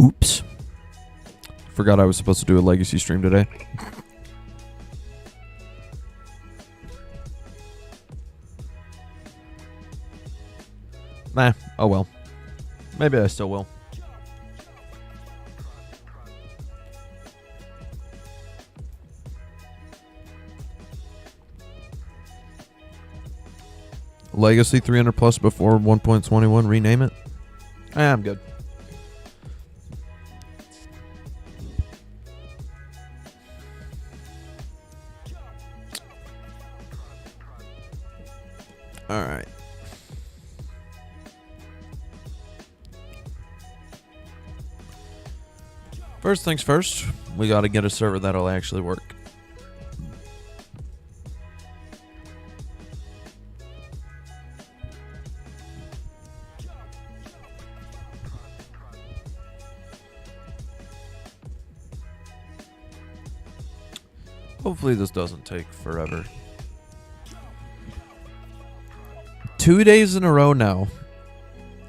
Oops. Forgot I was supposed to do a Legacy stream today. Nah, oh well. Maybe I still will. Legacy 300 plus before 1.21, rename it? I'm good. Alright. First things first, we gotta get a server that'll actually work. Hopefully this doesn't take forever. 2 days in a row now,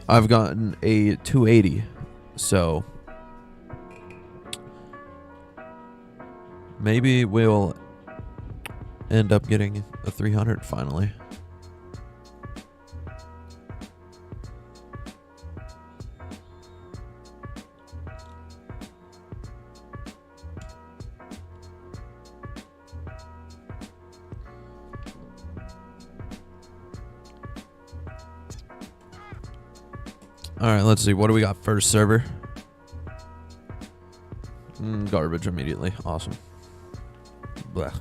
I've gotten a 280, so maybe we'll end up getting a 300 finally. Alright, let's see. What do we got first, server? Garbage immediately. Awesome. Blech.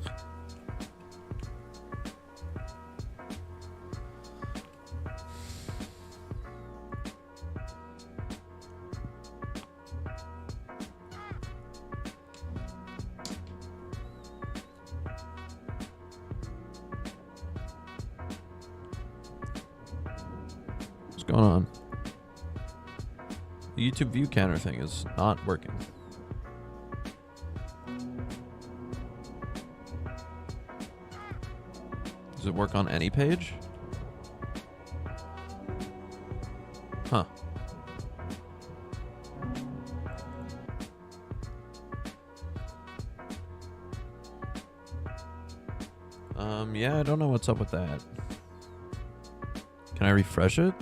What's going on? The YouTube view counter thing is not working. Does it work on any page? Huh. Yeah, I don't know what's up with that. Can I refresh it?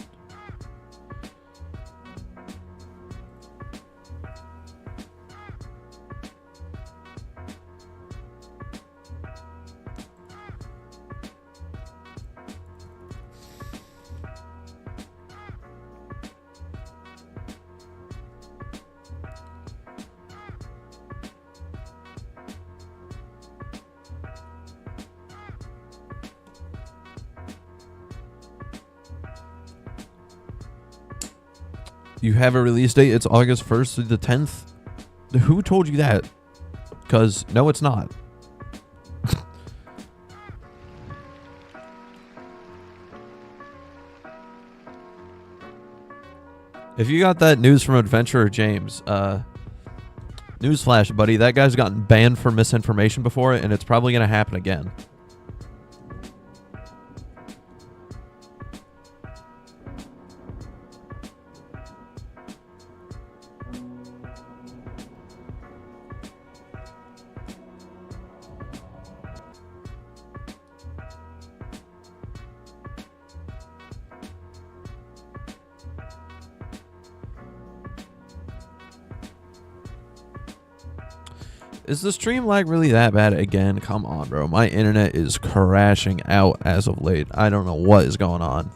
You have a release date. It's August 1st through the 10th. Who told you that? Because, no, it's not. If you got that news from Adventurer James, newsflash, buddy, that guy's gotten banned for misinformation before, and it's probably going to happen again. Is the stream lag really that bad again? Come on, bro. My internet is crashing out as of late. I don't know what is going on.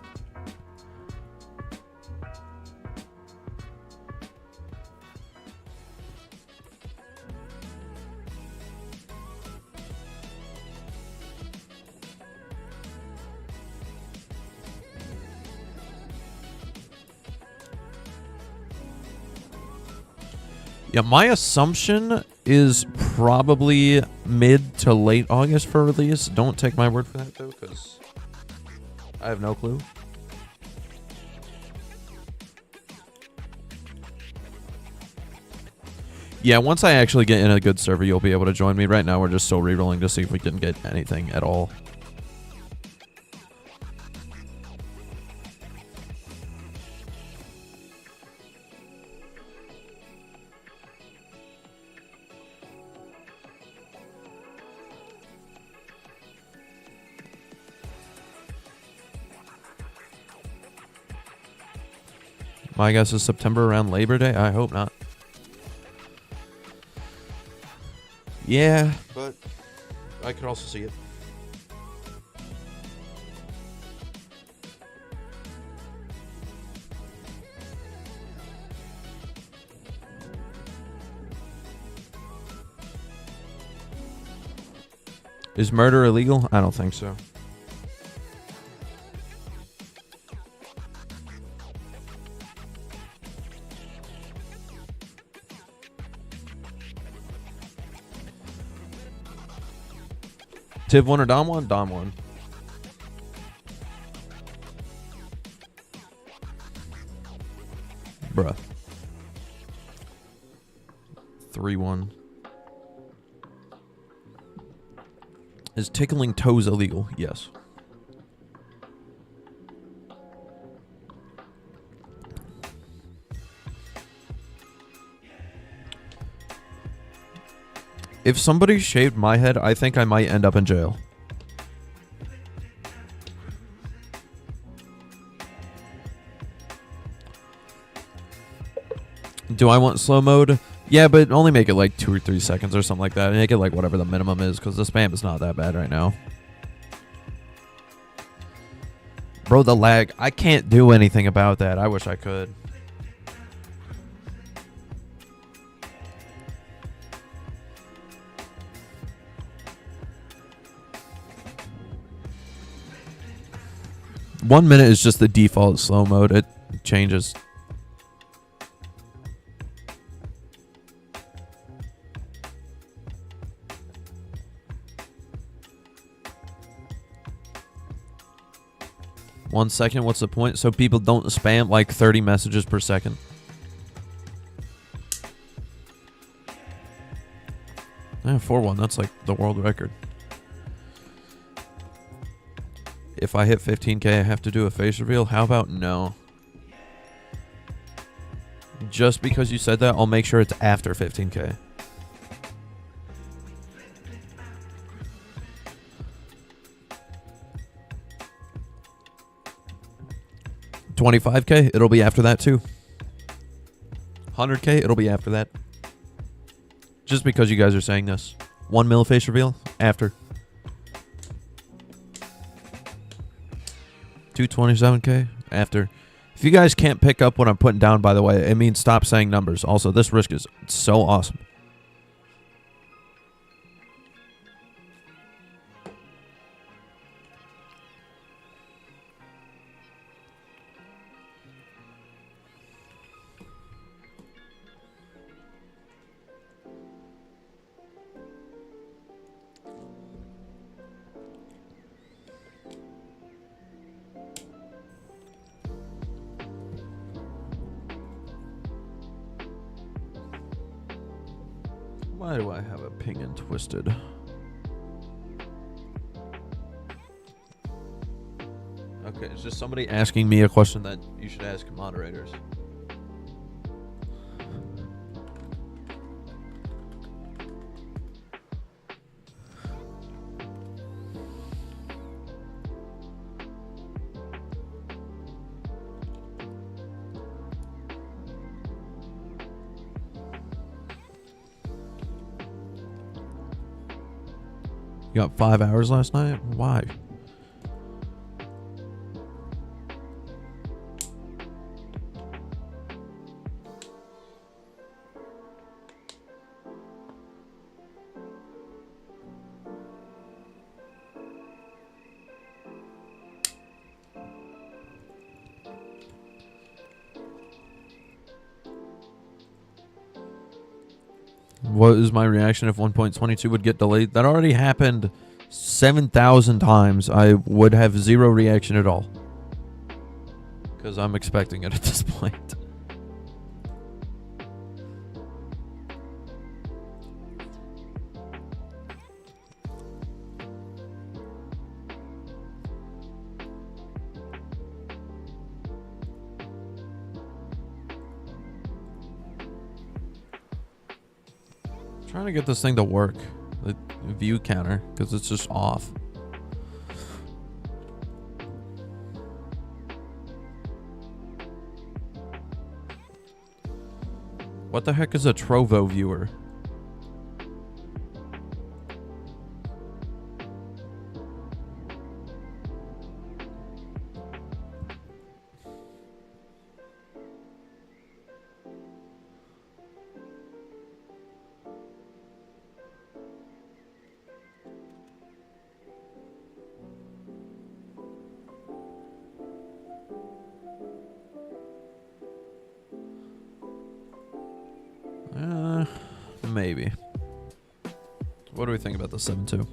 Yeah, my assumption is probably mid to late August for release. Don't take my word for that, though, because I have no clue. Yeah, once I actually get in a good server, you'll be able to join me. Right now, we're just still rerolling to see if we can get anything at all. My guess is September around Labor Day. I hope not. Yeah, but I could also see it. Is murder illegal? I don't think so. Tiv 1 or Dom 1? Dom 1. Bruh. 3-1. Is tickling toes illegal? Yes. If somebody shaved my head, I think I might end up in jail. Do I want slow mode? Yeah, but only make it like 2 or 3 seconds or something like that. Make it like whatever the minimum is, because the spam is not that bad right now. Bro, the lag. I can't do anything about that. I wish I could. One minute is just the default slow mode. It changes. One second, what's the point? So people don't spam like 30 messages per second. Yeah, 4-1, that's like the world record. If I hit 15k, I have to do a face reveal. How about no? Just because you said that, I'll make sure it's after 15k. $25k, it'll be after that too. 100k, it'll be after that. Just because you guys are saying this. 1 mil face reveal, after. 227k, after. If you guys can't pick up what I'm putting down, by the way, it means stop saying numbers. Also, this risk is so awesome. Why do I have a ping and twisted? Okay, it's just somebody asking me a question that you should ask moderators. You got 5 hours last night? Why? What is my reaction if 1.22 would get delayed? That already happened 7,000 times. I would have zero reaction at all. Because I'm expecting it at this point. Trying to get this thing to work, the view counter, because it's just off. What the heck is a Trovo viewer? Maybe. What do we think about the 7.2?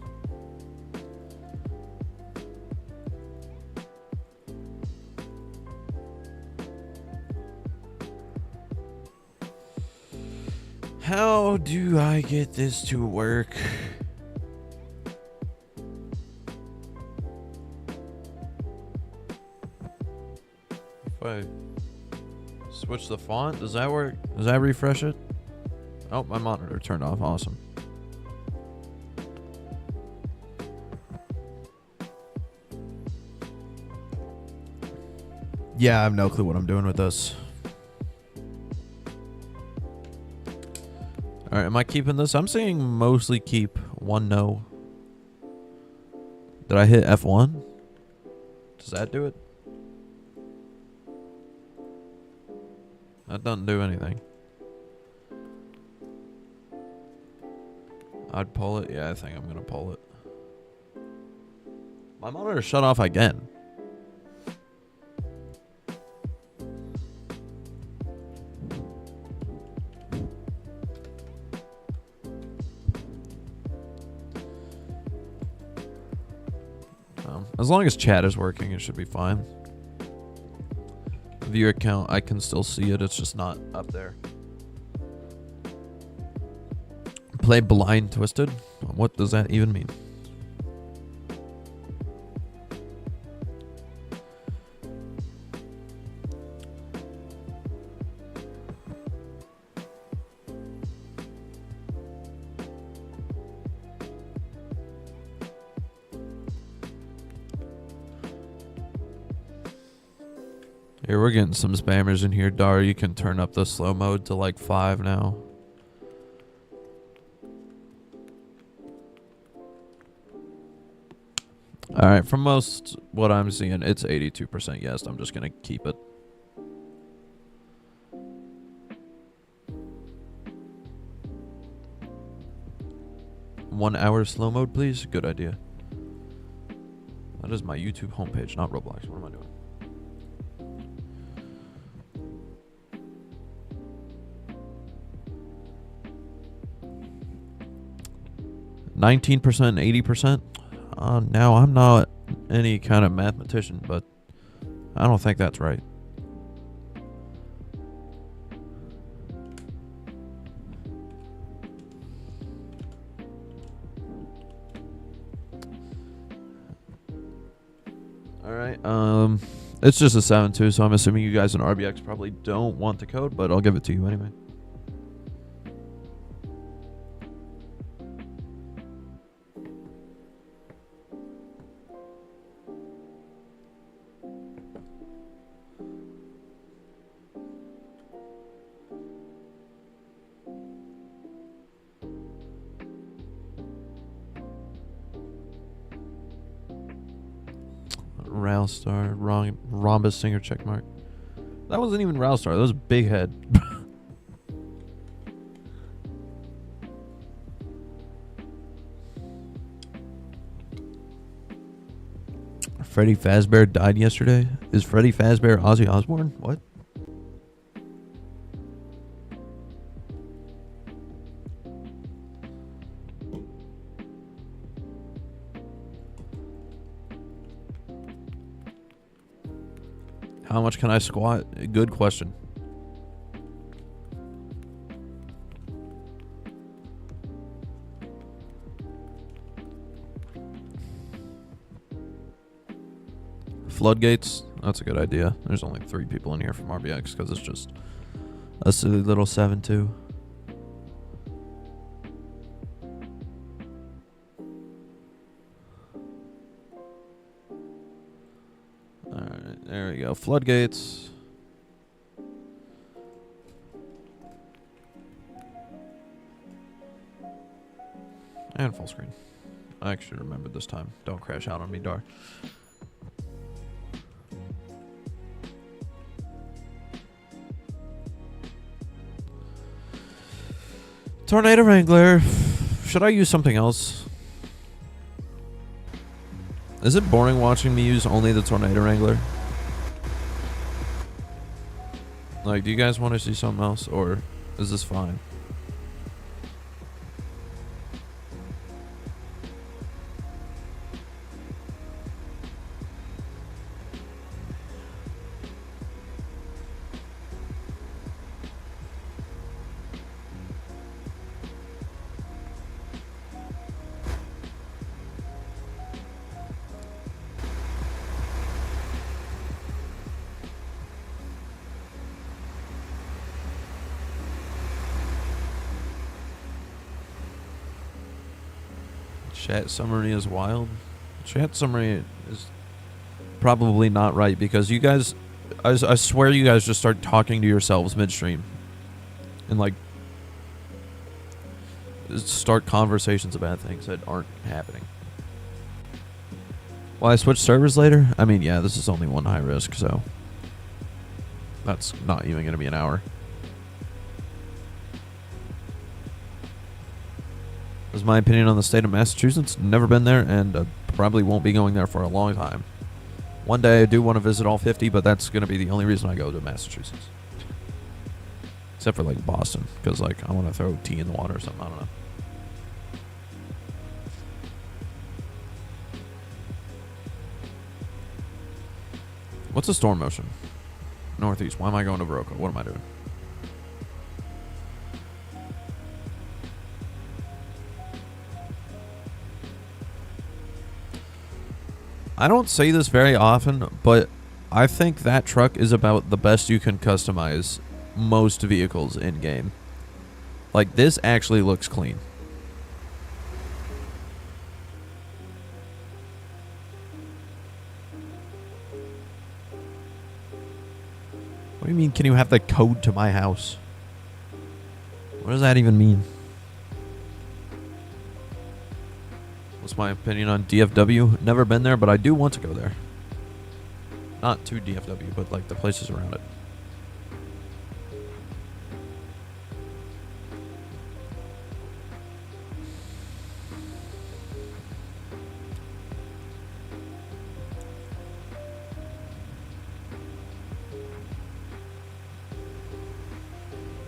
How do I get this to work? If I switch the font, does that work? Does that refresh it? Oh, my monitor turned off. Awesome. Yeah, I have no clue what I'm doing with this. Alright, am I keeping this? I'm saying mostly keep. One no. Did I hit F1? Does that do it? That doesn't do anything. I'd pull it. Yeah, I think I'm gonna pull it. My monitor shut off again. As long as chat is working, it should be fine. Viewer count, I can still see it. It's just not up there. Play Blind Twisted? What does that even mean? Here, we're getting some spammers in here. Dar, you can turn up the slow mode to like 5 now. Alright, from most what I'm seeing, it's 82% yes. I'm just going to keep it. One hour slow mode, please. Good idea. That is my YouTube homepage, not Roblox. What am I doing? 19% and 80%. Now, I'm not any kind of mathematician, but I don't think that's right. Alright, it's just a 7.2, so I'm assuming you guys in RBX probably don't want the code, but I'll give it to you anyway. Ralstar, wrong, Rhombus Singer checkmark. That wasn't even Ralstar, that was Big Head. Freddy Fazbear died yesterday. Is Freddy Fazbear Ozzy Osbourne? What? How much can I squat? Good question. Floodgates? That's a good idea. There's only 3 people in here from RBX because it's just a silly little 7.2. Alright, there we go. Floodgates. And full screen. I actually remembered this time. Don't crash out on me, Dar. Tornado Wrangler. Should I use something else? Is it boring watching me use only the Tornado Wrangler? Like, do you guys want to see something else, or is this fine? Chat summary is wild. Chat summary is probably not right because you guys, I swear you guys just start talking to yourselves midstream. And like, start conversations about things that aren't happening. Will I switch servers later? I mean, yeah, this is only one high risk, so that's not even going to be an hour. Is my opinion on the state of Massachusetts. Never been there, and probably won't be going there for a long time. One day I do want to visit all 50, but that's going to be the only reason I go to Massachusetts. Except for, like, Boston, because, like, I want to throw tea in the water or something. I don't know. What's the storm motion? Northeast. Why am I going to Baroka? What am I doing? I don't say this very often, but I think that truck is about the best you can customize most vehicles in-game. Like, this actually looks clean. What do you mean, can you have the code to my house? What does that even mean? What's my opinion on DFW? Never been there, but I do want to go there. Not to DFW, but like the places around it.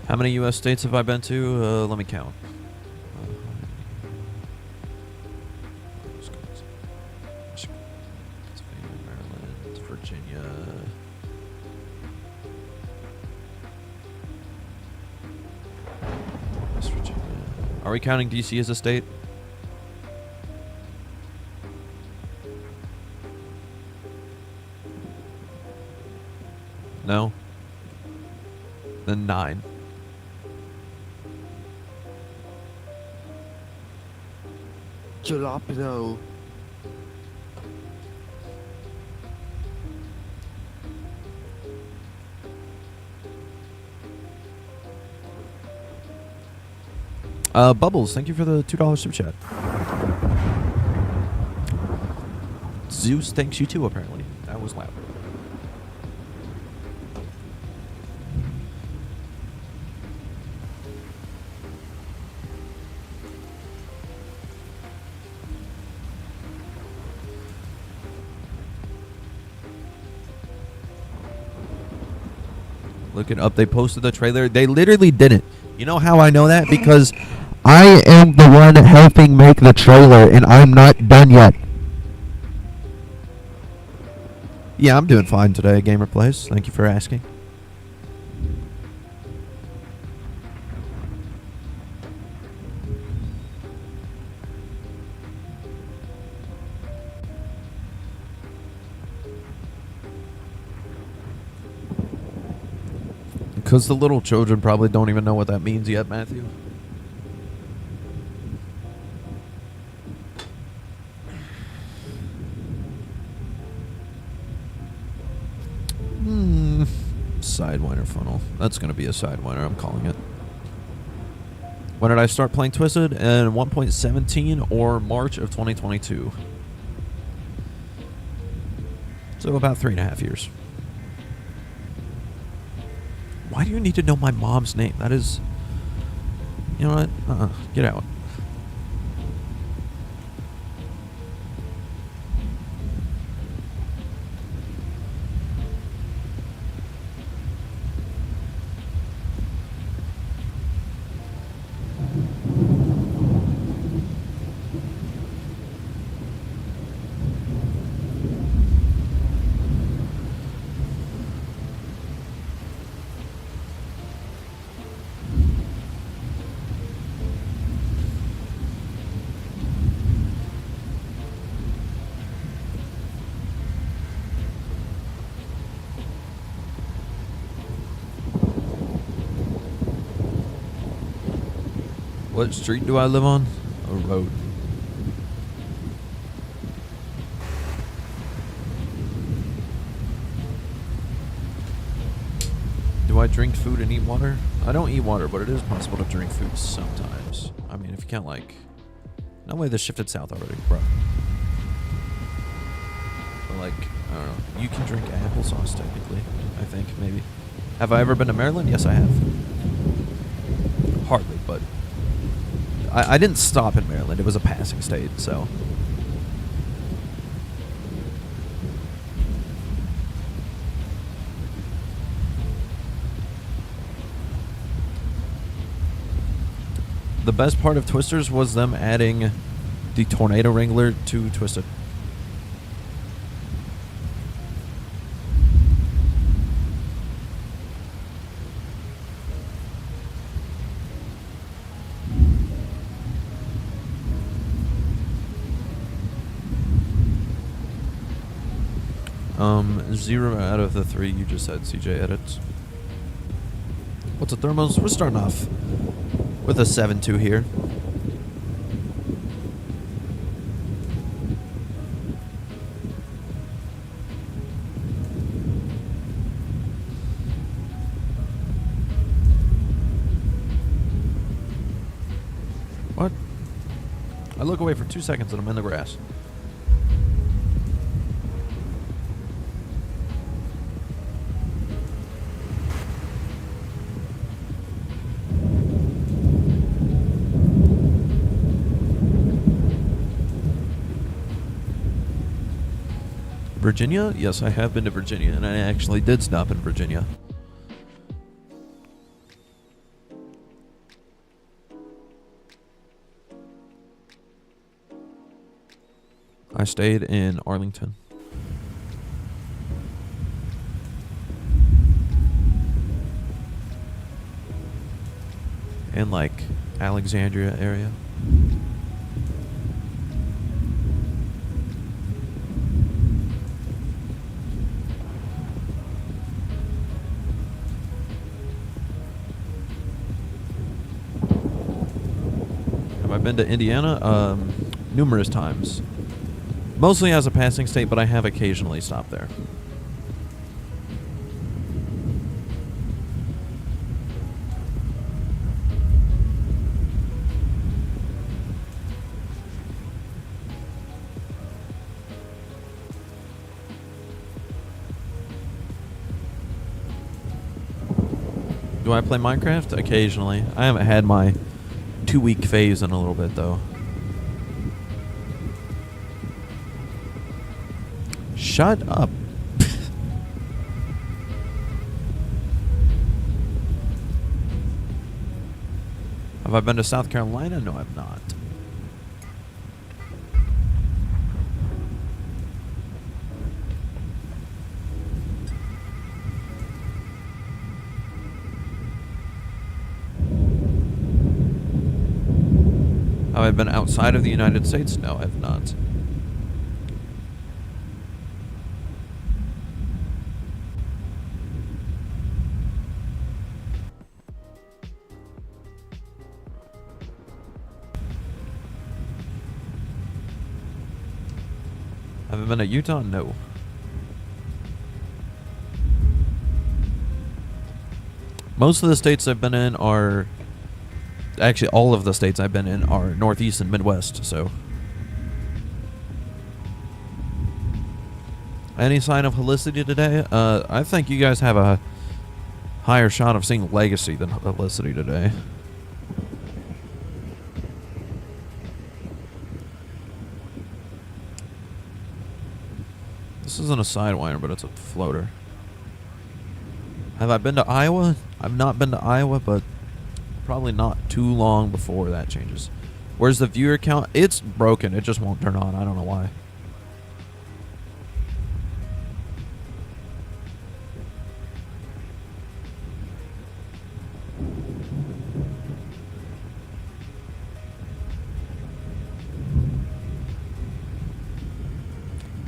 How many U.S. states have I been to? Let me count. Are we counting DC as a state? No? Then 9. Jalapeno. Bubbles, thank you for the $2 super chat. Zeus thanks you too, apparently. That was loud. Look it up. They posted the trailer. They literally didn't. You know how I know that? Because I am the one helping make the trailer, and I'm not done yet. Yeah, I'm doing fine today, Gamer Plays. Thank you for asking. Because the little children probably don't even know what that means yet, Matthew. Sidewinder funnel. That's going to be a Sidewinder, I'm calling it. When did I start playing Twisted? In 1.17 or March of 2022. So about 3.5 years. Why do you need to know my mom's name? That is... You know what? Get out. What street do I live on? A road. Do I drink food and eat water? I don't eat water, but it is possible to drink food sometimes. I mean, if you can't, like... No way, this shifted south already, bro. But, like, I don't know. You can drink applesauce, technically. I think, maybe. Have I ever been to Maryland? Yes, I have. Hardly, but... I didn't stop in Maryland. It was a passing state, so... The best part of Twisters was them adding the Tornado Wrangler to Twisted. Zero out of the 3 you just said, CJ edits. What's a thermos? We're starting off with a 7-2 here. What? I look away for 2 seconds and I'm in the grass. Virginia? Yes, I have been to Virginia, and I actually did stop in Virginia. I stayed in Arlington. And, like, Alexandria area. I've been to Indiana numerous times. Mostly as a passing state, but I have occasionally stopped there. Do I play Minecraft? Occasionally. I haven't had my 2-week phase in a little bit, though. Shut up. Have I been to South Carolina? No, I've not. Have I been outside of the United States? No, I've not. Have I been to Utah? No. Most of the states I've been in are actually all of the states I've been in are Northeast and Midwest, so. Any sign of Helicity today? I think you guys have a higher shot of seeing Legacy than Helicity today. This isn't a Sidewinder, but it's a floater. Have I been to Iowa? I've not been to Iowa, but probably not too long before that changes. Where's the viewer count? It's broken. It just won't turn on. I don't know why.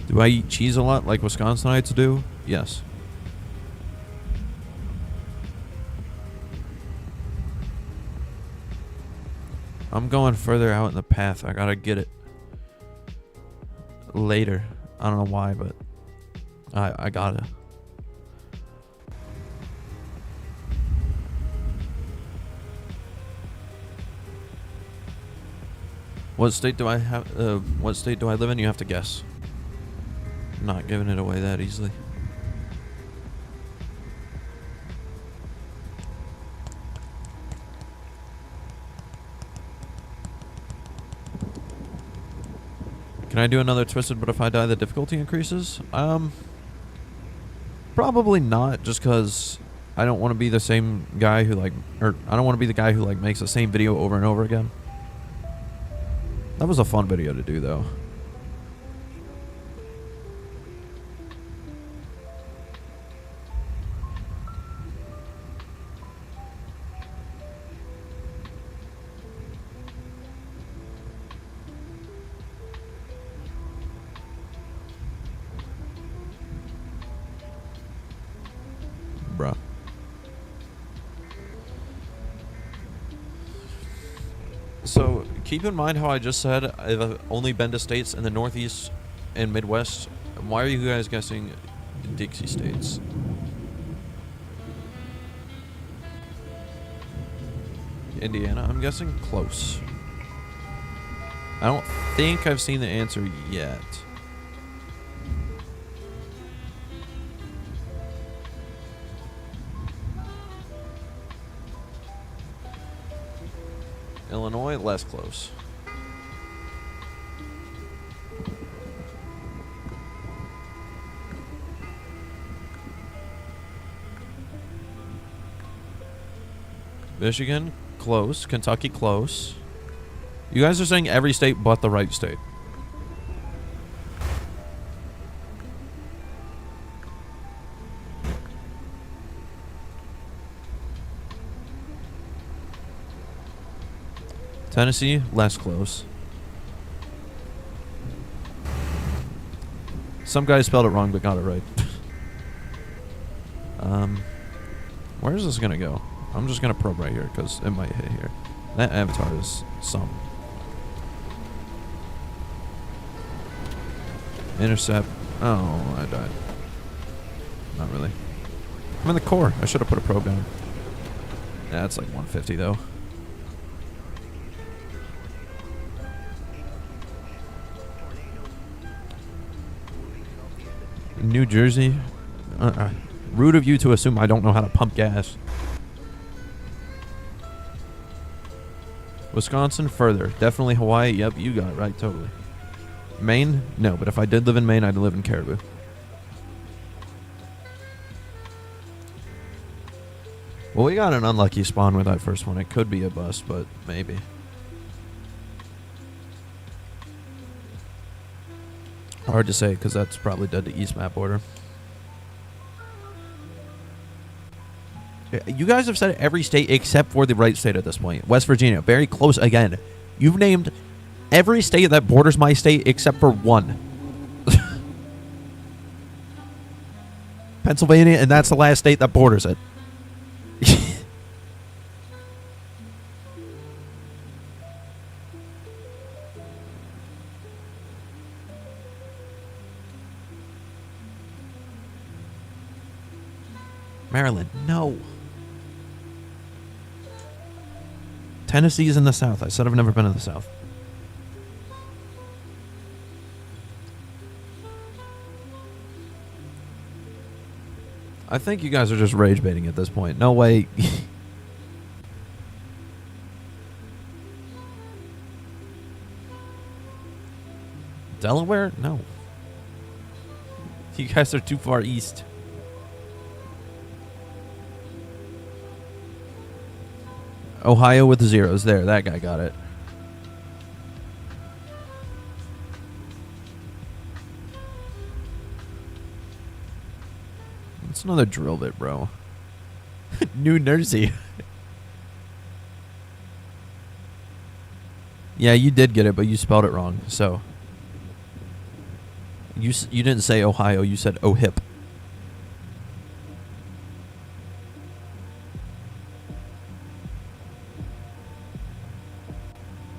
Do I eat cheese a lot like Wisconsinites do? Yes. I'm going further out in the path. I gotta get it later. I don't know why, but I gotta. What state do I have? What state do I live in? You have to guess. I'm not giving it away that easily. Can I do another Twisted But If I Die the difficulty increases? Probably not, just because I don't want to be the same guy who I don't want to be the guy who makes the same video over and over again. That was a fun video to do though. Bruh. So, keep in mind how I just said I've only been to states in the Northeast and Midwest. Why are you guys guessing Dixie states? Indiana, I'm guessing close. I don't think I've seen the answer yet. Illinois, less close. Michigan, close. Kentucky, close. You guys are saying every state but the right state. Tennessee, less close. Some guy spelled it wrong but got it right. Where is this gonna go? I'm just gonna probe right here because it might hit here. That avatar is some. Intercept. Oh, I died. Not really. I'm in the core. I should have put a probe down. Yeah, it's like 150 though. New Jersey. Rude of you to assume I don't know how to pump gas. Wisconsin, further. Definitely Hawaii. Yep, you got it right, totally. Maine? No, but if I did live in Maine, I'd live in Caribou. Well, we got an unlucky spawn with that first one. It could be a bust, but maybe. Hard to say, because that's probably dead to East map order. You guys have said every state except for the right state at this point. West Virginia, very close again. You've named every state that borders my state except for one. Pennsylvania, and that's the last state that borders it. Maryland, no. Tennessee's in the South. I said I've never been to the South. I think you guys are just rage baiting at this point. No way. Delaware? No. You guys are too far east. Ohio with the zeros. There, that guy got it. It's another drill bit, bro. New Jersey. Yeah, you did get it, but you spelled it wrong. So you didn't say Ohio. You said OHIP.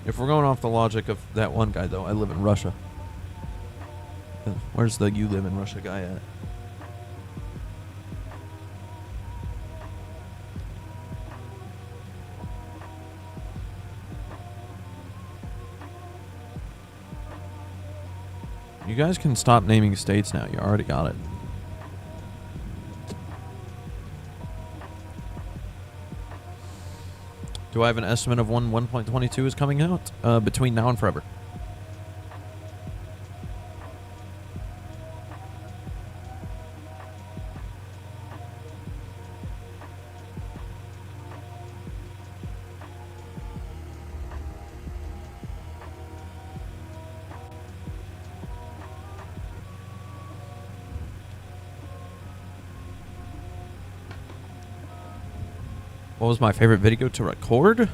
If we're going off the logic of that one guy, though, I live in Russia. Where's the you live in Russia guy at? You guys can stop naming states now. You already got it. Do I have an estimate of when 1.22 is coming out? Between now and forever. What was my favorite video to record?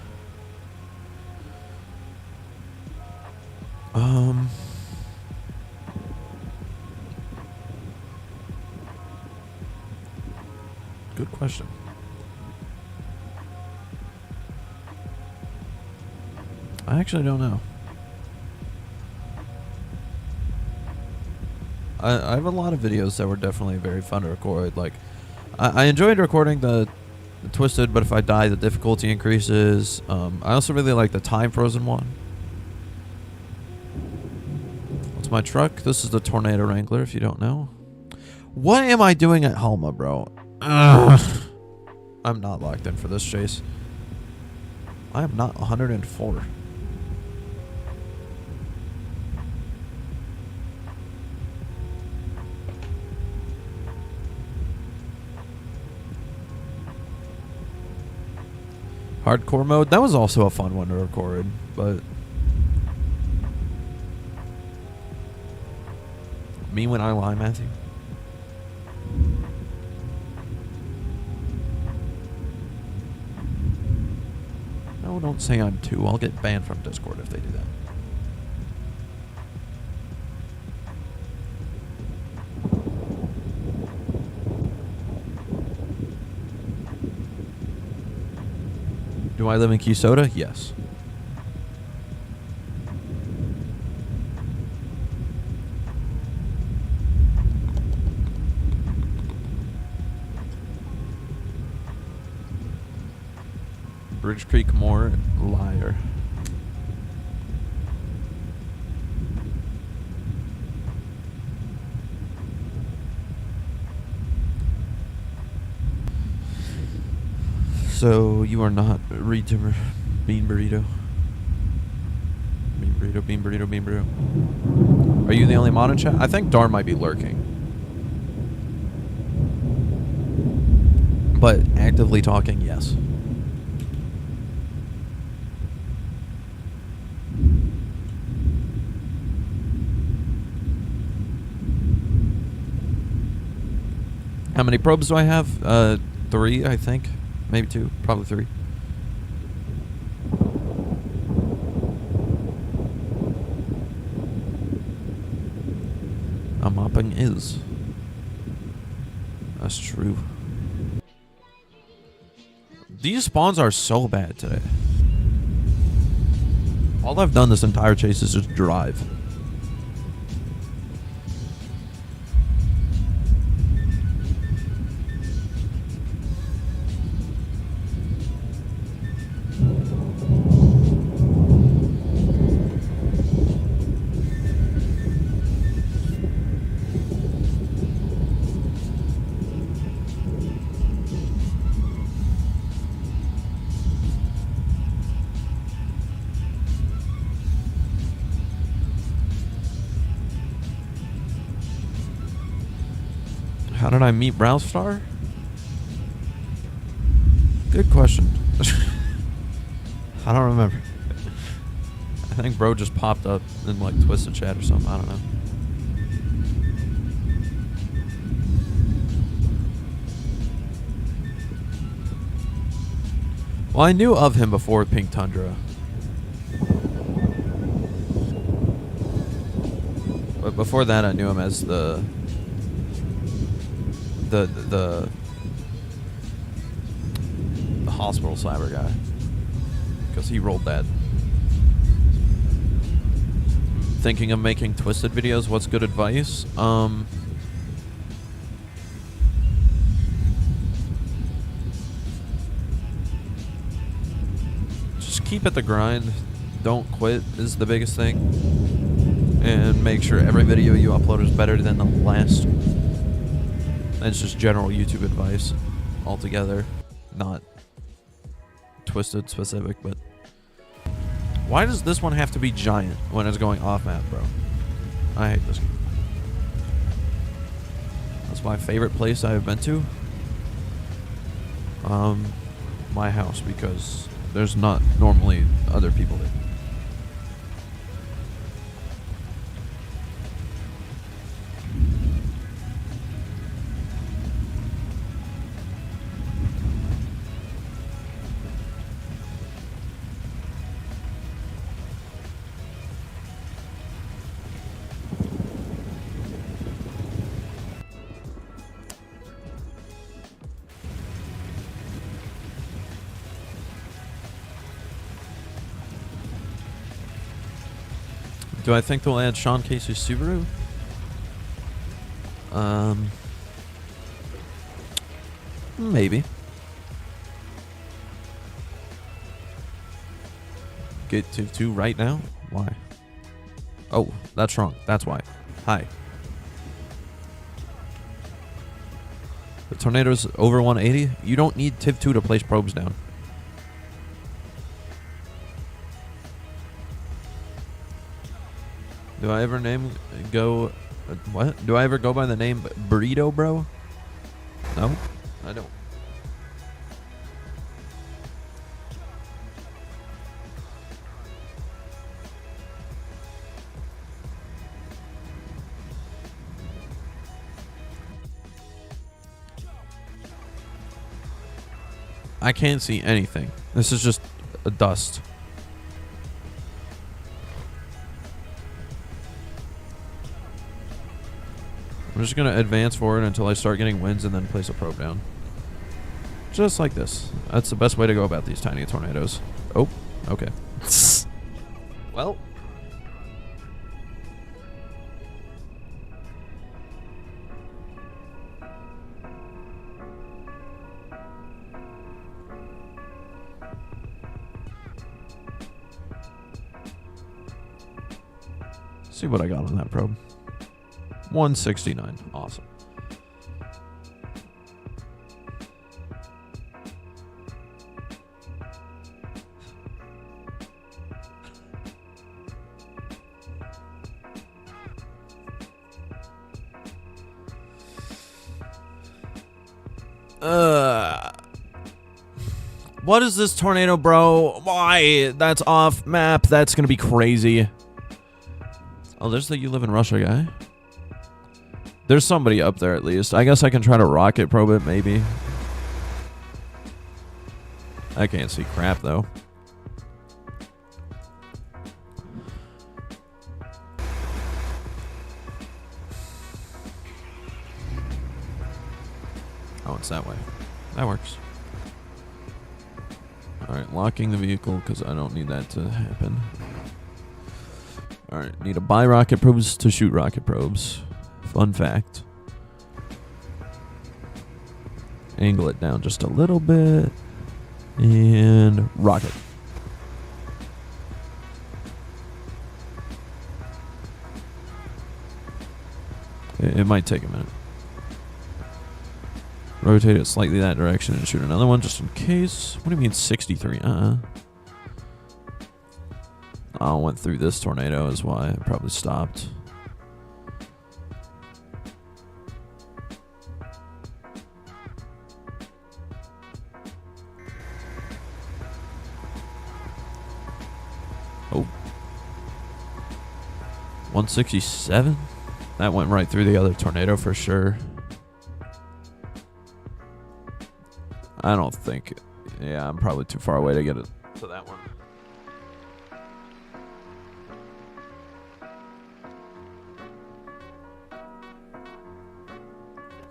Good question. I actually don't know. I have a lot of videos that were definitely very fun to record. Like, I enjoyed recording the Twisted, but if I die, the difficulty increases. I also really like the time frozen one. What's my truck? This is the Tornado Wrangler, if you don't know. What am I doing at Halma, bro? Ugh. I'm not locked in for this chase. I am not 104. Hardcore mode, that was also a fun one to record, but me when I lie, Matthew. No, don't say I'm 2. I'll get banned from Discord if they do that. Do I live in Keysota? Yes. Bridge Creek Moore, liar. So you are not Bean Burrito. Bean Burrito, Bean Burrito, Bean Burrito. Are you the only mod in chat? I think Dar might be lurking. But actively talking, yes. How many probes do I have? 3, I think. Maybe 2. Probably 3. I'm mopping is. That's true. These spawns are so bad today. All I've done this entire chase is just drive. How did I meet Browstar? Good question. I don't remember. I think bro just popped up in like Twisted Chat or something. I don't know. Well, I knew of him before Pink Tundra. But before that, I knew him as the hospital cyber guy. Because he rolled that. Thinking of making Twisted videos, what's good advice? Just keep at the grind. Don't quit is the biggest thing. And make sure every video you upload is better than the last. That's just general YouTube advice altogether. Not Twisted specific, but... Why does this one have to be giant when it's going off map, bro? I hate this game. That's my favorite place I have been to. My house, because there's not normally other people there. Do I think they'll add Sean Casey's Subaru? Maybe. Get to 2 right now? Why? Oh, that's wrong. That's why. Hi. The tornado's over 180? You don't need Tiv 2 to place probes down. Do I ever what? Do I ever go by the name Burrito Bro? No, I don't. I can't see anything. This is just a dust. I'm just going to advance forward until I start getting winds and then place a probe down. Just like this. That's the best way to go about these tiny tornadoes. Oh, okay. Well. See what I got on that probe. 169. Awesome. What is this tornado, bro? Why? That's off map. That's gonna be crazy. Oh, there's the You Live in Russia guy. There's somebody up there at least. I guess I can try to rocket probe it, maybe. I can't see crap, though. Oh, it's that way. That works. Alright, locking the vehicle, because I don't need that to happen. Alright, need to buy rocket probes to shoot rocket probes. Fun fact. Angle it down just a little bit. And rocket. It might take a minute. Rotate it slightly that direction and shoot another one just in case. What do you mean 63? I went through this tornado is why I probably stopped. 167? That went right through the other tornado for sure. I don't think... Yeah, I'm probably too far away to get it to that one.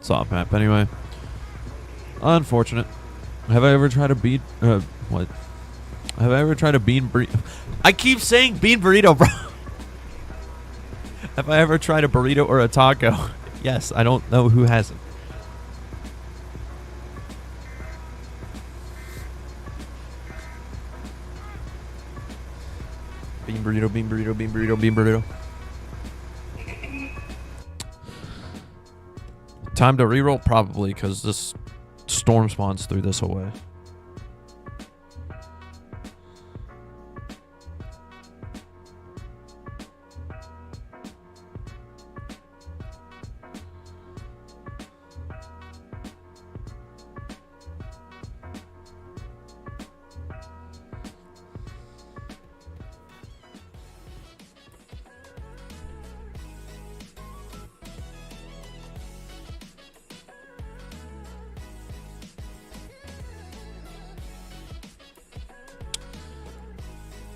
Soft map anyway. Unfortunate. Have I ever tried a bean... what? Have I ever tried a bean burrito? I keep saying bean burrito, bro. Have I ever tried a burrito or a taco? Yes, I don't know who hasn't. Bean burrito, bean burrito, bean burrito, bean burrito. Time to reroll? Probably, because this storm spawns threw this away.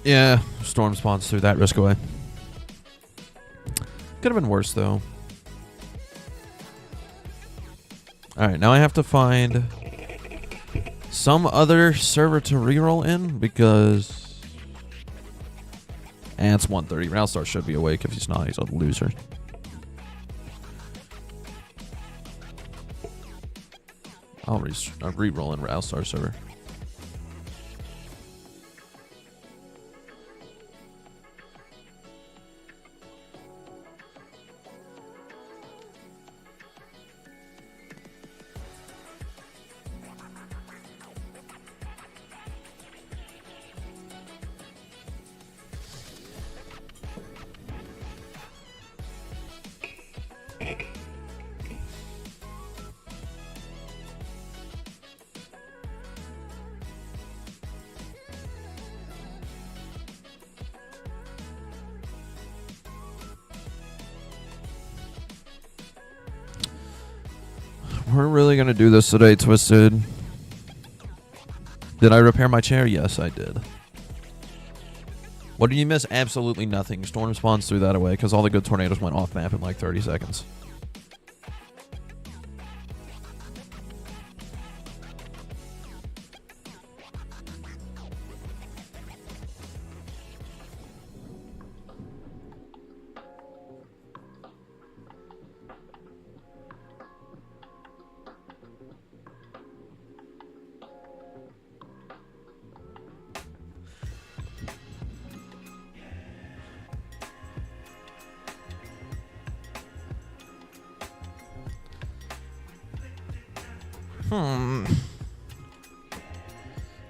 Yeah, storm spawns through that risk away. Could have been worse, though. Alright, now I have to find some other server to reroll in, because... And it's 1:30. Ralstar should be awake. If he's not, he's a loser. I'll reroll in Ralstar server. We're really going to do this today, Twisted. Did I repair my chair? Yes, I did. What did you miss? Absolutely nothing. Storm spawns threw that away because all the good tornadoes went off map in like 30 seconds.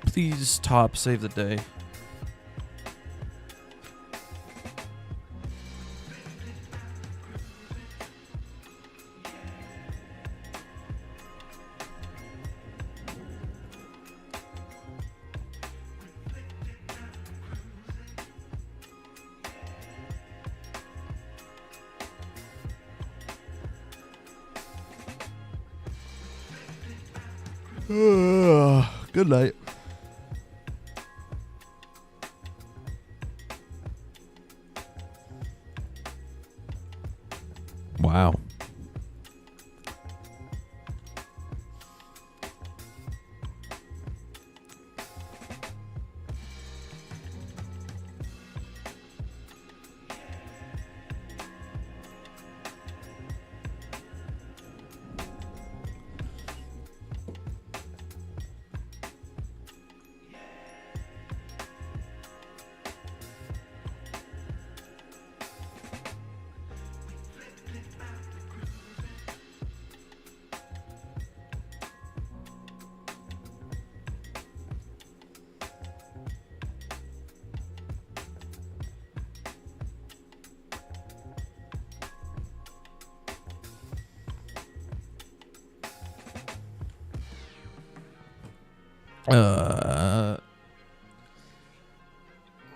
Please, top, save the day. Good night. Wow.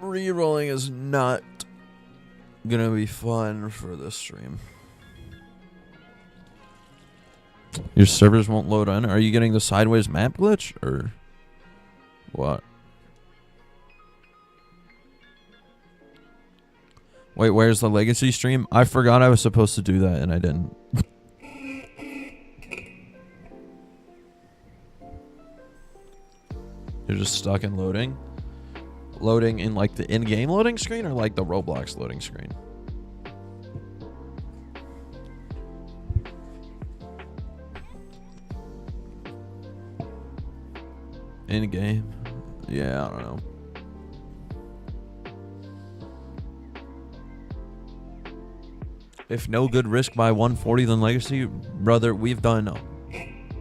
Rerolling is not gonna be fun for this stream. Your servers won't load in. Are you getting the sideways map glitch or what? Wait, where's the legacy stream? I forgot I was supposed to do that and I didn't. You're just stuck in loading? Loading in like the in-game loading screen or like the Roblox loading screen? In-game? Yeah, I don't know. If no good risk by 140 then legacy, brother, we've done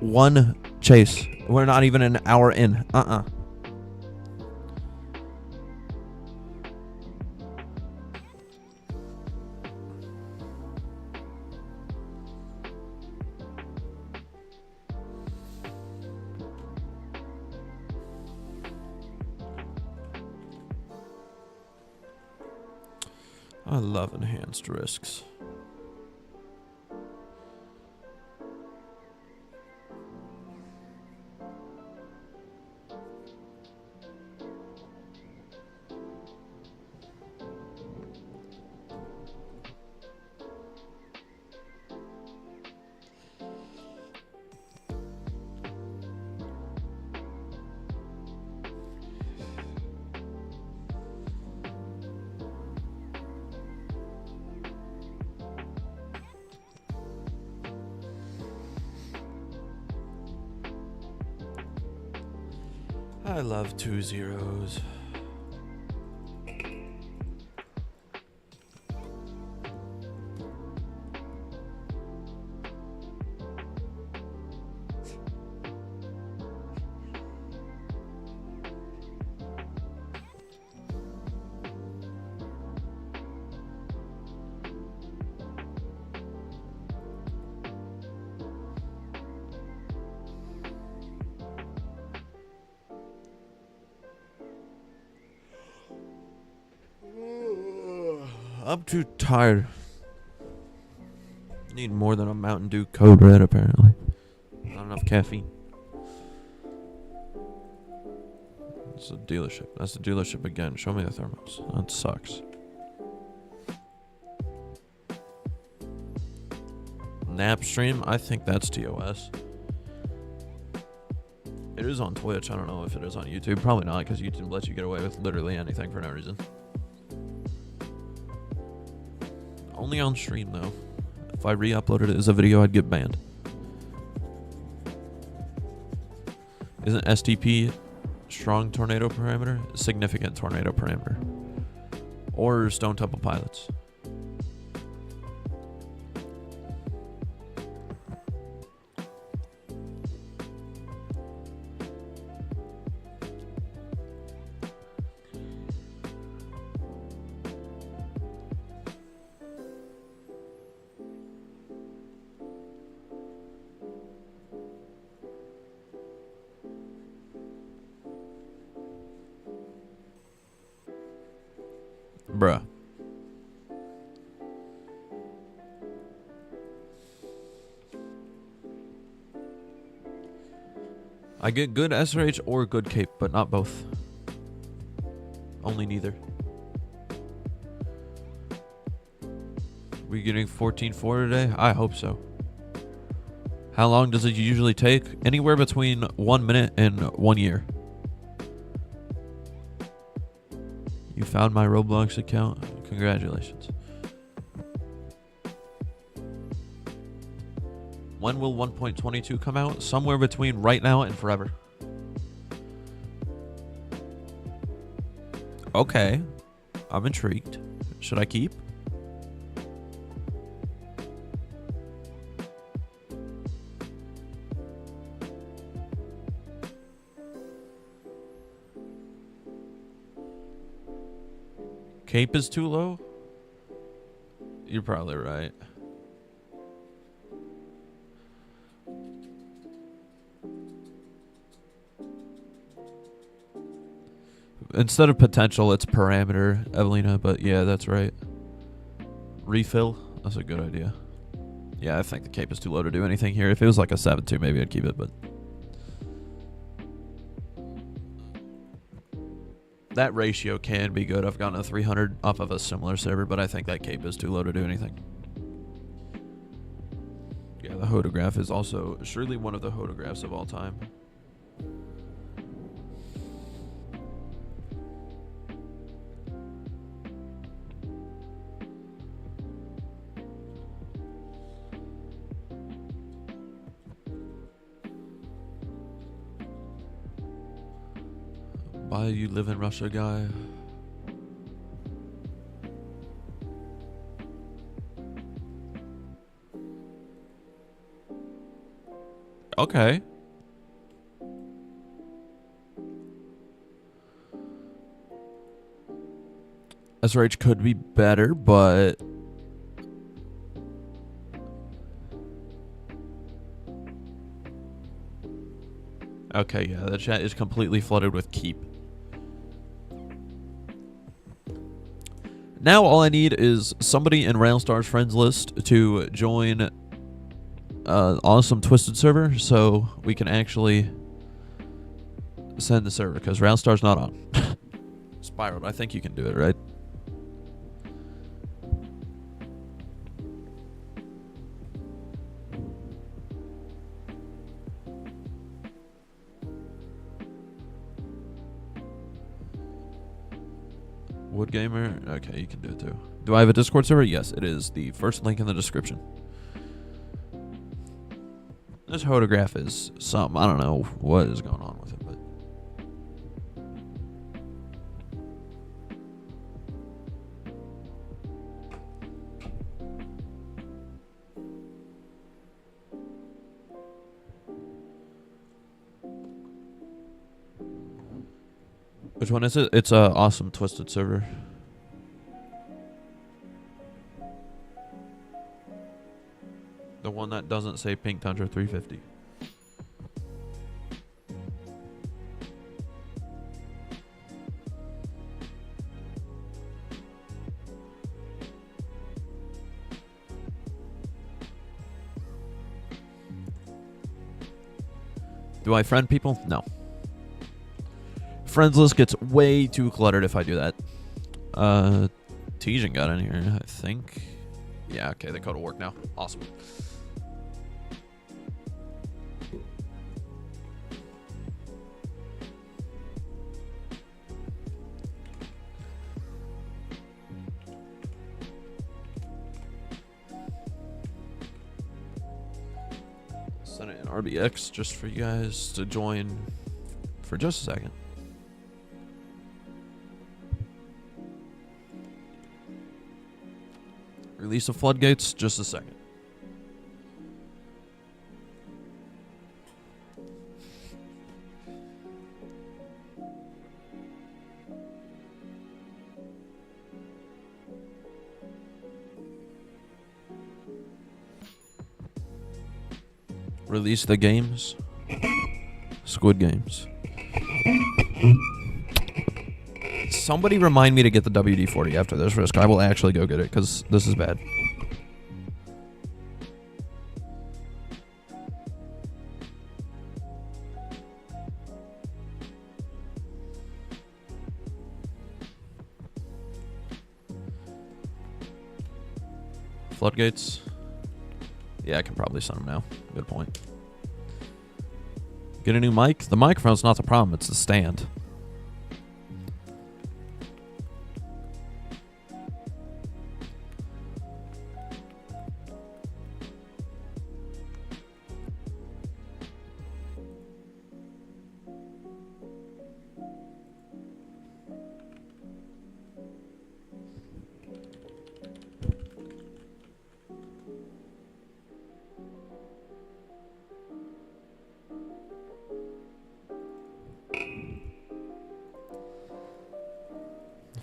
one chase. We're not even an hour in. I love enhanced risks. I love 2 zeros. I'm too tired. Need more than a Mountain Dew Code Red, apparently. Not enough caffeine. It's a dealership. That's the dealership again. Show me the thermos. That sucks. Nap stream? I think that's TOS. It is on Twitch. I don't know if it is on YouTube. Probably not, because YouTube lets you get away with literally anything for no reason. Only on stream, though. If I re-uploaded it as a video, I'd get banned. Isn't STP strong tornado parameter? Significant tornado parameter. Or Stone Temple Pilots. Bruh. I get good SRH or good cape, but not both. Only neither. We getting 14.4 today? I hope so. How long does it usually take? Anywhere between 1 minute and 1 year. You found my Roblox account? Congratulations. When will 1.22 come out? Somewhere between right now and forever. Okay. I'm intrigued. Should I keep? Cape is too low? You're probably right. Instead of potential, it's parameter, Evelina, but yeah, that's right. refill. That's a good idea. Yeah, I think the cape is too low to do anything here. If it was like a 7.2, maybe I'd keep it, but that ratio can be good. I've gotten a 300 off of a similar server, but I think that cape is too low to do anything. Yeah, the hodograph is also surely one of the hodographs of all time. Why you live in Russia, guy? Okay. SRH could be better, but okay, yeah, the chat is completely flooded with keep. Now all I need is somebody in Railstar's friends list to join awesome Twisted server so we can actually send the server, because Railstar's not on. Spiraled, I think you can do it, right? Wood Gamer? Okay, you can do it too. Do I have a Discord server? Yes, it is the first link in the description. This hodograph is something. I don't know what is going on with it, but which one is it? It's a awesome Twisted server. The one that doesn't say Pink Tundra 350. Do I friend people? No. Friends list gets way too cluttered if I do that. Tejan got in here, I think. Yeah, okay, the code will work now. Awesome. Send it in RBX just for you guys to join for just a second. Release the floodgates, just a second. Release the games. Squid Games. Somebody remind me to get the WD-40 after this risk. I will actually go get it, because this is bad. Floodgates. Yeah, I can probably send them now. Good point. Get a new mic? The microphone's not the problem, it's the stand.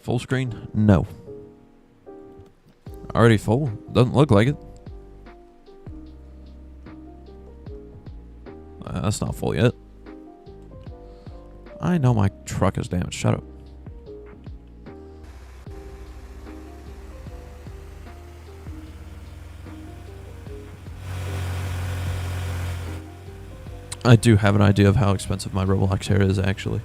Full screen? No. Already full? Doesn't look like it. That's not full yet. I know my truck is damaged. Shut up. I do have an idea of how expensive my Roblox hair is, actually.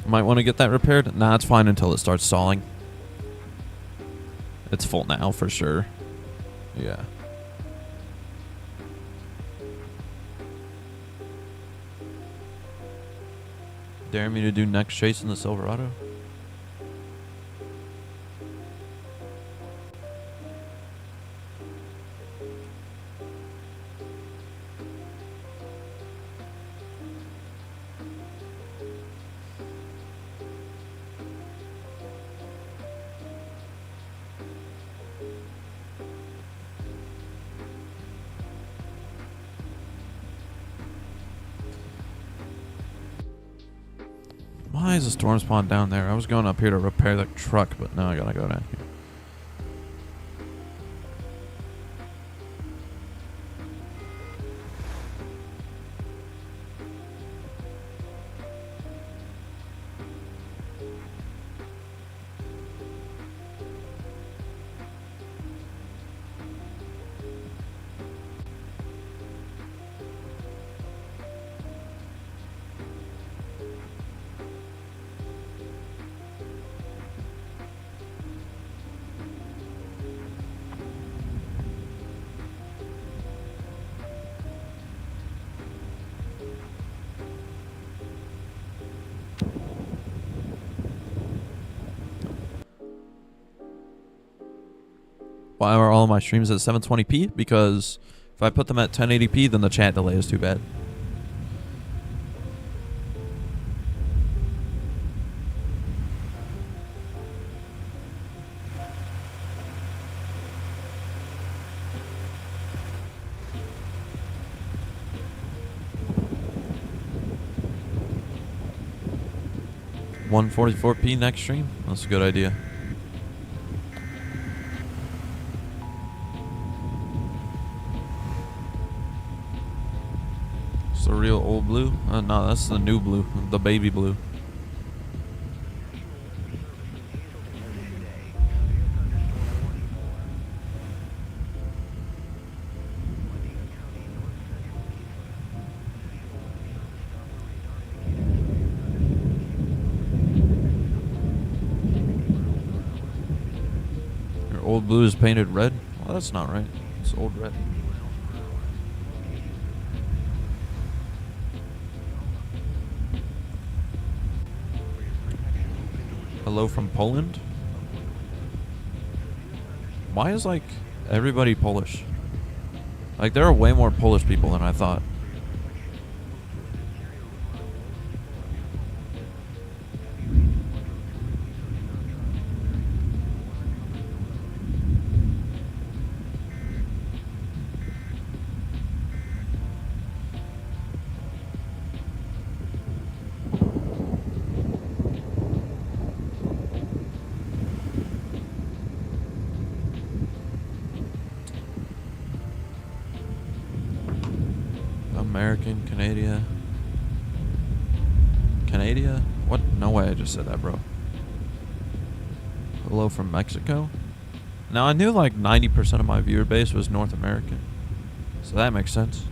Might want to get that repaired. Nah, it's fine until it starts stalling. It's full now for sure. Yeah. Dare me to do next chase in the Silverado? Why is the storm spawn down there? I was going up here to repair the truck, but now I gotta go down here. Why are all of my streams at 720p? Because if I put them at 1080p, then the chat delay is too bad. $144p next stream? That's a good idea. It's the real old blue? No, that's the new blue. The baby blue. Old blue is painted red? Well, that's not right. It's old red. Hello from Poland? Why is, like, everybody Polish? Like, there are way more Polish people than I thought. American, Canada. Canada? What? No way I just said that, bro. Hello from Mexico? Now, I knew like 90% of my viewer base was North American. So that makes sense.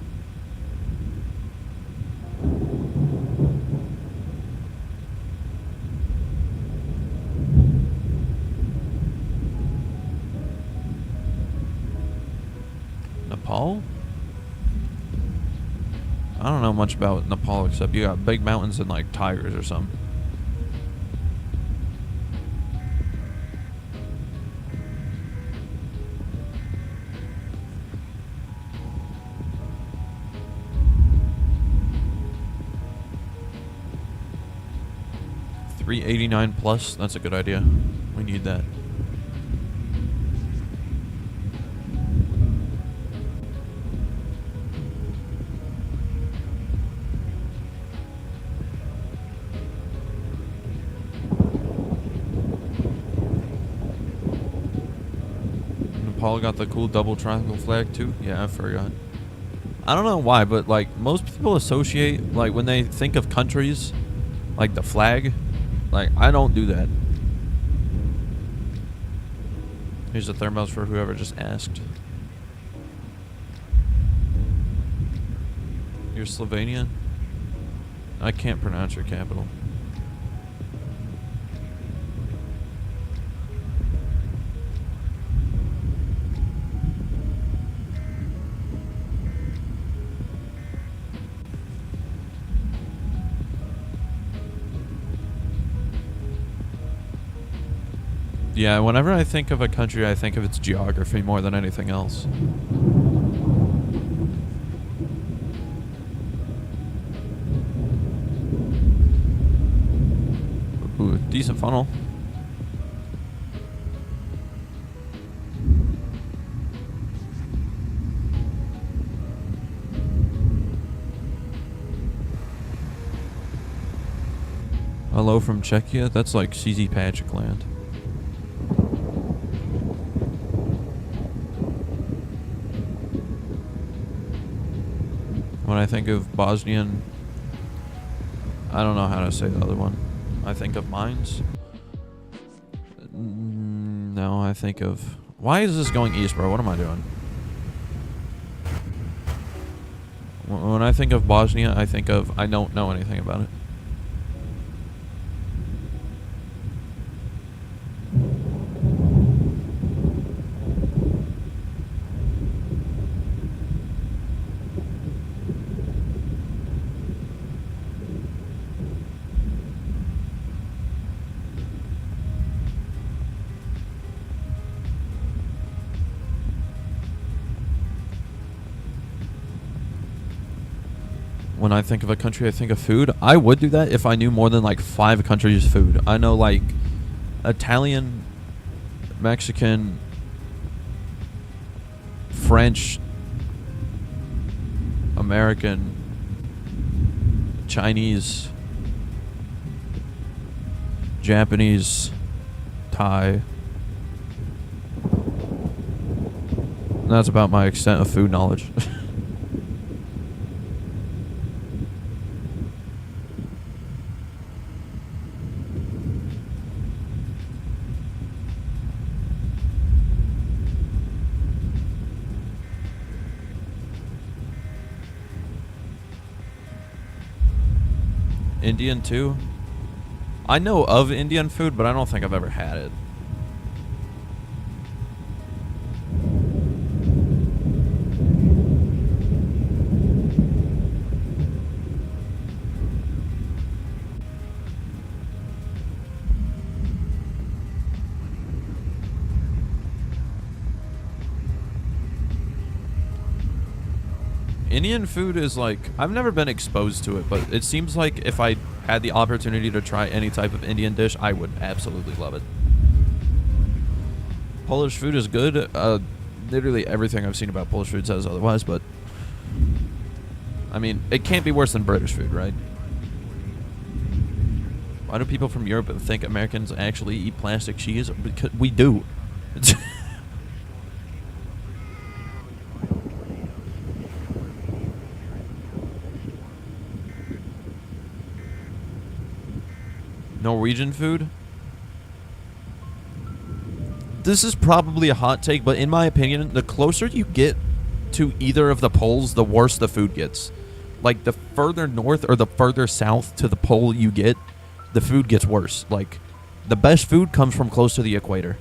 Nepal? I don't know much about Nepal except you got big mountains and like tigers or something. $389 plus, that's a good idea. We need that. Nepal got the cool double triangle flag too? Yeah, I forgot. I don't know why, but like most people associate like when they think of countries, like the flag. Like I don't do that. Here's the thermos for whoever just asked. You're Slovenian? I can't pronounce your capital. Yeah, whenever I think of a country, I think of its geography more than anything else. Ooh, decent funnel. Hello from Czechia? That's like CZ Patrick land. When I think of Bosnian, I don't know how to say the other one. I think of mines. No, I think of... Why is this going east, bro? What am I doing? When I think of Bosnia, I think of... I don't know anything about it. When I think of a country, I think of food. I would do that if I knew more than like 5 countries' food. I know like Italian, Mexican, French, American, Chinese, Japanese, Thai. And that's about my extent of food knowledge. Indian too? I know of Indian food, but I don't think I've ever had it. Indian food is like, I've never been exposed to it, but it seems like if I had the opportunity to try any type of Indian dish, I would absolutely love it. Polish food is good. Literally everything I've seen about Polish food says otherwise, but I mean, it can't be worse than British food, right? Why do people from Europe think Americans actually eat plastic cheese? Because we do. Norwegian food? This is probably a hot take, but in my opinion, the closer you get to either of the poles, the worse the food gets. Like, the further north or the further south to the pole you get, the food gets worse. Like, the best food comes from close to the equator.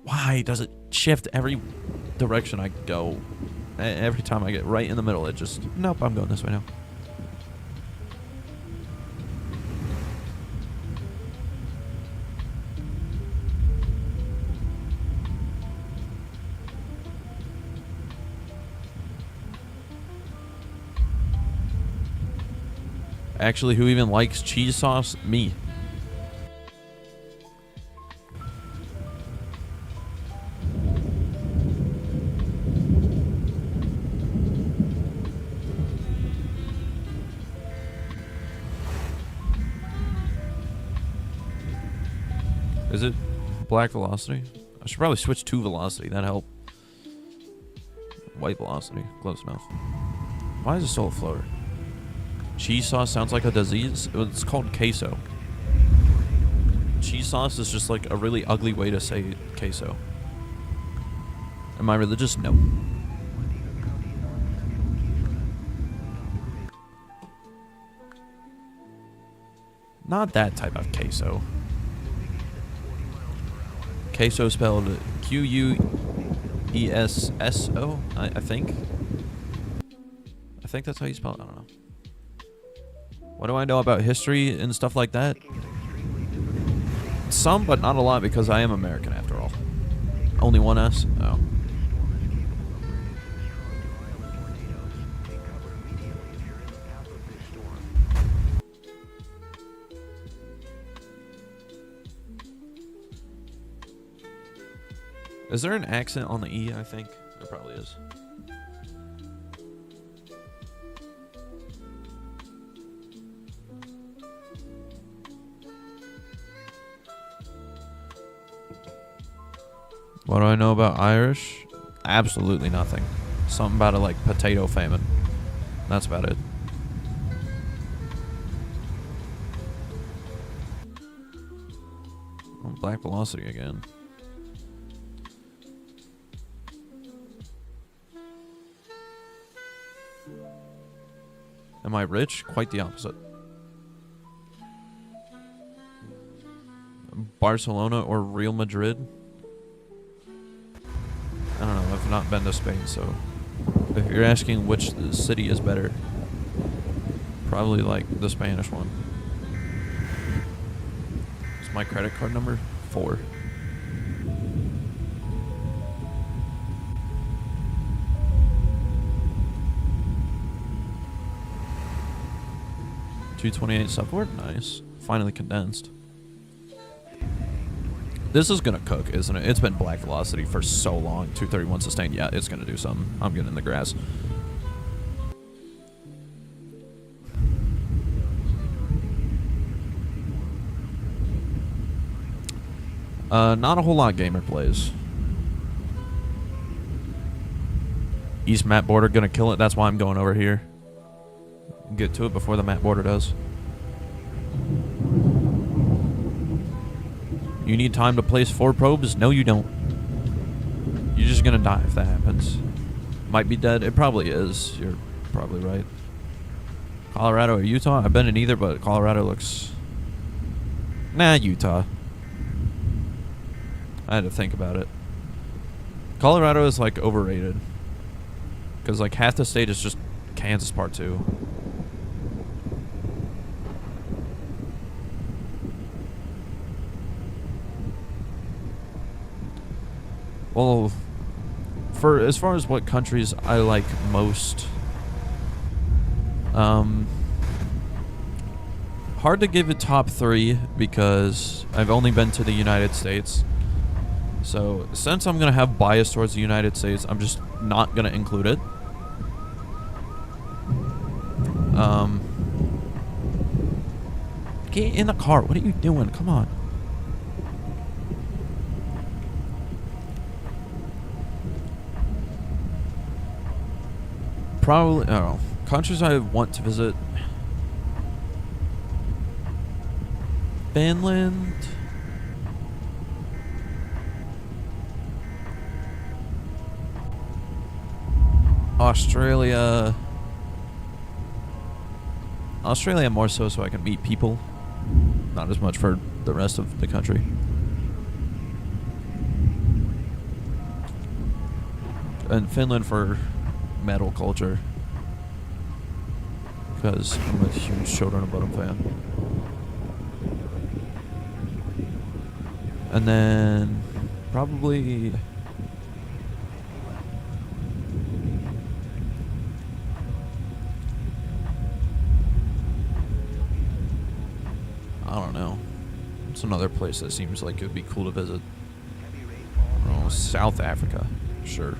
Why does it shift every direction I go? Every time I get right in the middle, it just... Nope, I'm going this way now. Actually, who even likes cheese sauce? Me. Is it black velocity? I should probably switch to velocity. That'd help. White velocity. Close enough. Why is it still a floater? Cheese sauce sounds like a disease. It's called queso. Cheese sauce is just like a really ugly way to say queso. Am I religious? No. Not that type of queso. Queso spelled Q-U-E-S-S-O, I think. I think that's how you spell it. I don't know. What do I know about history and stuff like that? Some, but not a lot, because I am American after all. Only one S? Oh. Is there an accent on the E, I think? There probably is. What do I know about Irish? Absolutely nothing. Something about a like potato famine. That's about it. Oh, black velocity again. Am I rich? Quite the opposite. Barcelona or Real Madrid? I don't know. I've not been to Spain, so if you're asking which city is better, probably like the Spanish one. Is my credit card number 4? $228 support? Nice. Finally condensed. This is gonna cook, isn't it? It's been black velocity for so long. 231 sustained. Yeah, it's gonna do something. I'm getting in the grass. Not a whole lot gamer plays. East map border gonna kill it. That's why I'm going over here. Get to it before the map border does. You need time to place 4 probes? No, you don't. You're just gonna die if that happens. Might be dead. It probably is. You're probably right. Colorado or Utah? I've been in either, but Colorado looks... Nah, Utah. I had to think about it. Colorado is, like, overrated. Because, like, half the state is just Kansas Part 2. Well, for as far as what countries I like most, hard to give a top 3 because I've only been to the United States. So since I'm gonna have bias towards the United States, I'm just not gonna include it. Get in the car. What are you doing? Come on. Probably, I don't know. Countries I want to visit. Finland. Australia. Australia more so I can meet people. Not as much for the rest of the country. And Finland for metal culture. Because I'm a huge Children of Bodom fan. And then probably I don't know. It's another place that seems like it would be cool to visit. Oh, South Africa. Sure.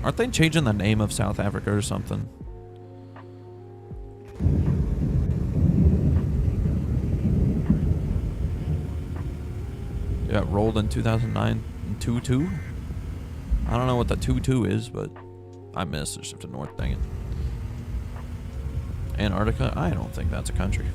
Aren't they changing the name of South Africa or something? Yeah, it rolled in 2009 and 2-2. I don't know what the 2-2 is, but I missed. It shifted north, dang it. Antarctica? I don't think that's a country.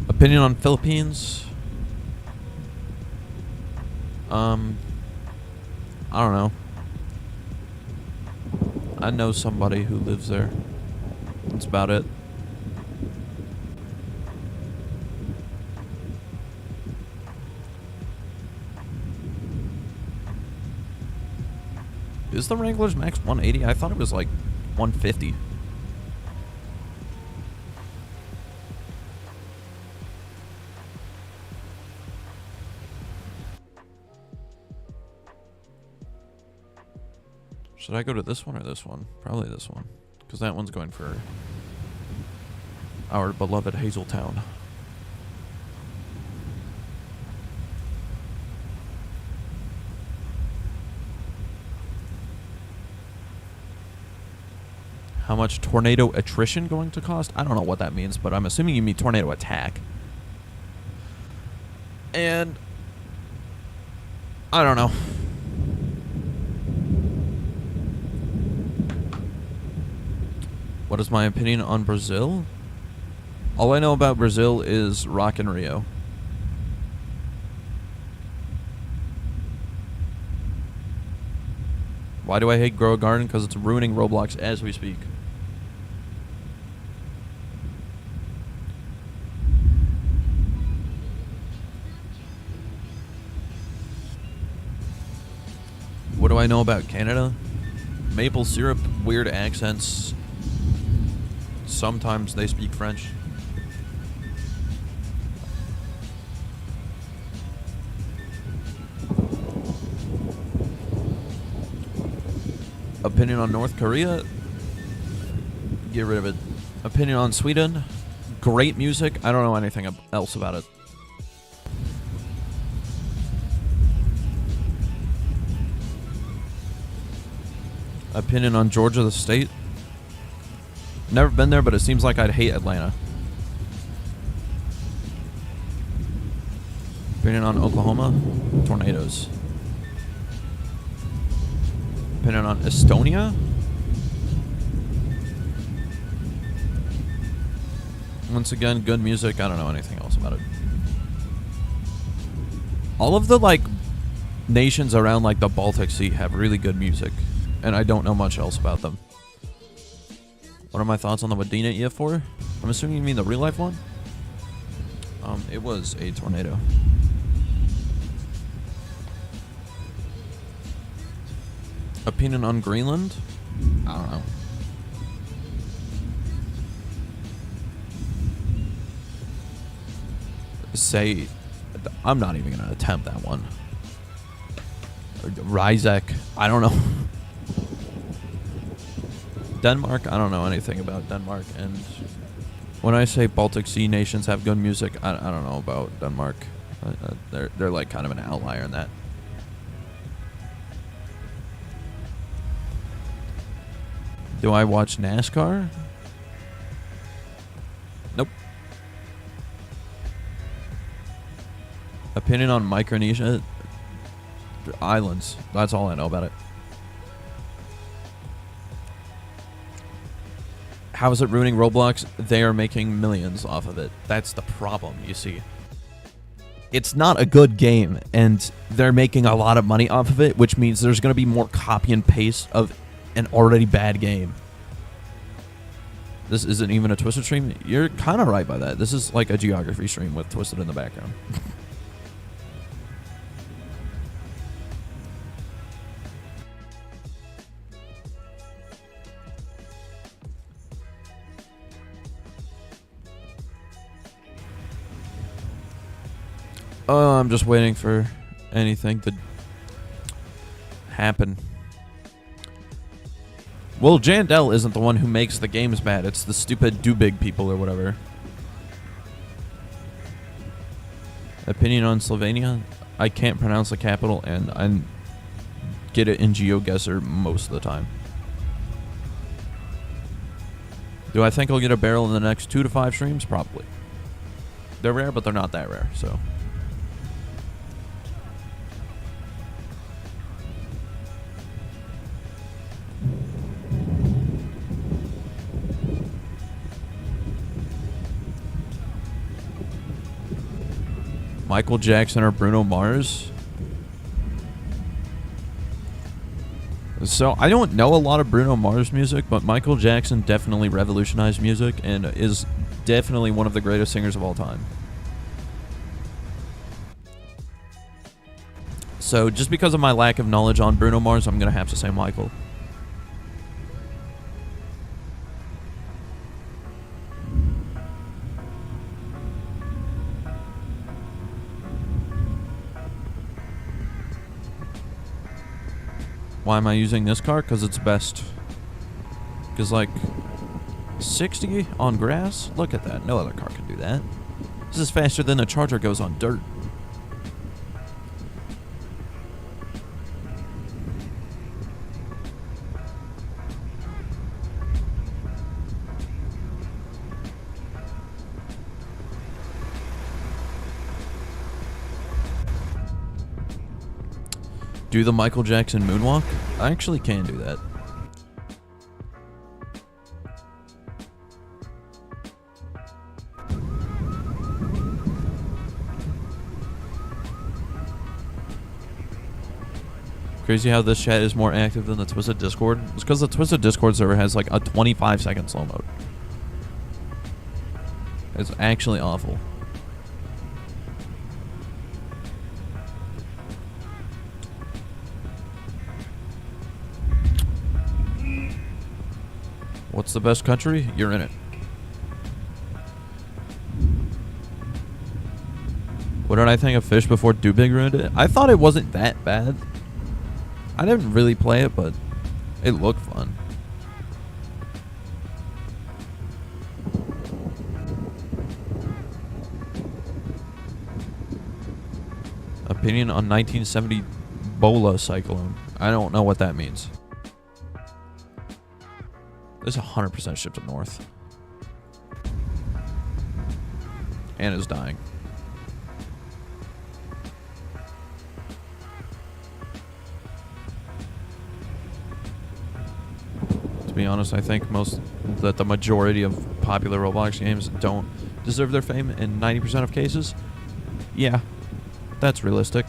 Opinion on Philippines? I don't know. I know somebody who lives there. That's about it. Is the Wrangler's max 180? I thought it was like 150. Should I go to this one or this one? Probably this one. Because that one's going for our beloved Hazeltown. How much tornado attrition going to cost? I don't know what that means, but I'm assuming you mean tornado attack. And I don't know. What is my opinion on Brazil? All I know about Brazil is Rock in Rio. Why do I hate Grow a Garden? Because it's ruining Roblox as we speak. What do I know about Canada? Maple syrup, weird accents. Sometimes they speak French. Opinion on North Korea? Get rid of it. Opinion on Sweden? Great music. I don't know anything else about it. Opinion on Georgia, the state? Never been there, but it seems like I'd hate Atlanta. Opinion on Oklahoma? Tornadoes. Opinion on Estonia? Once again, good music. I don't know anything else about it. All of the, like, nations around, like, the Baltic Sea have really good music. And I don't know much else about them. What are my thoughts on the Medina EF4? I'm assuming you mean the real life one? It was a tornado. Opinion on Greenland? I don't know. Say, I'm not even going to attempt that one. Rizek, I don't know. Denmark, I don't know anything about Denmark, and when I say Baltic Sea nations have good music, I don't know about Denmark. They're like kind of an outlier in that. Do I watch NASCAR? Nope. Opinion on Micronesia? Islands. That's all I know about it. How is it ruining Roblox? They are making millions off of it. That's the problem, you see. It's not a good game, and they're making a lot of money off of it, which means there's going to be more copy and paste of an already bad game. This isn't even a Twisted stream? You're kind of right by that. This is like a geography stream with Twisted in the background. Oh, I'm just waiting for anything to happen. Well, Jandel isn't the one who makes the games bad. It's the stupid do-big people or whatever. Opinion on Slovenia? I can't pronounce the capital, and I get it in GeoGuessr most of the time. Do I think I'll get a barrel in the next 2 to 5 streams? Probably. They're rare, but they're not that rare, so. Michael Jackson or Bruno Mars? So, I don't know a lot of Bruno Mars music, but Michael Jackson definitely revolutionized music and is definitely one of the greatest singers of all time. So, just because of my lack of knowledge on Bruno Mars, I'm going to have to say Michael. Why am I using this car? Because it's best. Because, like, 60 on grass? Look at that. No other car can do that. This is faster than a Charger goes on dirt. Do the Michael Jackson moonwalk? I actually can do that. Crazy how this chat is more active than the Twisted Discord. It's because the Twisted Discord server has like a 25-second slow mode. It's actually awful. What's the best country? You're in it. What did I think of Fish before Dubig ruined it? I thought it wasn't that bad. I didn't really play it, but it looked fun. Opinion on 1970 Bola cyclone. I don't know what that means. This 100% shipped up north. And is dying. To be honest, I think that the majority of popular Roblox games don't deserve their fame in 90% of cases. Yeah, that's realistic.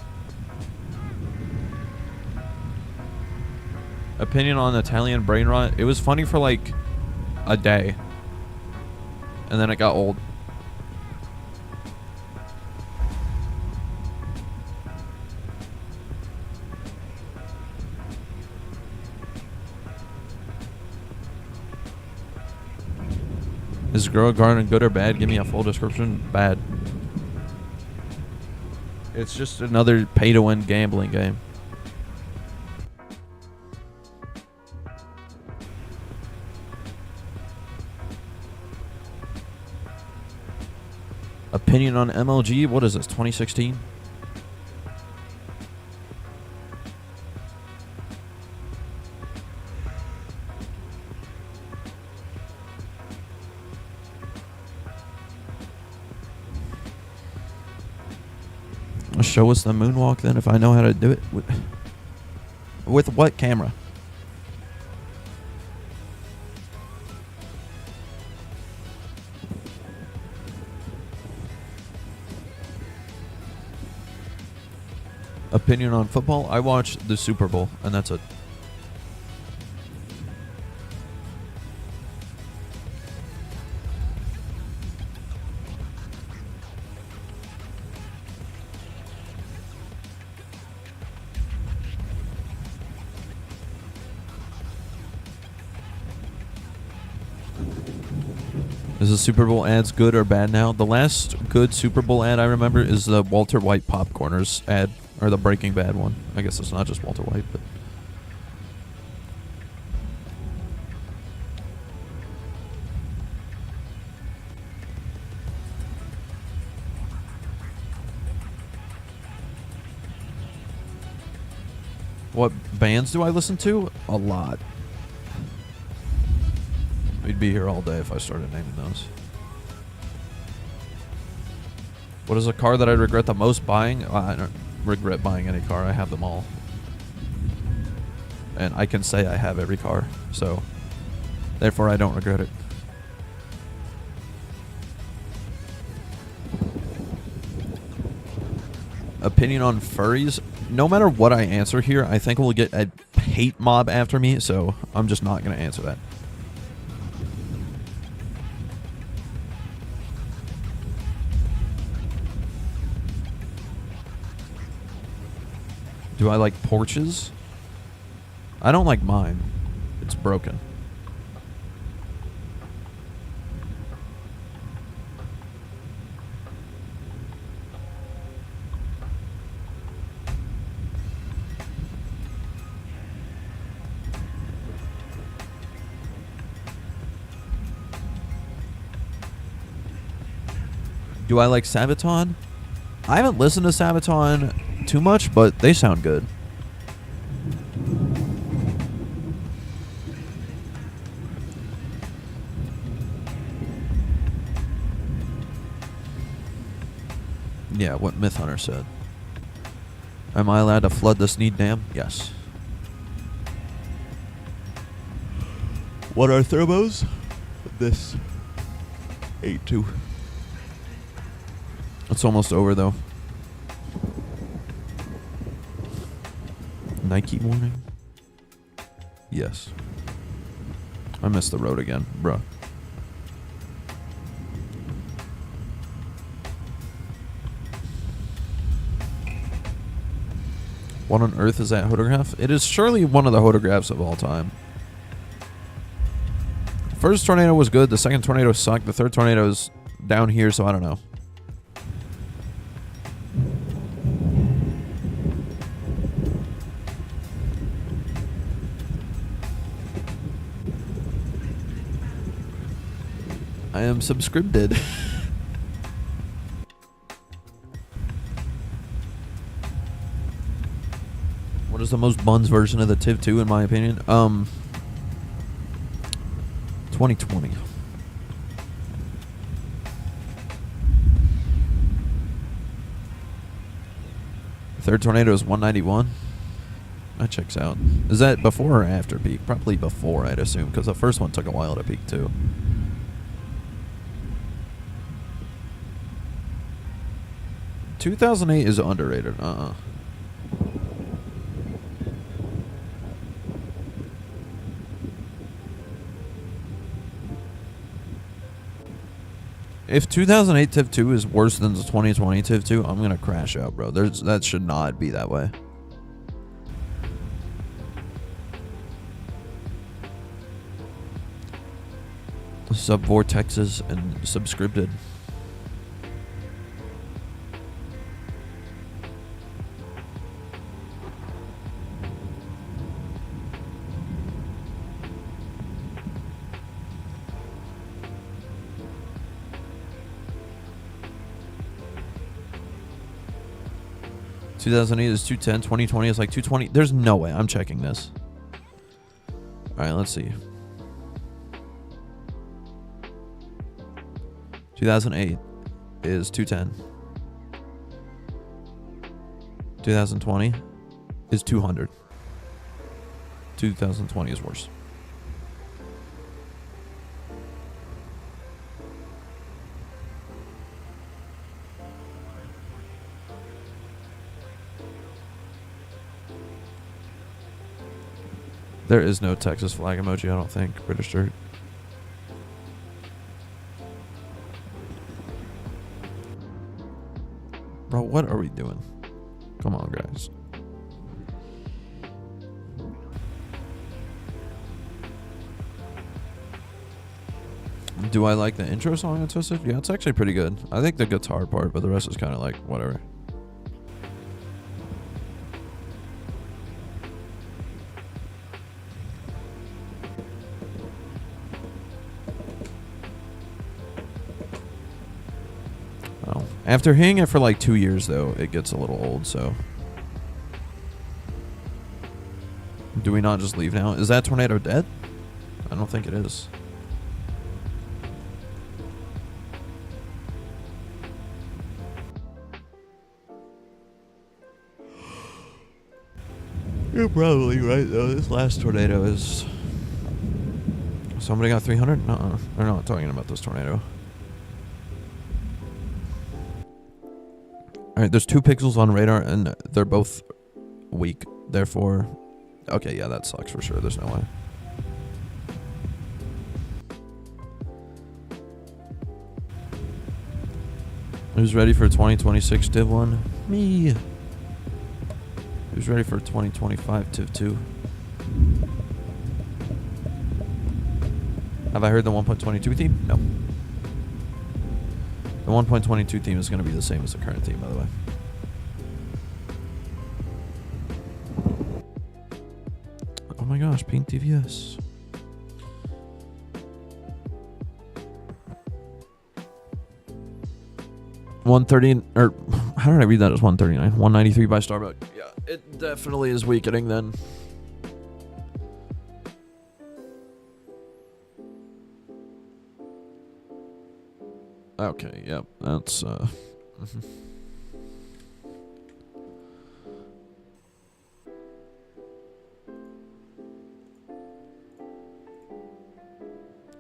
Opinion on Italian brain rot. It was funny for like a day. And then it got old. Is Grow Garden good or bad? Give me a full description. Bad. It's just another pay-to-win gambling game. Opinion on MLG? What is this, 2016? Show us the moonwalk then if I know how to do it. With what camera? Opinion on football? I watch the Super Bowl, and that's it. Is the Super Bowl ads good or bad now? The last good Super Bowl ad I remember is the Walter White Popcorners ad, or the Breaking Bad one. I guess it's not just Walter White, but... What bands do I listen to? A lot. We'd be here all day if I started naming those. What is a car that I regret the most buying? I don't regret buying any car. I have them all. And I can say I have every car. So, therefore, I don't regret it. Opinion on furries? No matter what I answer here, I think we'll get a hate mob after me, so I'm just not going to answer that. Do I like Porsches? I don't like mine. It's broken. Do I like Sabaton? I haven't listened to Sabaton too much, but they sound good. Yeah, what Myth Hunter said. Am I allowed to flood the Sneed Dam? Yes. What are thermos? This 8-2. It's almost over though. Nike warning? Yes. I missed the road again, bruh. What on earth is that photograph? It is surely one of the photographs of all time. The first tornado was good. The second tornado sucked. The third tornado is down here, so I don't know. I am subscribed. What is the most buns version of the Tiv 2 in my opinion? 2020. Third tornado is 191. That checks out. Is that before or after peak? Probably before, I'd assume, because the first one took a while to peak too. $2008 is underrated. If 2008 Tiv 2 is worse than the 2020 Tiv 2, I'm gonna crash out, bro. That should not be that way. Sub Vortexes and subscribed. $2008 is 210. 2020 is like 220. There's no way. I'm checking this. All right, let's see. 2008 is 210. 2020 is 200. 2020 is worse. There is no Texas flag emoji, I don't think. British shirt. Bro, what are we doing? Come on, guys. Do I like the intro song on Twisted? Yeah, it's actually pretty good. I think the guitar part, but the rest is kind of like whatever. Oh. After hearing it for like 2 years, though, it gets a little old, so. Do we not just leave now? Is that tornado dead? I don't think it is. You're probably right, though. This last tornado is... Somebody got 300? No, they're not talking about this tornado. Alright, there's 2 pixels on radar, and they're both weak. Therefore... Okay, yeah, that sucks for sure. There's no way. Who's ready for 2026 Div 1? Me. Who's ready for 2025 Div 2? Have I heard the 1.22 theme? No. The 1.22 theme is going to be the same as the current theme, by the way. Oh my gosh, pink TVS. $130, or how did I read that as $139? $193 by Starbucks. Yeah, it definitely is weakening then. Okay, yep, that's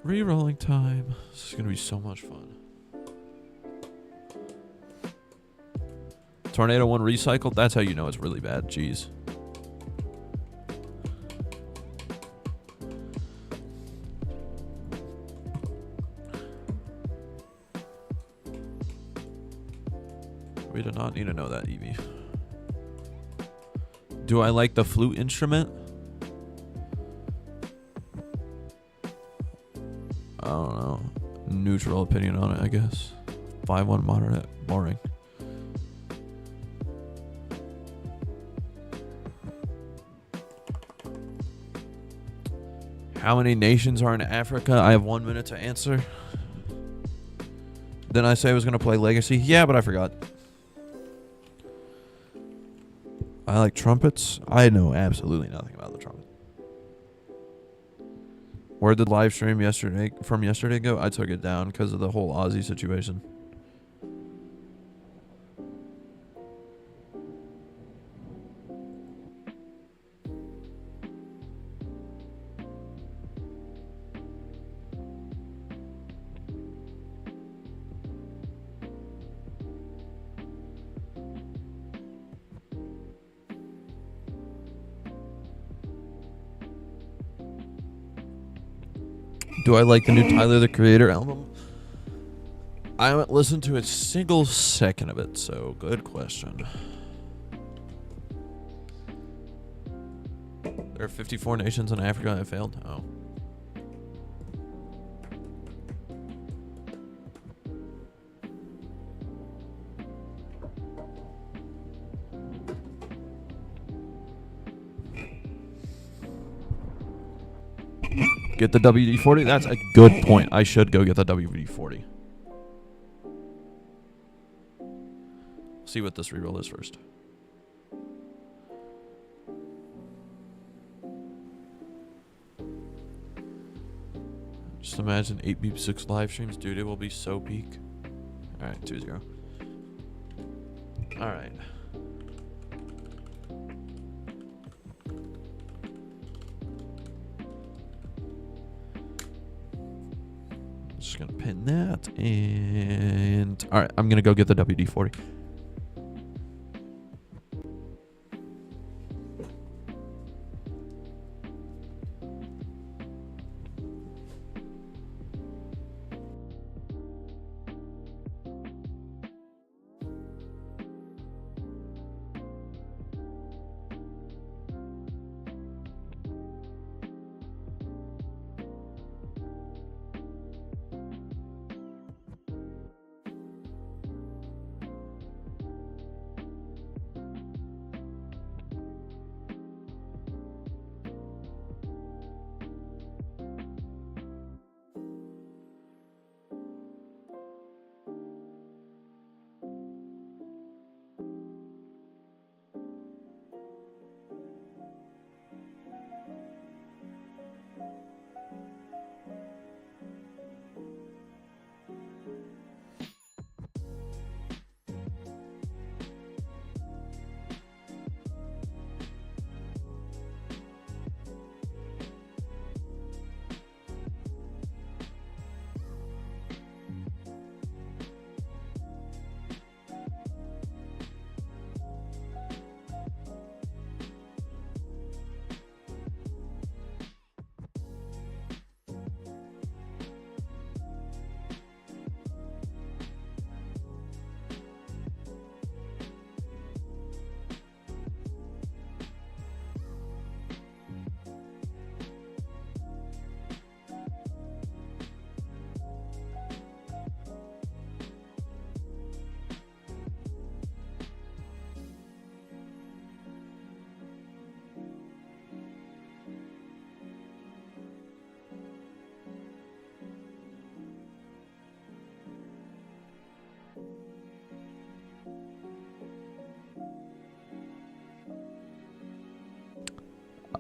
Rerolling time. This is gonna be so much fun. Tornado 1 recycled. That's how you know it's really bad. Jeez. We do not need to know that, Evie. Do I like the flute instrument? I don't know. Neutral opinion on it, I guess. 5-1 moderate. Boring. How many nations are in Africa? I have 1 minute to answer. Didn't I say I was going to play Legacy? Yeah, but I forgot. I like trumpets. I know absolutely nothing about the trumpet. Where did live stream yesterday go? I took it down because of the whole Aussie situation. Do I like the new Tyler, the Creator album? I haven't listened to a single second of it, so good question. There are 54 nations in Africa that failed? Oh. Get the WD-40? That's a good point. I should go get the WD-40. See what this reroll is first. Just imagine 8-beep 6 live streams. Dude, it will be so peak. Alright, 2-0. Alright. Just gonna pin that, and all right, I'm gonna go get the WD-40.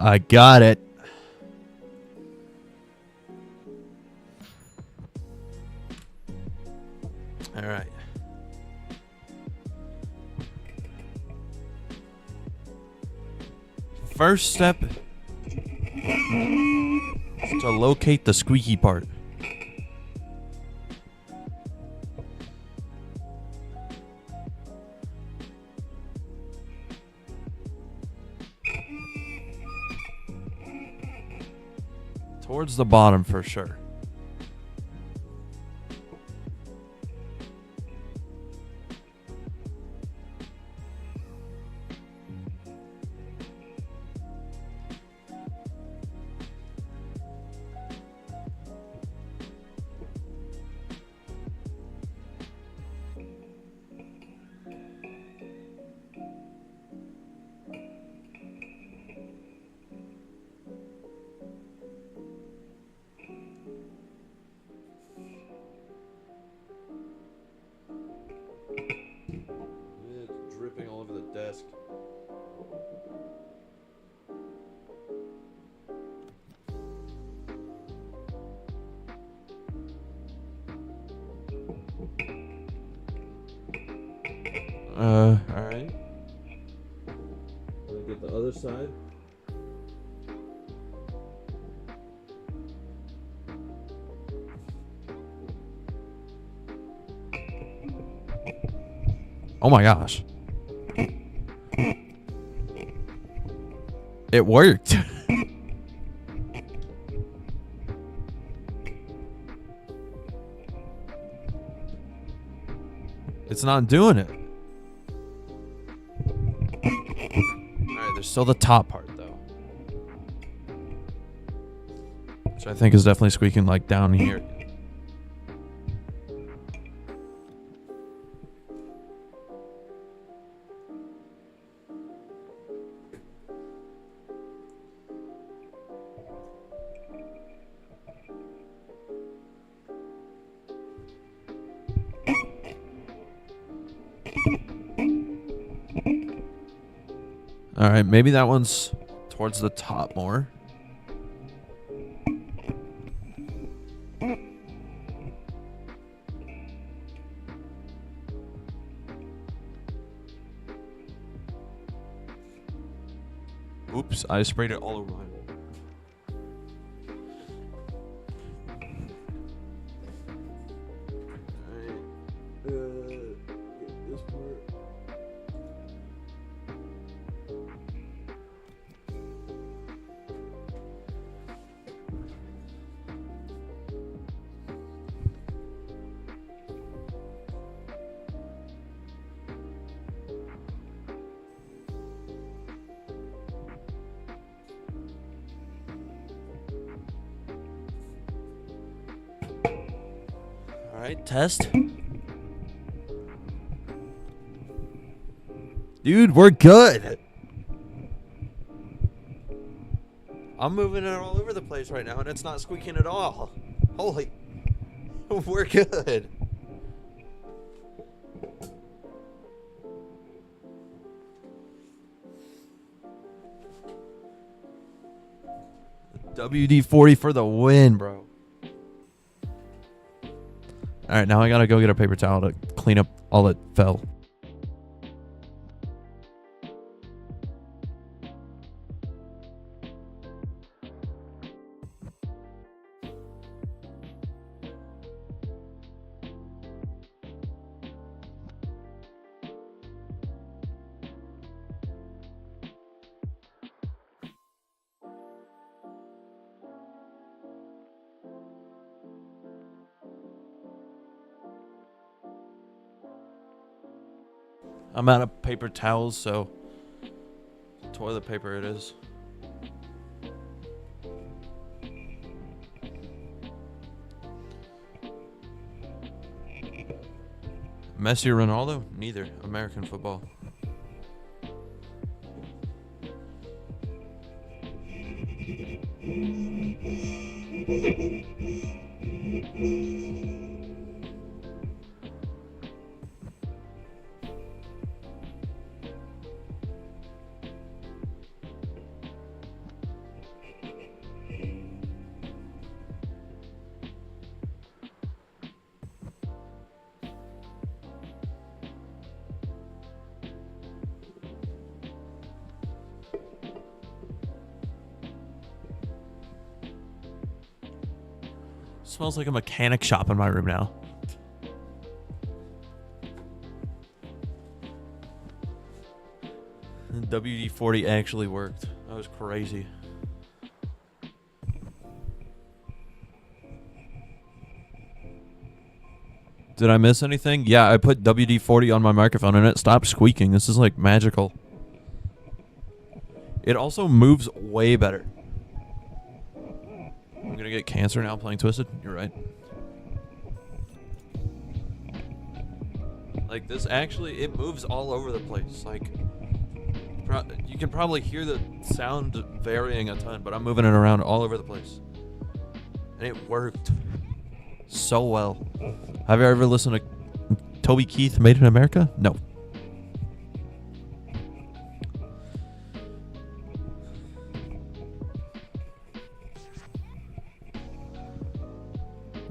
I got it. All right. First step is to locate the squeaky part. Towards the bottom for sure. It's dripping all over the desk. Alright. Let me get the other side. Oh my gosh. It worked. It's not doing it. Alright, there's still the top part though. Which I think is definitely squeaking like down here. All right, maybe that one's towards the top more. Oops, I sprayed it all over my wall. Alright, test. Dude, we're good. I'm moving it all over the place right now, and it's not squeaking at all. Holy. We're good. WD-40 for the win, bro. All right, now I gotta go get a paper towel to clean up all that fell. I'm out of paper towels, so toilet paper it is. Messi or Ronaldo? Neither. American football. Smells like a mechanic shop in my room now. And WD-40 actually worked. That was crazy. Did I miss anything? Yeah, I put WD-40 on my microphone and it stopped squeaking. This is like magical. It also moves way better. I'm gonna get cancer now playing Twisted. You're right. Like this actually, it moves all over the place. Like you can probably hear the sound varying a ton, but I'm moving it around all over the place. And it worked so well. Have you ever listened to Toby Keith Made in America? No.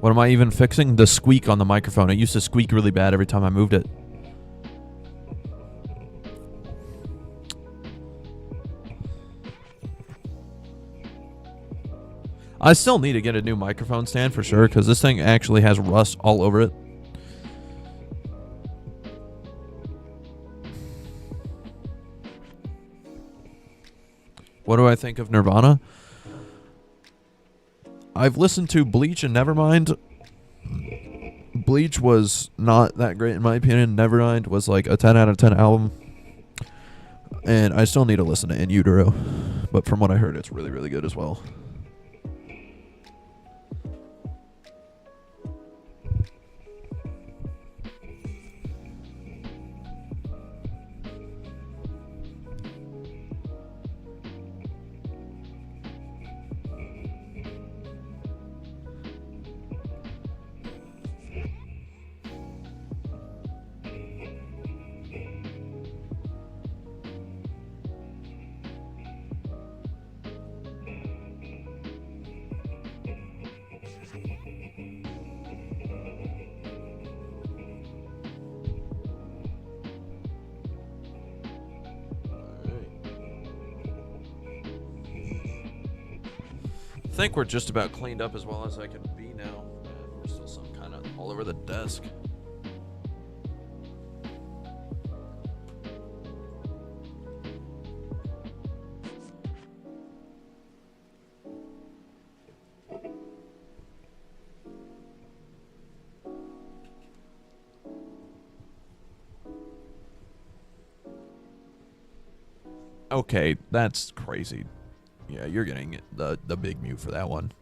What am I even fixing? The squeak on the microphone. It used to squeak really bad every time I moved it. I still need to get a new microphone stand for sure, because this thing actually has rust all over it. What do I think of Nirvana? I've listened to Bleach and Nevermind. Bleach was not that great in my opinion. Nevermind was like a 10 out of 10 album. And I still need to listen to In Utero. But from what I heard, it's really, really good as well. I think we're just about cleaned up as well as I can be now. There's still some kind of all over the desk. Okay, that's crazy. Yeah, you're getting the big mute for that one.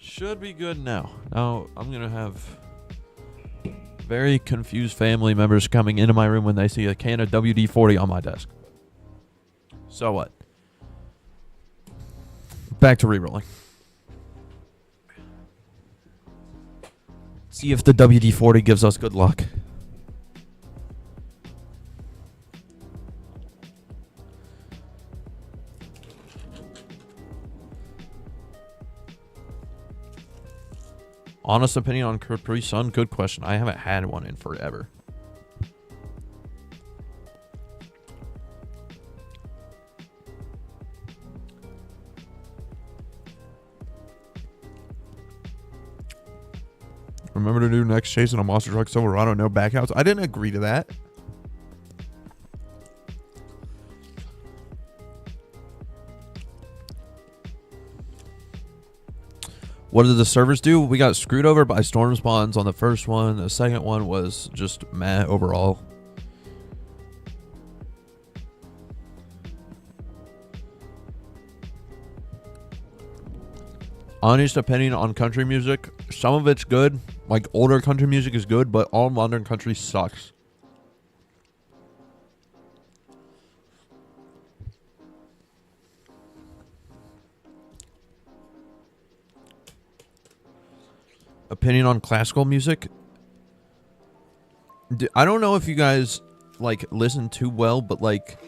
Should be good now. Now I'm gonna have very confused family members coming into my room when they see a can of WD-40 on my desk. So what? Back to rerolling. See if the WD-40 gives us good luck. Honest opinion on Capri Sun? Good question. I haven't had one in forever. Remember to do next chase in a monster truck Silverado, no backouts. I didn't agree to that. What did the servers do? We got screwed over by storm spawns on the first one. The second one was just meh overall. Honest opinion on country music. Some of it's good. Like older country music is good, but all modern country sucks. Opinion on classical music. I don't know if you guys like listen too well, but like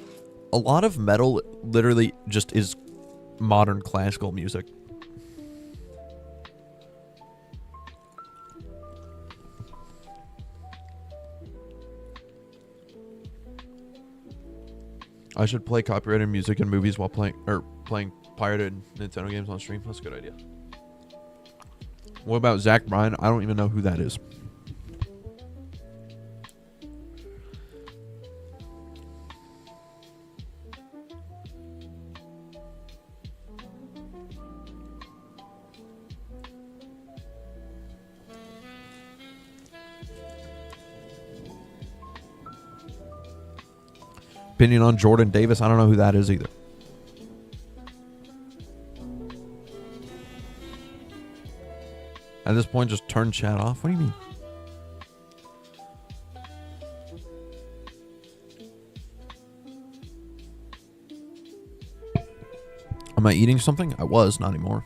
a lot of metal literally just is modern classical music. I should play copyrighted music in movies while playing pirated Nintendo games on stream. That's a good idea. What about Zach Bryan? I don't even know who that is. Opinion on Jordan Davis? I don't know who that is either. At this point, just turn chat off? What do you mean? Am I eating something? I was, not anymore.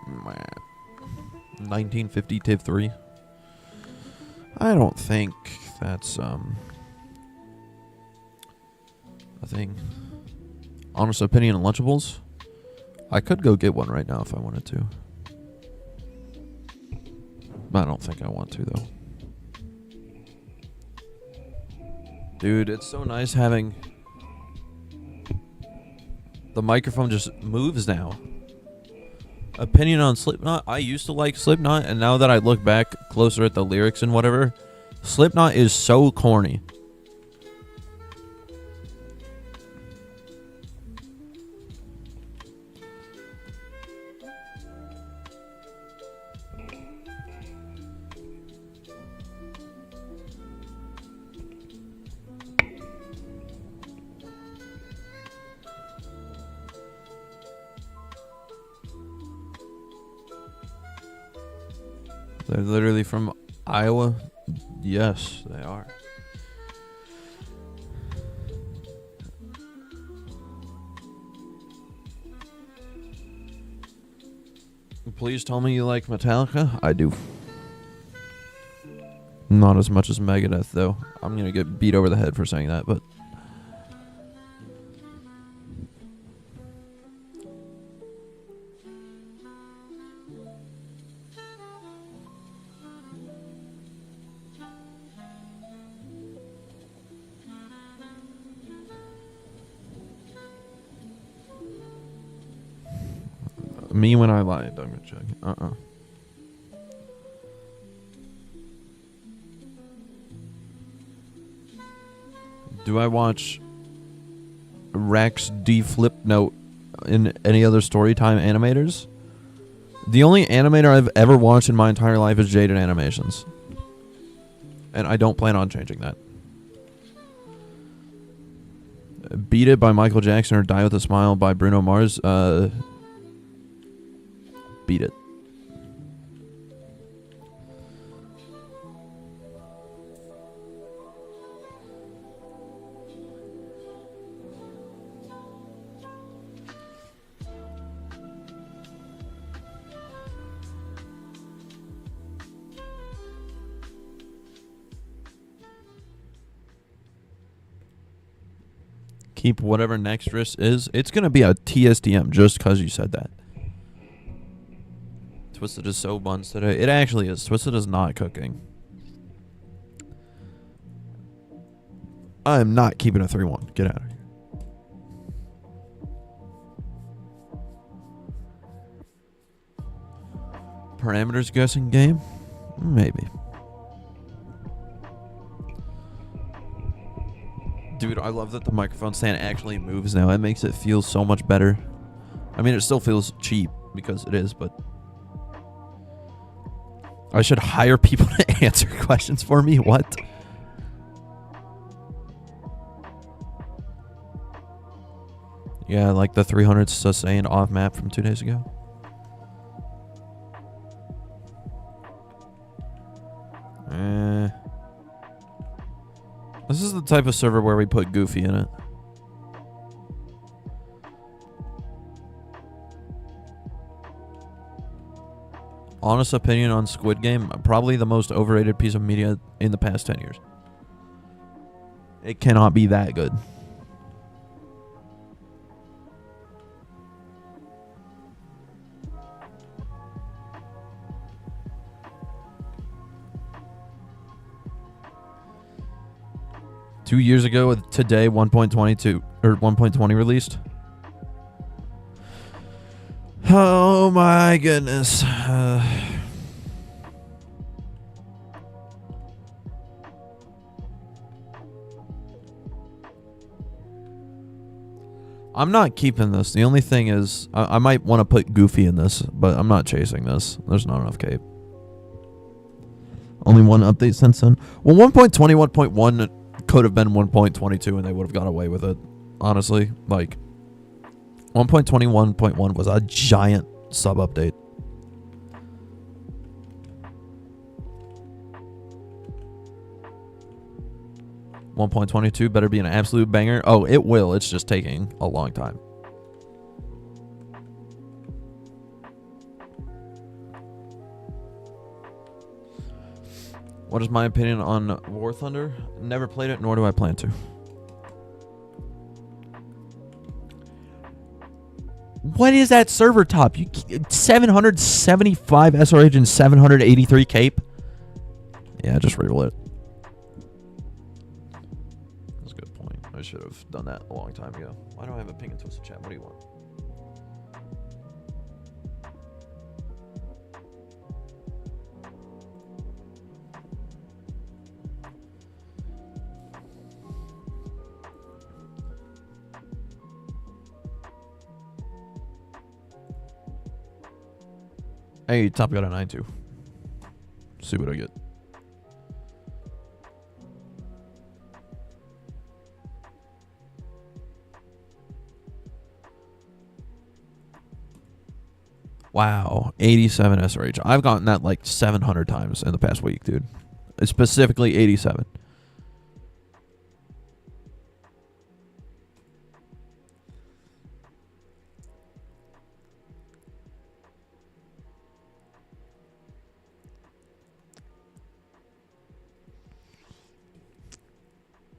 Man. 1950 Tiv 3. I don't think that's a thing. Honest opinion on Lunchables? I could go get one right now if I wanted to. I don't think I want to though. Dude, it's so nice having the microphone just moves now. Opinion on Slipknot. I used to like Slipknot, and now that I look back closer at the lyrics and whatever, Slipknot is so corny. They're literally from Iowa. Yes, they are. Please tell me you like Metallica. I do. Not as much as Megadeth, though. I'm gonna get beat over the head for saying that, but... Me when I lied. I'm gonna check. Do I watch Rex D Flipnote in any other Storytime animators? The only animator I've ever watched in my entire life is Jaded Animations. And I don't plan on changing that. Beat It by Michael Jackson or Die With a Smile by Bruno Mars. Beat It. Keep whatever next risk is. It's going to be a TSDM just because you said that. Twisted is so buns today. It actually is. Twisted is not cooking. I am not keeping a 3-1. Get out of here. Parameters guessing game? Maybe. Dude, I love that the microphone stand actually moves now. It makes it feel so much better. I mean, it still feels cheap because it is, but... I should hire people to answer questions for me? What? Yeah, like the 300 sustain off map from 2 days ago. This is the type of server where we put Goofy in it. Honest opinion on Squid Game, probably the most overrated piece of media in the past 10 years. It cannot be that good. Two years ago with today 1.22 or 1.20 released. Oh my goodness. I'm not keeping this. The only thing is, I might want to put Goofy in this, but I'm not chasing this. There's not enough cape. Only one update since then. Well, 1.20, 1.1 could have been 1.22 and they would have got away with it. Honestly, like 1.20, 1.1 was a giant sub update. .22 better be an absolute banger. Oh, it will. It's just taking a long time. What is my opinion on War Thunder? Never played it, nor do I plan to. What is that server top? 775 SRH and 783 cape? Yeah, just reroll it. That's a good point. I should have done that a long time ago. Why don't I have a ping and twisted chat? What do you want? Hey, top got a 9-2. See what I get. Wow, 87 SRH. I've gotten that like 700 times in the past week, dude. It's specifically 87.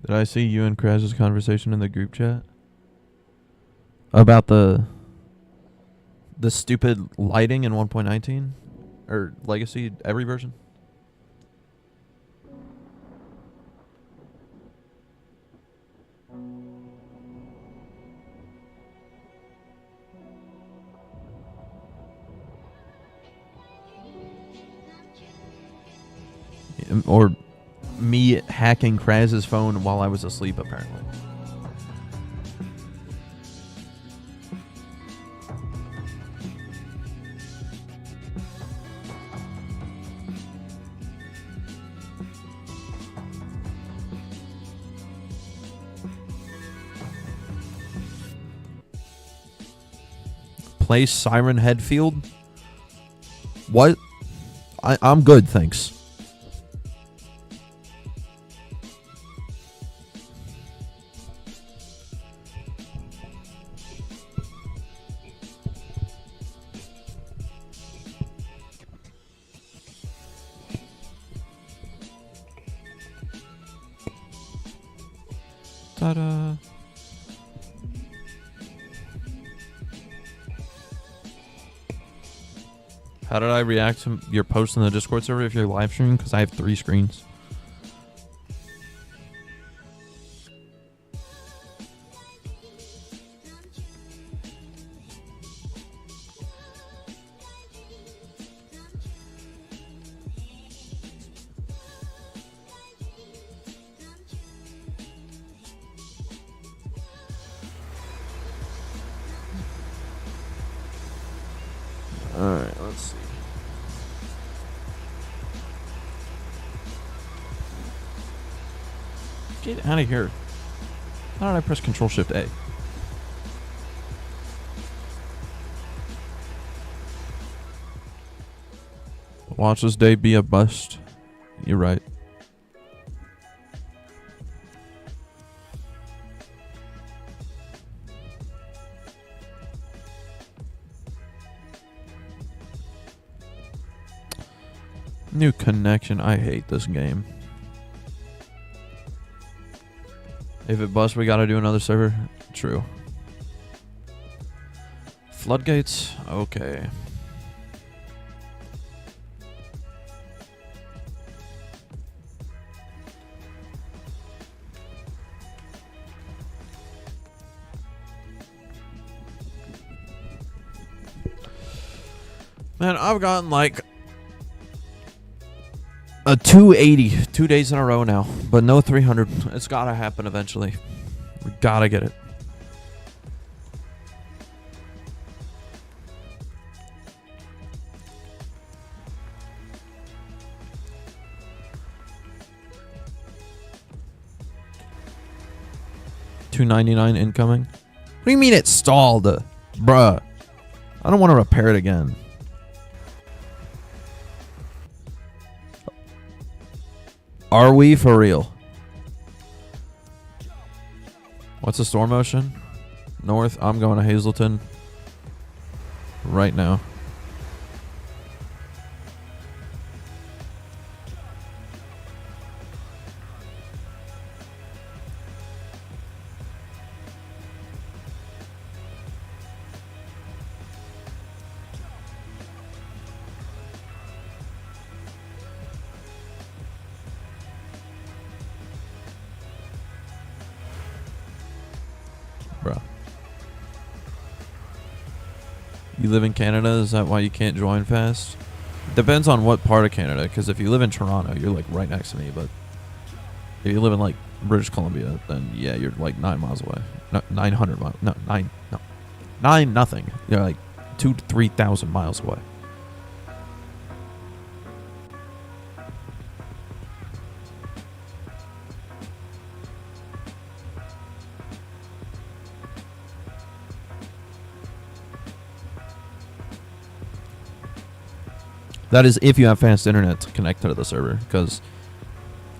Did I see you and Kraz's conversation in the group chat? About the stupid lighting in 1.19? Or Legacy, every version? Or me hacking Kraz's phone while I was asleep, apparently. Play Siren Headfield? What? I'm good, thanks. Ta-da. How did I react to your post in the Discord server if you're live streaming? Because I have 3 screens. Alright, let's see. Get out of here. How did I press Control-Shift-A? Watch this day be a bust. You're right. New connection. I hate this game. If it busts, we gotta do another server. True. Floodgates? Okay. Man, I've gotten like a 280 2 days in a row now, but no 300. It's gotta happen eventually. We gotta get it. $2.99 incoming. What do you mean it stalled? Bruh. I don't want to repair it again. Are we for real? What's the storm motion? North. I'm going to Hazleton right now. Bro. You live in Canada? Is that why you can't join fast? Depends on what part of Canada, because if you live in Toronto, you're like right next to me, but if you live in like British Columbia, then yeah, you're like 9 miles away. No, 900 miles. No, 9. No. 9 nothing. You're like 2,000 to 3,000 miles away. That is if you have fast internet to connect to the server, because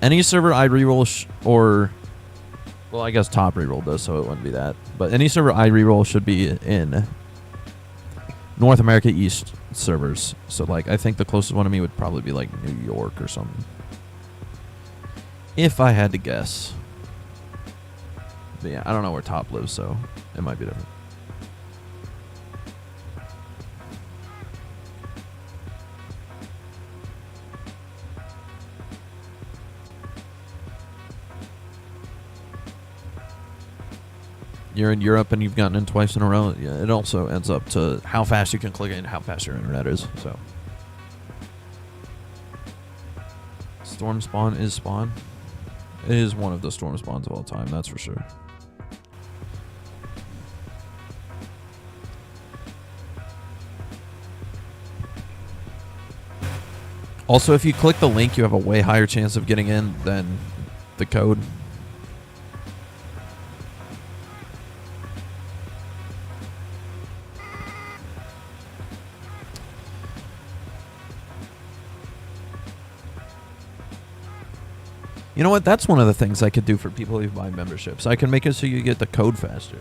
any server I reroll or, well, I guess top reroll does, so it wouldn't be that. But any server I reroll should be in North America East servers. So like, I think the closest one to me would probably be like New York or something, if I had to guess. But yeah, I don't know where top lives, so it might be different. You're in Europe and you've gotten in twice in a row. Yeah, it also ends up to how fast you can click it and how fast your internet is. So, storm spawn is spawn. It is one of the storm spawns of all time, that's for sure. Also, if you click the link, you have a way higher chance of getting in than the code. You know what? That's one of the things I could do for people who buy memberships. I can make it so you get the code faster.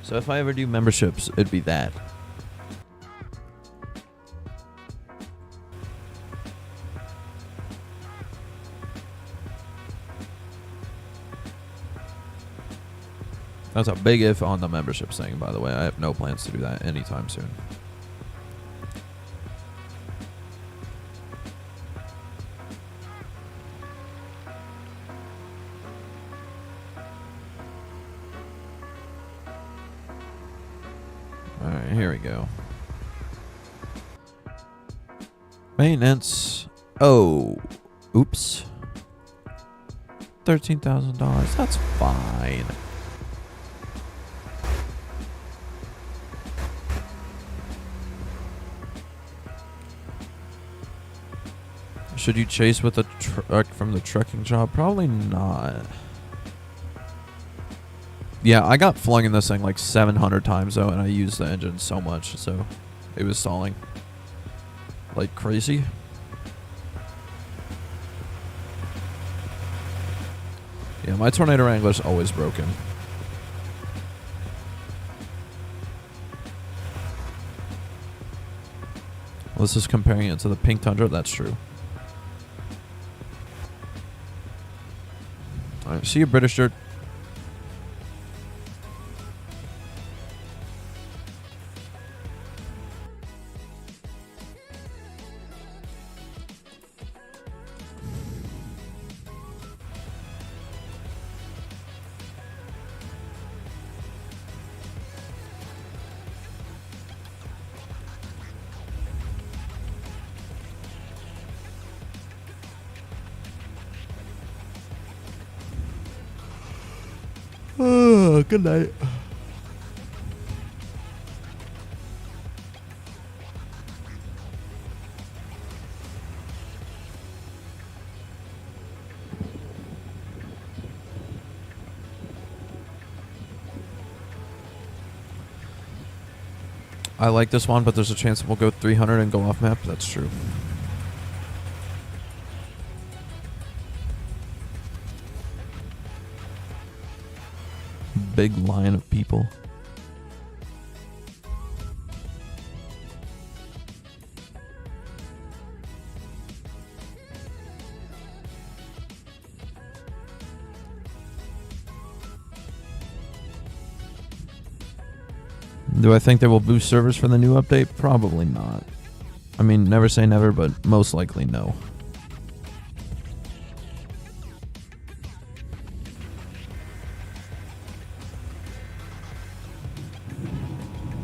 So if I ever do memberships, it'd be that. That's a big if on the memberships thing, by the way. I have no plans to do that anytime soon. Alright, here we go. Maintenance. Oh. Oops. $13,000. That's fine. Should you chase with a truck from the trucking job? Probably not. Yeah, I got flung in this thing like 700 times though, and I used the engine so much, so it was stalling like crazy. Yeah, my Tornado Wrangler's always broken. This is comparing it to the pink tundra. That's true. All right, see you, British shirt. Oh, good night. I like this one, but there's a chance we'll go 300 and go off map. That's true. Big line of people. Do I think they will boost servers for the new update? Probably not. I mean, never say never, but most likely no.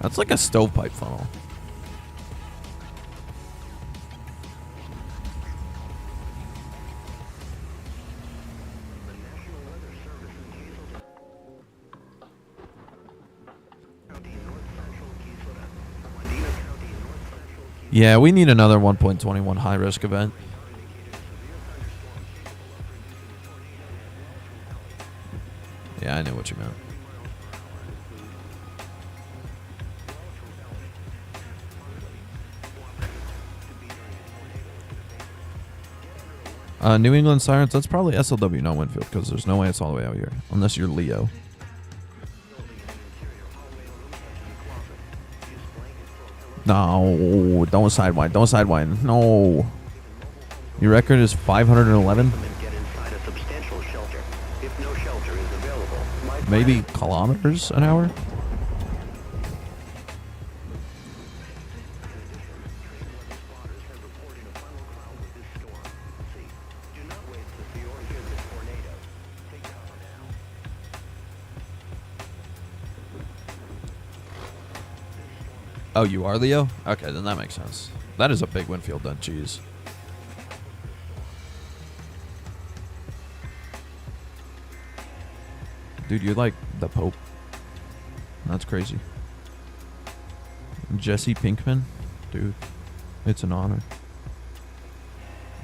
That's like a stovepipe funnel. Yeah, we need another 1.21 high risk event. Yeah, I knew what you meant. New England Sirens, that's probably SLW, not Winfield, because there's no way it's all the way out here. Unless you're Leo. No, don't sidewind, don't sidewind. No. Your record is 511? Maybe kilometers an hour? Oh, you are Leo? Okay, then that makes sense. That is a big Winfield then, jeez. Dude, you're like the Pope. That's crazy. Jesse Pinkman? Dude, it's an honor.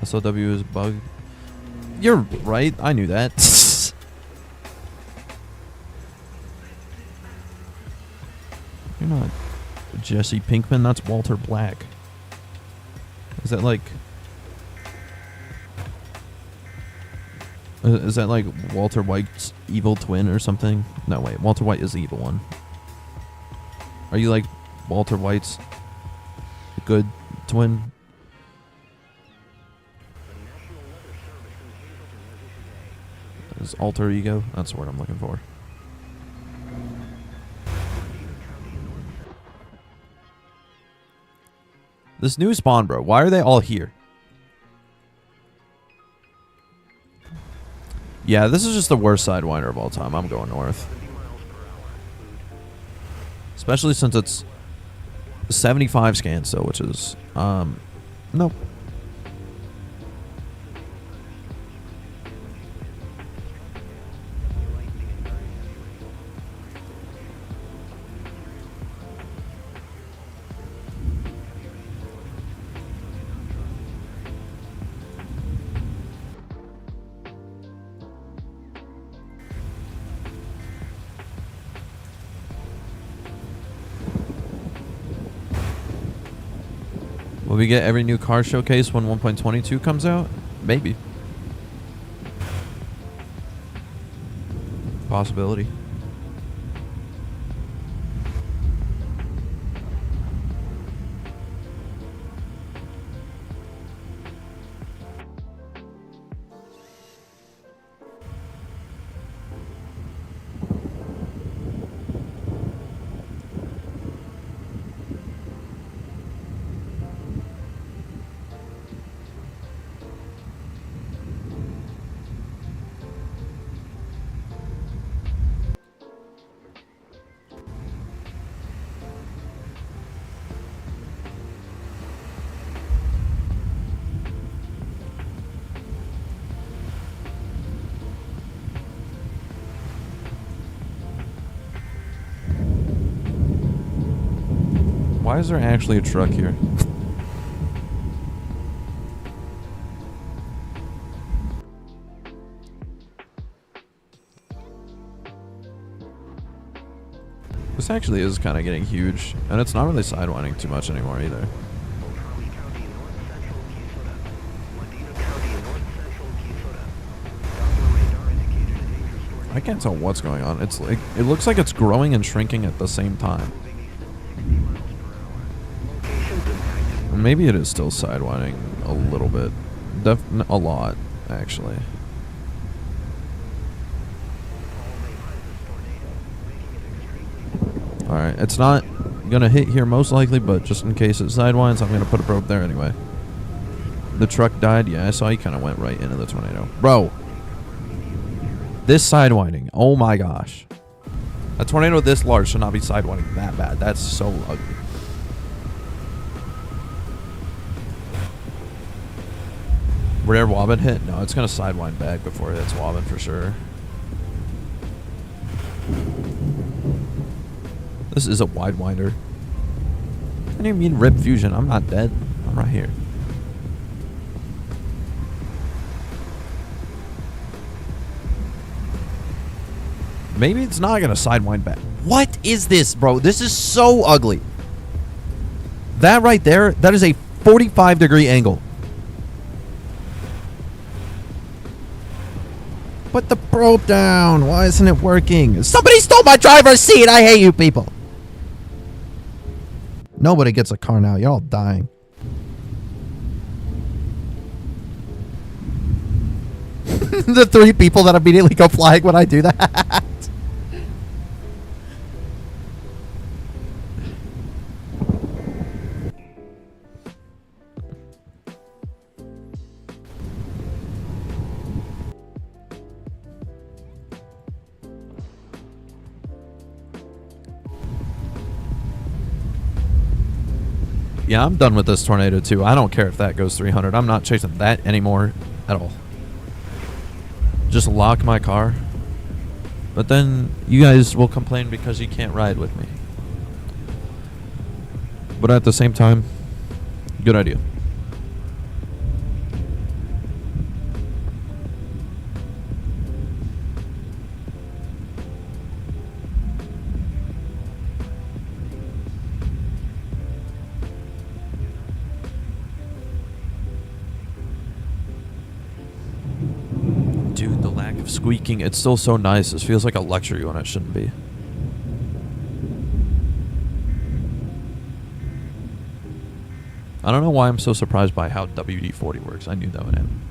SLW is bug. You're right, I knew that. You're not Jesse Pinkman, that's Walter Black. Is that like... Is that like Walter White's evil twin or something? No, wait. Walter White is the evil one. Are you like Walter White's good twin? His alter ego? That's the word I'm looking for. This new spawn, bro. Why are they all here? Yeah, this is just the worst Sidewinder of all time. I'm going north. Especially since it's 75 scan still, which is, nope. Will we get every new car showcase when 1.22 comes out? Maybe. Possibility. Why is there actually a truck here? This actually is kind of getting huge, and it's not really sidewinding too much anymore either. I can't tell what's going on. It's like it looks like it's growing and shrinking at the same time. Or maybe it is still sidewinding a little bit. A lot, actually. Alright, it's not gonna hit here most likely, but just in case it sidewinds, I'm gonna put a probe there anyway. The truck died. Yeah, I saw he kind of went right into the tornado. Bro! This sidewinding. Oh my gosh. A tornado this large should not be sidewinding that bad. That's so ugly. Rare wobbin hit? No, it's gonna sidewind back before it hits wobbin for sure. This is a wide winder. I didn't even mean rip fusion. I'm not dead. I'm right here. Maybe it's not gonna sidewind back. What is this, bro? This is so ugly. That right there, that is a 45-degree angle. Put the probe down. Why isn't it working? Somebody stole my driver's seat. I hate you people. Nobody gets a car now. You're all dying. The 3 people that immediately go flying when I do that. Yeah, I'm done with this tornado too. I don't care if that goes 300. I'm not chasing that anymore at all. Just lock my car. But then you guys will complain because you can't ride with me. But at the same time, good idea. Dude, the lack of squeaking, it's still so nice. This feels like a luxury when it shouldn't be. I don't know why I'm so surprised by how WD-40 works. I knew that would happen.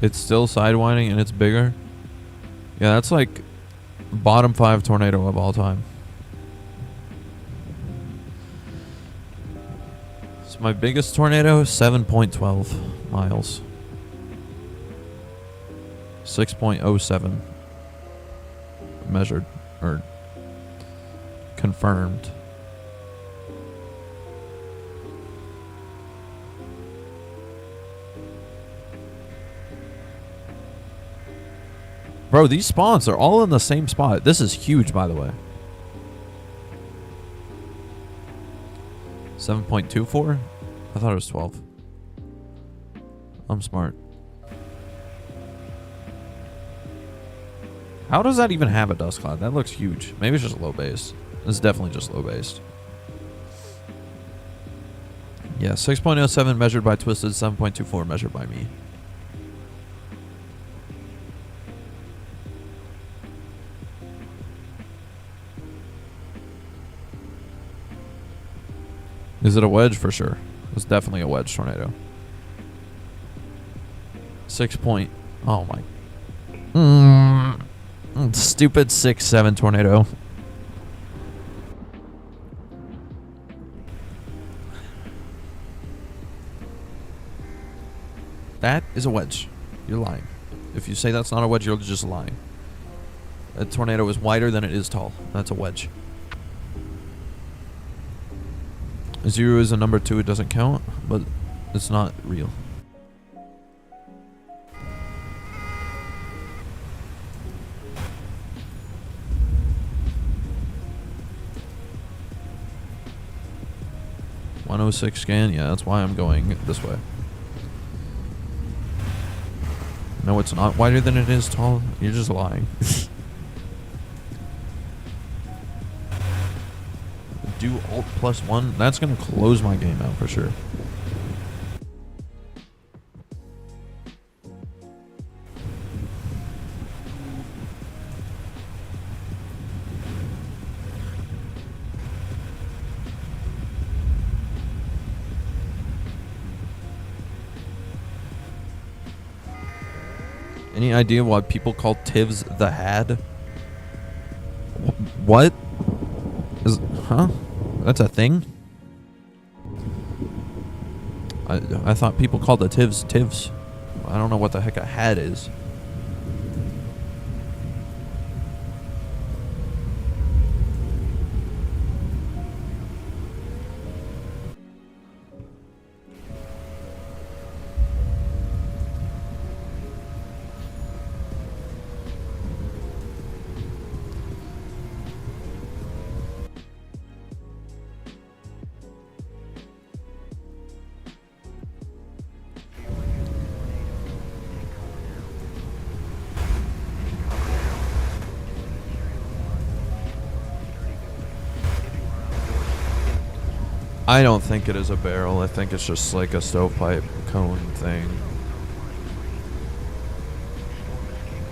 It's still sidewinding and it's bigger. Yeah, that's like bottom 5 tornado of all time. So my biggest tornado, 7.12 miles. 6.07 measured or confirmed. Bro, these spawns are all in the same spot. This is huge, by the way. 7.24? I thought it was 12. I'm smart. How does that even have a dust cloud? That looks huge. Maybe it's just low base. It's definitely just low based. Yeah, 6.07 measured by Twisted, 7.24 measured by me. Is it a wedge? For sure. It's definitely a wedge tornado. 6 point. Oh my. Stupid 6-7 tornado. That is a wedge. You're lying. If you say that's not a wedge, you're just lying. A tornado is wider than it is tall. That's a wedge. 0 is a number 2. It doesn't count, but it's not real. .106 scan. Yeah, that's why I'm going this way. No, it's not wider than it is tall. You're just lying. Do Alt +1. That's going to close my game out for sure. Any idea why people call Tivs the Had? What? Huh? That's a thing? I thought people called the Tivs Tivs. I don't know what the heck a Had is. I don't think it is a barrel. I think it's just like a stovepipe cone thing.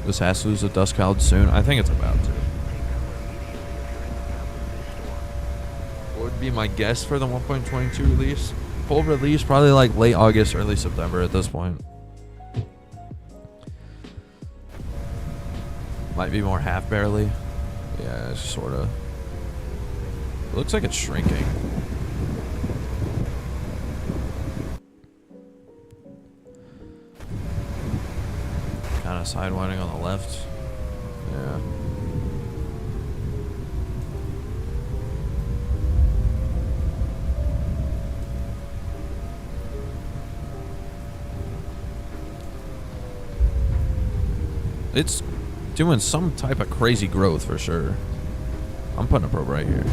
This has to lose a dust cloud soon. I think it's about to. What would be my guess for the 1.22 release? Full release, probably like late August, early September at this point. Might be more half barely. Yeah, it's sort of. It looks like it's shrinking. Kind of sidewinding on the left. Yeah. It's doing some type of crazy growth for sure. I'm putting a probe right here.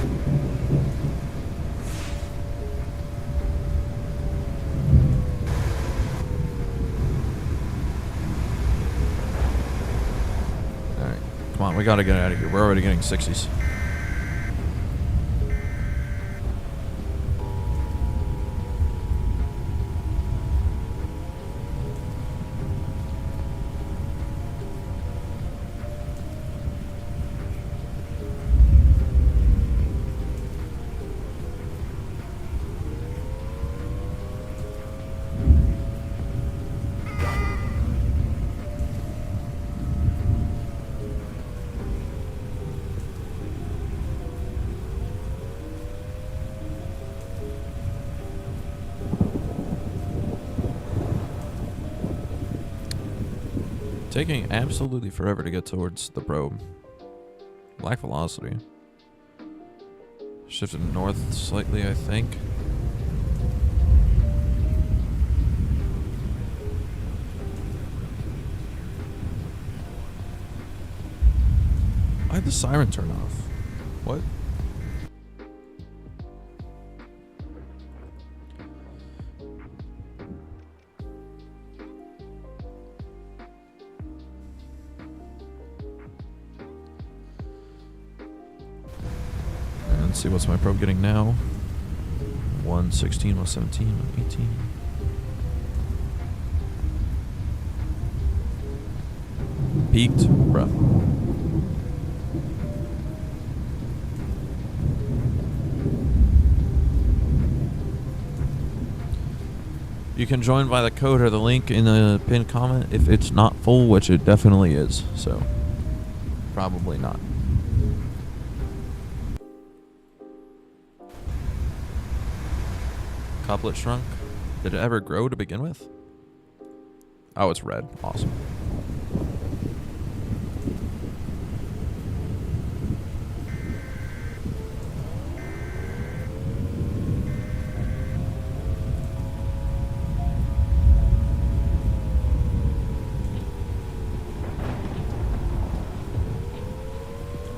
Come on, we gotta get out of here. We're already getting 60s. Taking absolutely forever to get towards the probe. Black velocity. Shifted north slightly, I think. Why did the siren turn off? What? Let's see, what's my probe getting now? 116, 117, 118. Peaked, bruh. You can join by the code or the link in the pinned comment if it's not full, which it definitely is. So Probably not. Couplet shrunk. Did it ever grow to begin with? Oh, it's red. Awesome.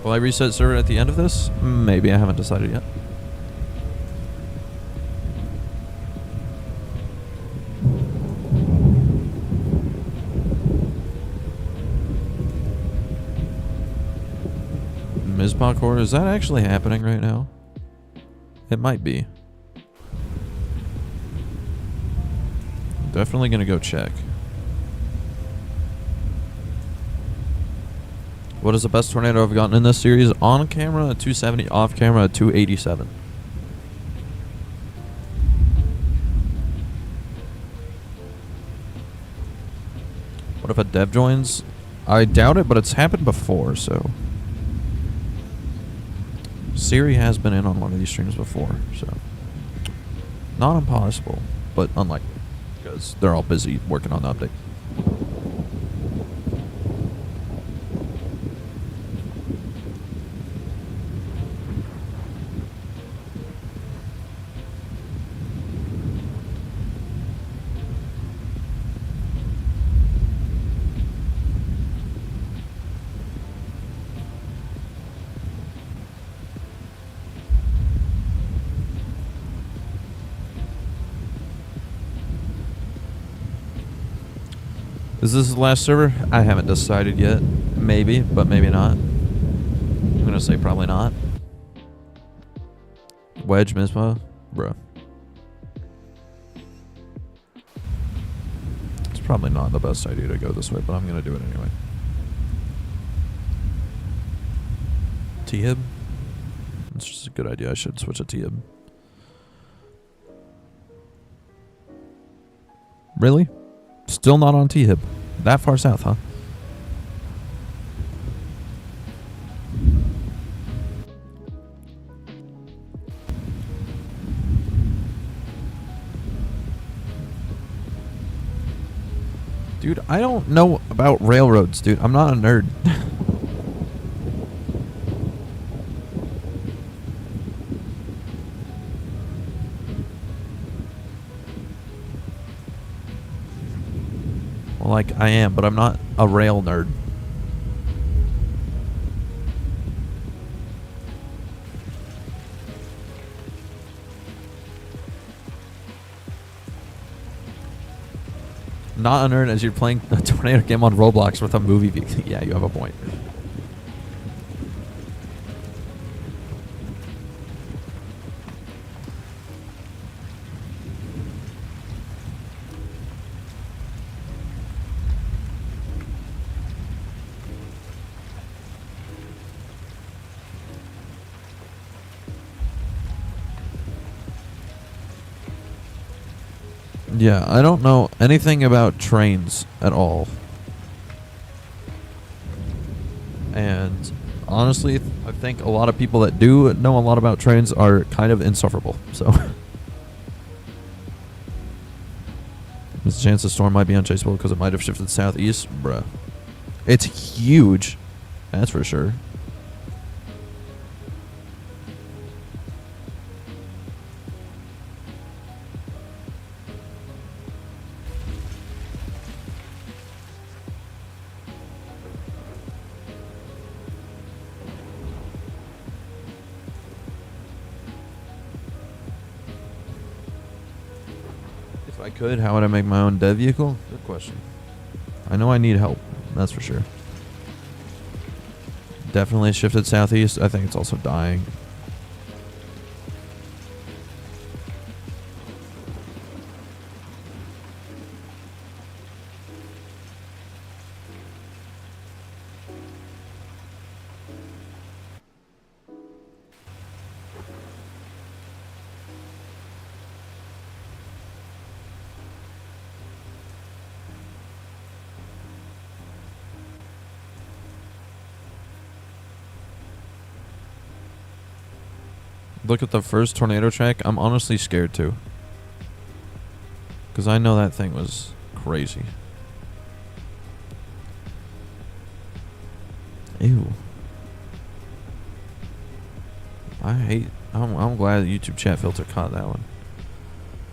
Will I reset server at the end of this? Maybe. I haven't decided yet. Ms. Parkour, is that actually happening right now? It might be. Definitely gonna go check. What is the best tornado I've gotten in this series? On camera, a 270. Off camera, a 287. What if a dev joins? I doubt it, but it's happened before, so... Siri has been in on one of these streams before, so... Not impossible, but unlikely. Because they're all busy working on the update. Is this the last server? I haven't decided yet. Maybe, but maybe not. I'm gonna say probably not. Wedge Misma? Bruh. It's probably not the best idea to go this way, but I'm gonna do it anyway. T-Hib? It's just a good idea. I should switch to T-Hib. Really? Still not on T-Hib. That far south, huh? Dude, I don't know about railroads, dude. I'm not a nerd. Well, like, I am, but I'm not a rail nerd. Not a nerd as you're playing a tornado game on Roblox with a movie. Yeah, you have a point. Yeah, I don't know anything about trains at all. And honestly, I think a lot of people that do know a lot about trains are kind of insufferable. So there's a chance the storm might be unchaseable because it might have shifted southeast. Bruh. It's huge. That's for sure. If I could, how would I make my own dev vehicle? Good question. I know I need help. That's for sure. Definitely shifted southeast. I think it's also dying. look at the first tornado track, I'm honestly scared too. Because I know that thing was crazy. Ew. I'm glad the YouTube chat filter caught that one.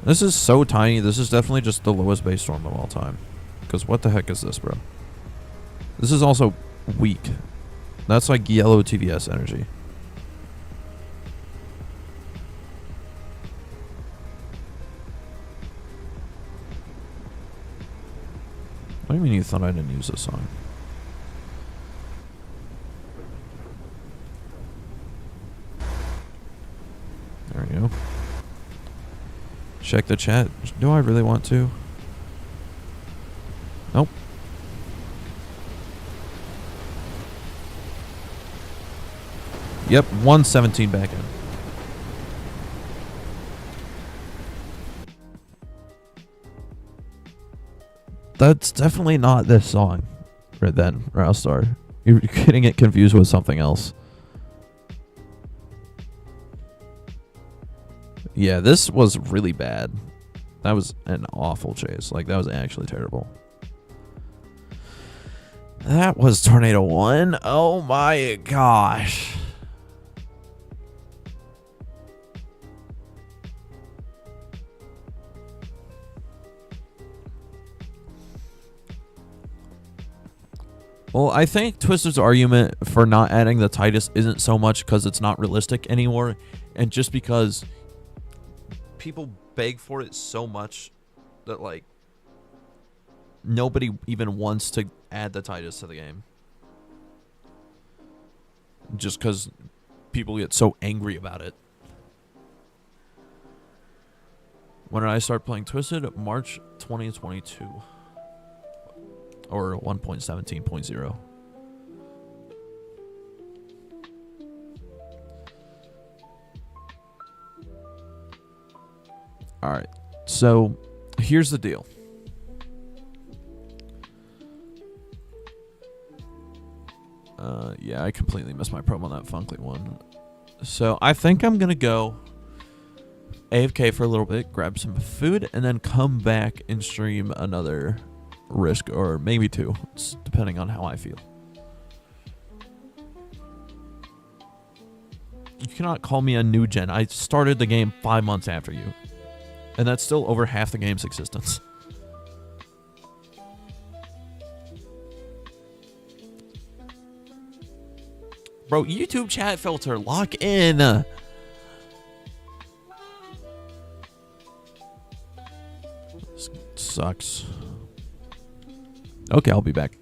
This is so tiny. This is definitely just the lowest base storm of all time. Because what the heck is this, bro? This is also weak. That's like yellow TVS energy. What do you mean you thought I didn't use this song? There we go. Check the chat. Do I really want to? Nope. Yep, 117 back in. That's definitely not this song. Right then, Rowstar. You're getting it confused with something else. Yeah, this was really bad. That was an awful chase. Like, that was actually terrible. That was Tornado 1. Oh my gosh. Well, I think Twister's argument for not adding the Titus isn't so much because it's not realistic anymore, and just because people beg for it so much that, like, nobody even wants to add the Titus to the game. Just because people get so angry about it. When did I start playing Twisted? March 2022. Or 1.17.0. Alright, so here's the deal. Yeah, I completely missed my promo on that Funkly one. So I think I'm going to go AFK for a little bit, grab some food, and then come back and stream another Risk, or maybe two. It's depending on how I feel. You cannot call me a new gen. I started the game 5 months after you. And that's still over half the game's existence. Bro, YouTube chat filter, lock in. This sucks. Okay, I'll be back.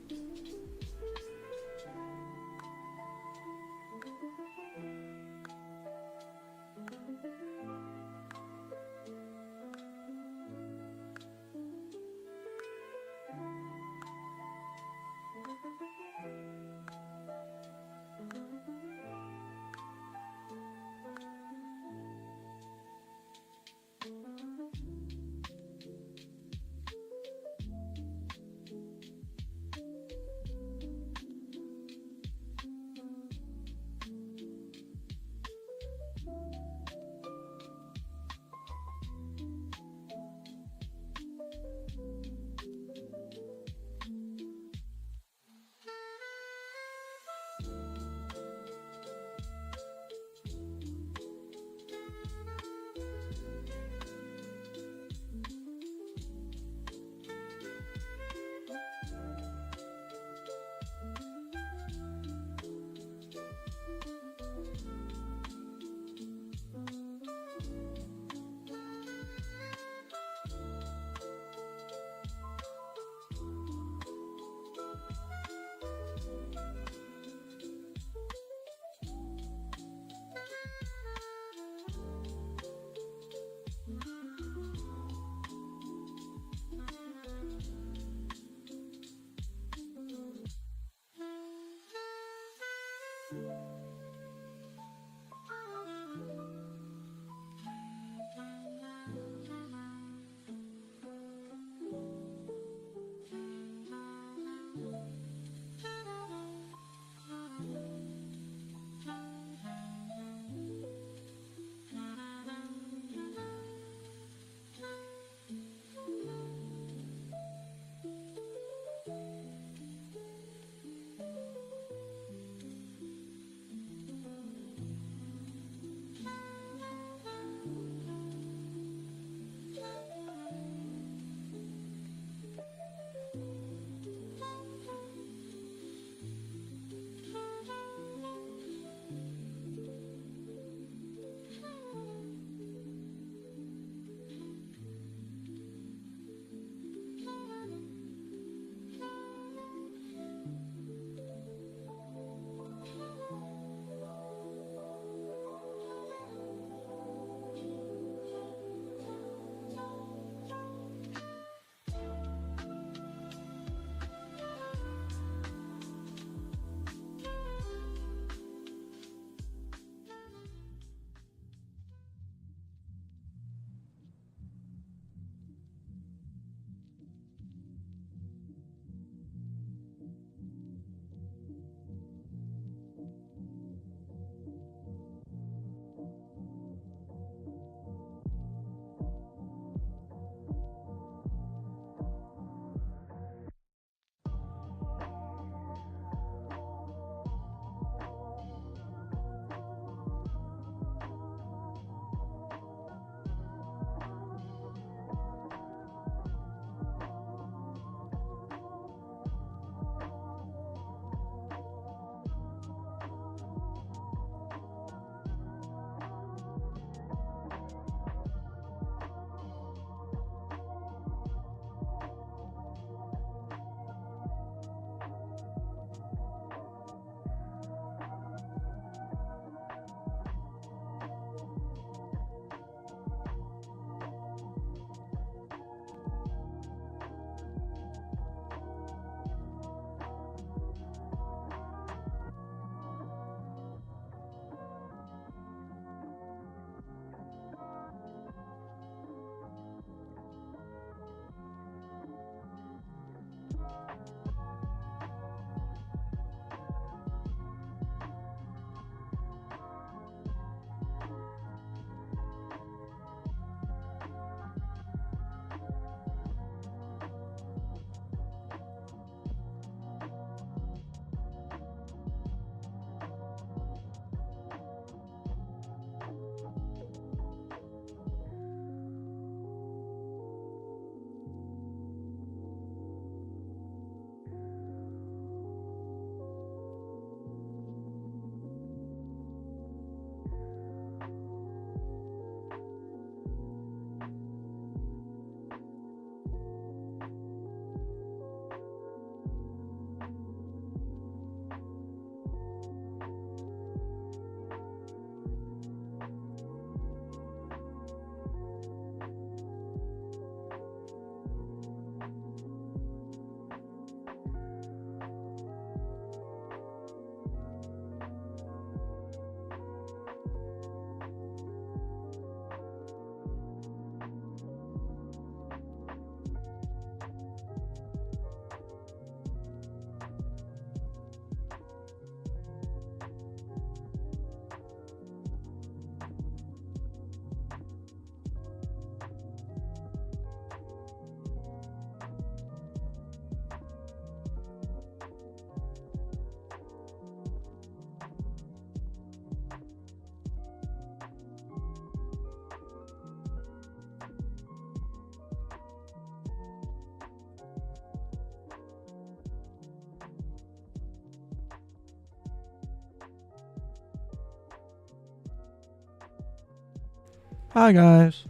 Hi, guys.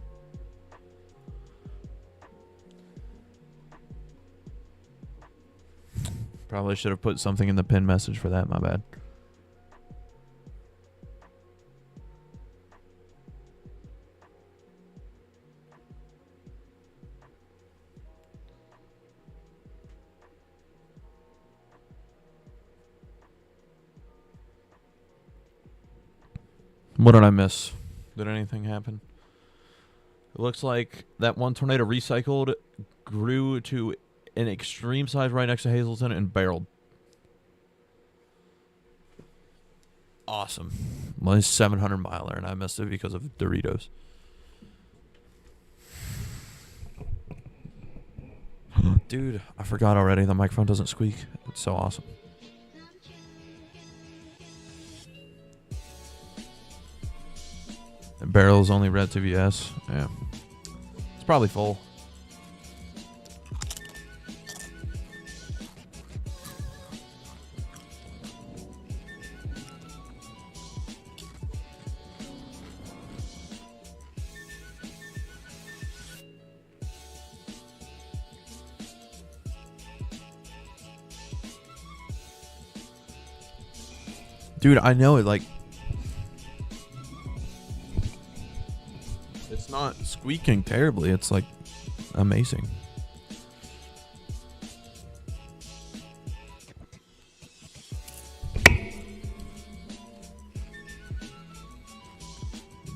Probably should have put something in the pin message for that. My bad. What did I miss? Did anything happen? It looks like that one tornado recycled, grew to an extreme size right next to Hazleton, and barreled. Awesome. Well, it's 700 miler, and I missed it because of Doritos. Dude, I forgot already. The microphone doesn't squeak. It's so awesome. The barrel's only red to VS. Yeah. It's probably full. Dude, I know it, like... It's not squeaking terribly. It's, like, amazing.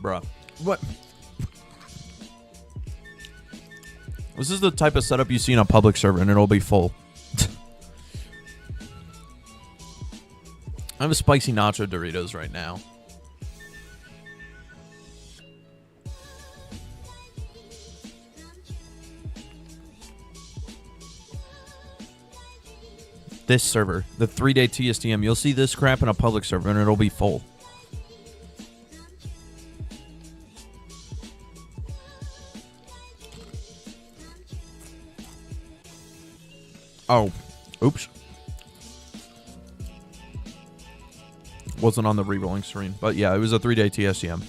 Bruh. What? This is the type of setup you see in a public server, and it'll be full. I have a spicy nacho Doritos right now. This server, the 3-day TSTM, you'll see this crap in a public server, and it'll be full. Oh, oops. Wasn't on the rerolling screen, but yeah, it was a 3-day TSTM.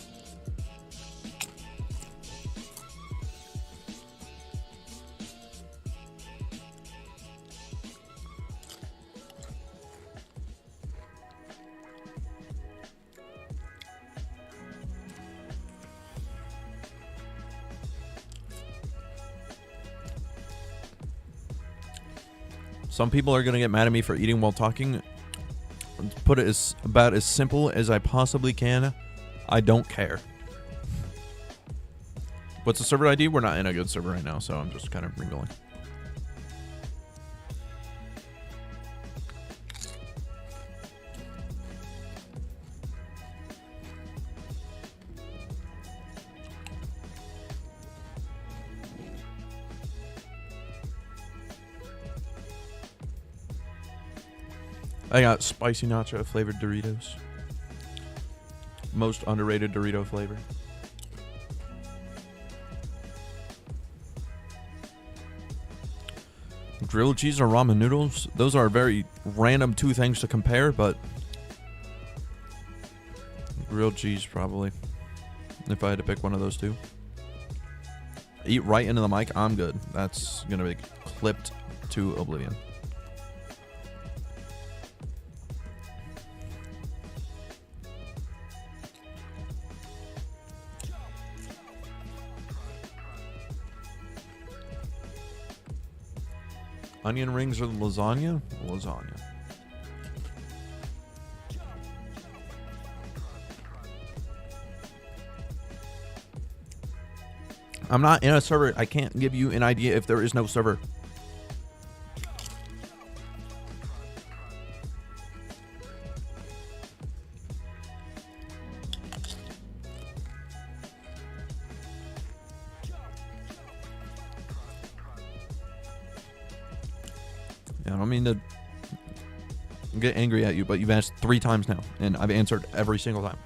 Some people are going to get mad at me for eating while talking. Put it as about as simple as I possibly can. I don't care. What's the server ID? We're not in a good server right now, so I'm just kind of re-rolling. I got spicy nacho flavored Doritos. Most underrated Dorito flavor. Grilled cheese or ramen noodles? Those are very random two things to compare, but grilled cheese probably. If I had to pick one of those two. Eat right into the mic, I'm good. That's gonna be clipped to oblivion. Onion rings or lasagna? Lasagna. I'm not in a server. I can't give you an idea if there is no server. I don't mean to get angry at you, but you've asked 3 times now, and I've answered every single time.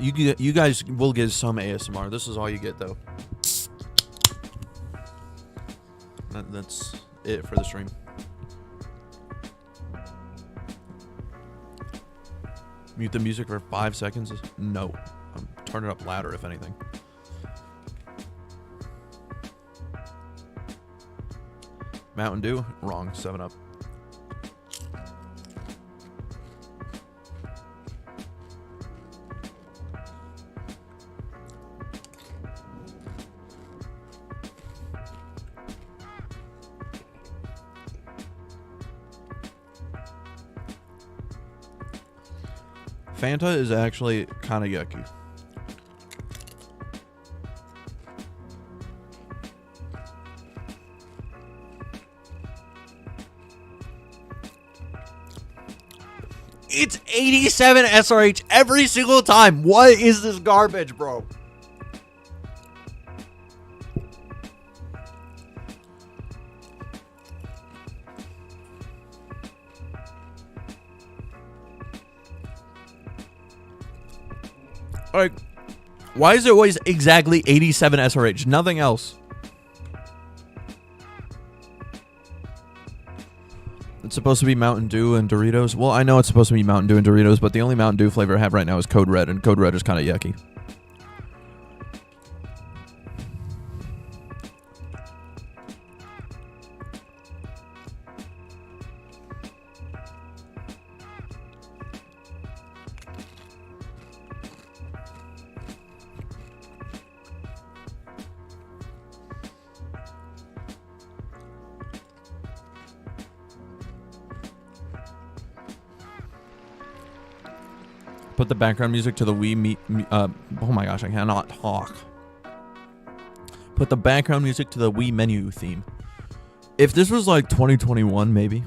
You guys will get some ASMR. This is all you get though. That's it for the stream. Mute the music for 5 seconds? No. Turn it up louder if anything. Mountain Dew? Wrong. 7-Up. Fanta is actually kind of yucky. It's 87 SRH every single time. What is this garbage, bro? Like, why is it always exactly 87 SRH? Nothing else. It's supposed to be Mountain Dew and Doritos. Well, I know it's supposed to be Mountain Dew and Doritos, but the only Mountain Dew flavor I have right now is Code Red, and Code Red is kind of yucky. Put the background music to the Wii oh my gosh, I cannot talk. Put the background music to the Wii menu theme. If this was like 2021, maybe.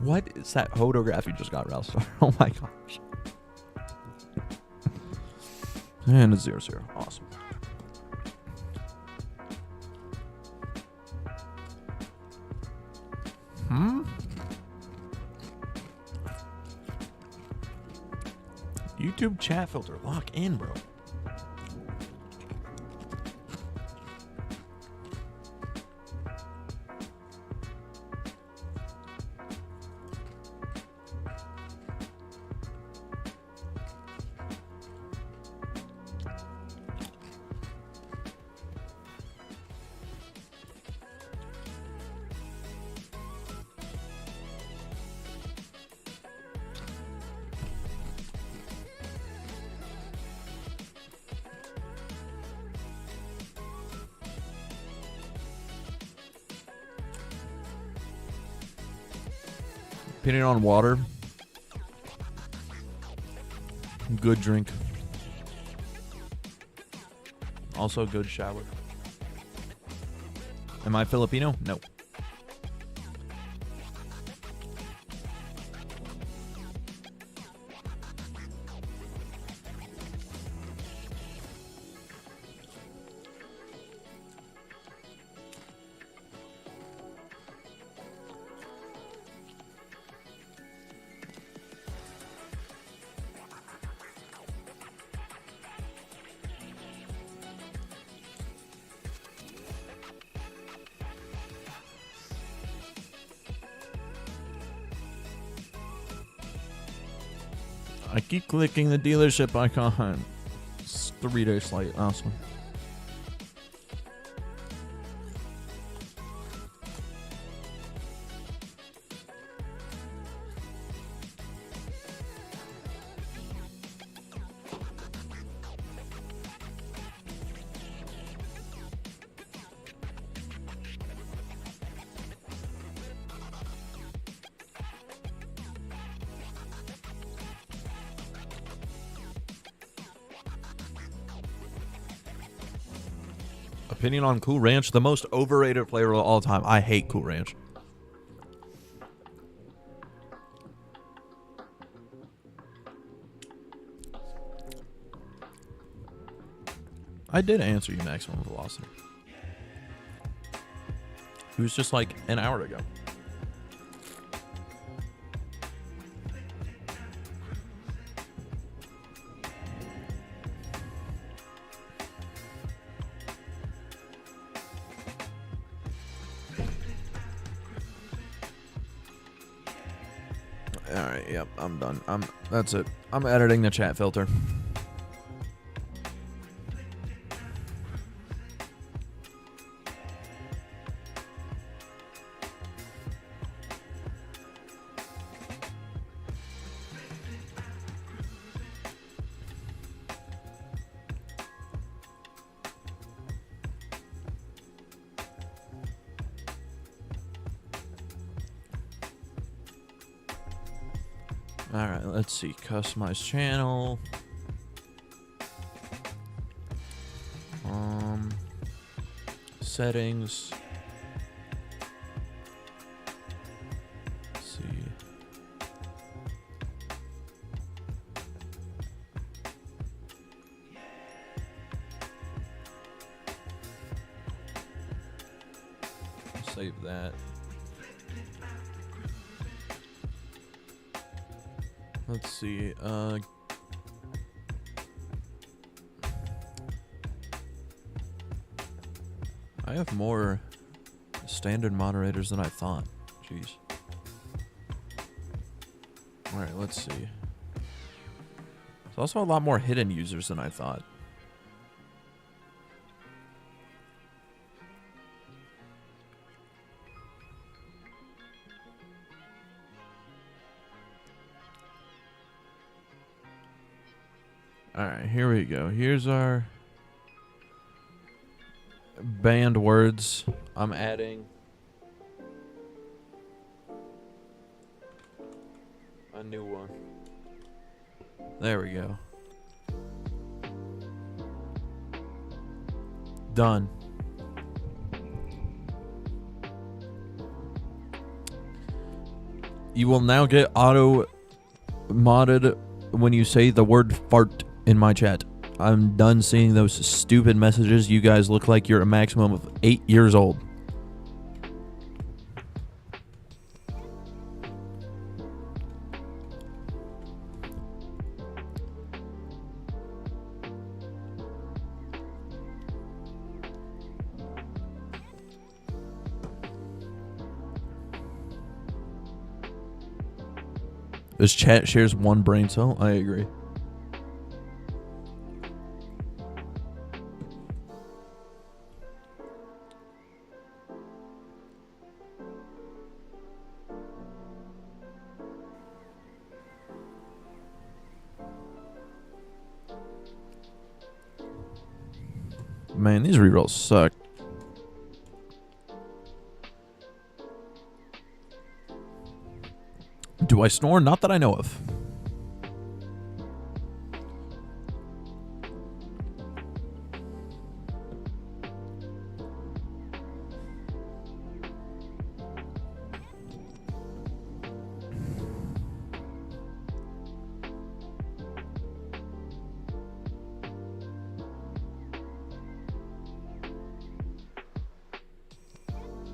What is that photograph you just got, Ralph? Oh my gosh. And it's 0-0. Awesome. YouTube chat filter. Lock in, bro. Opinion on water. Good drink. Also good shower. Am I Filipino? No. I keep clicking the dealership icon. It's 3 days late. Awesome. Opinion on Cool Ranch, the most overrated flavor of all time. I hate Cool Ranch. I did answer you maximum velocity. It was just like an hour ago. Alright, yep, I'm done. That's it. I'm editing the chat filter. Alright, let's see. Customize channel. Settings. Let's see. Save that. Let's see, I have more standard moderators than I thought. Jeez. Alright, let's see. There's also a lot more hidden users than I thought. Alright, here we go. Here's our banned words. I'm adding a new one. There we go. Done. You will now get auto modded when you say the word fart in my chat. I'm done seeing those stupid messages. You guys look like you're a maximum of 8 years old. This chat shares one brain cell. I agree. Man, these rerolls suck. Do I snore? Not that I know of.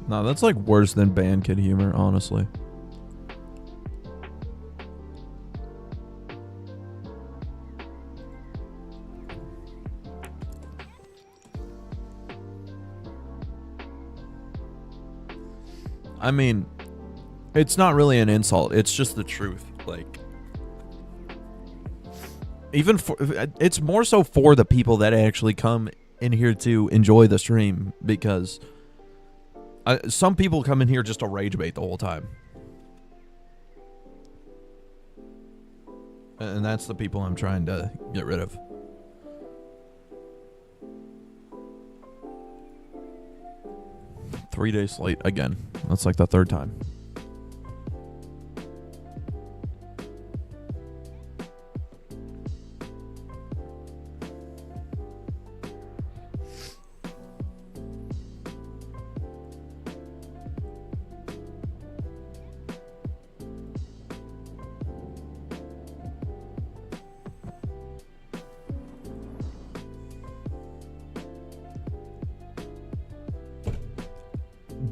No, that's like worse than band kid humor, honestly. I mean, it's not really an insult. It's just the truth. Like, even for, it's more so for the people that actually come in here to enjoy the stream, because some people come in here just to rage bait the whole time. And that's the people I'm trying to get rid of. Three days late again. That's like the third time.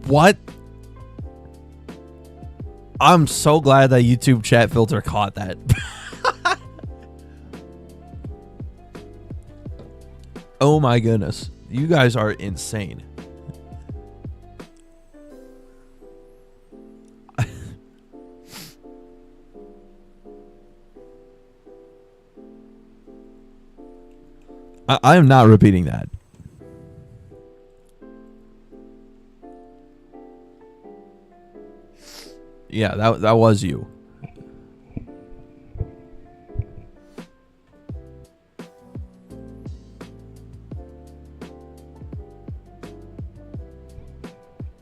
What? I'm so glad that YouTube chat filter caught that. Oh my goodness. You guys are insane. I am not repeating that. Yeah, that was you.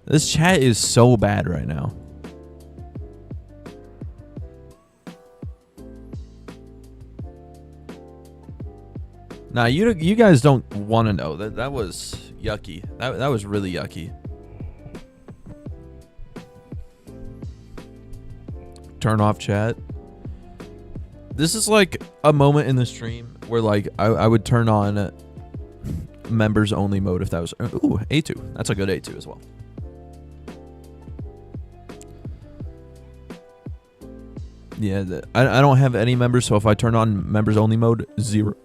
This chat is so bad right now. Nah, you guys don't want to know. That was yucky. That was really yucky. Turn off chat. This is like a moment in the stream where like I would turn on members only mode if that was... Ooh, A2. That's a good A2 as well. Yeah, I don't have any members, so if I turn on members only mode, zero.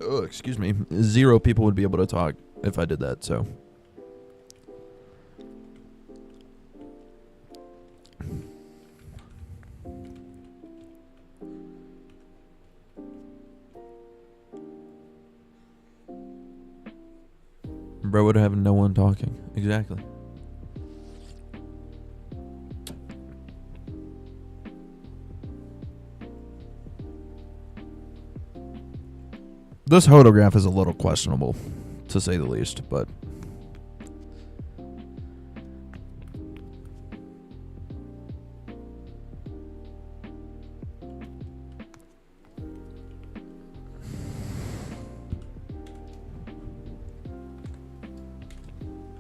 Oh, excuse me. 0 people would be able to talk if I did that, so. Bro would have no one talking. Exactly. This photograph is a little questionable, to say the least, but...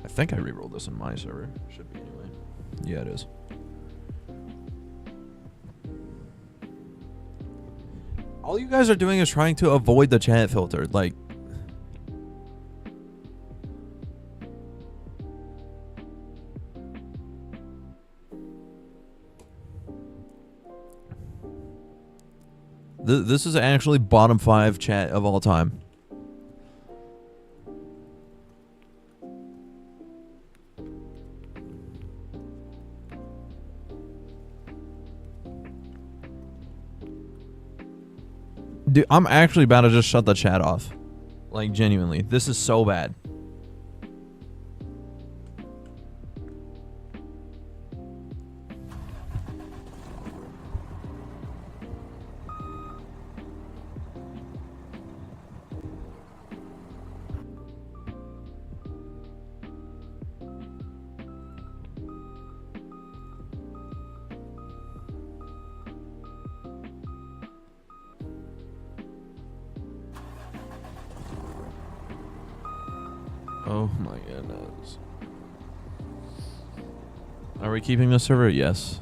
I think I rerolled this in my server. Should be anyway. Yeah, it is. All you guys are doing is trying to avoid the chat filter. Like, this is actually bottom 5 chat of all time. Dude, I'm actually about to just shut the chat off. Like, genuinely. This is so bad. Oh my goodness. Are we keeping the server? Yes.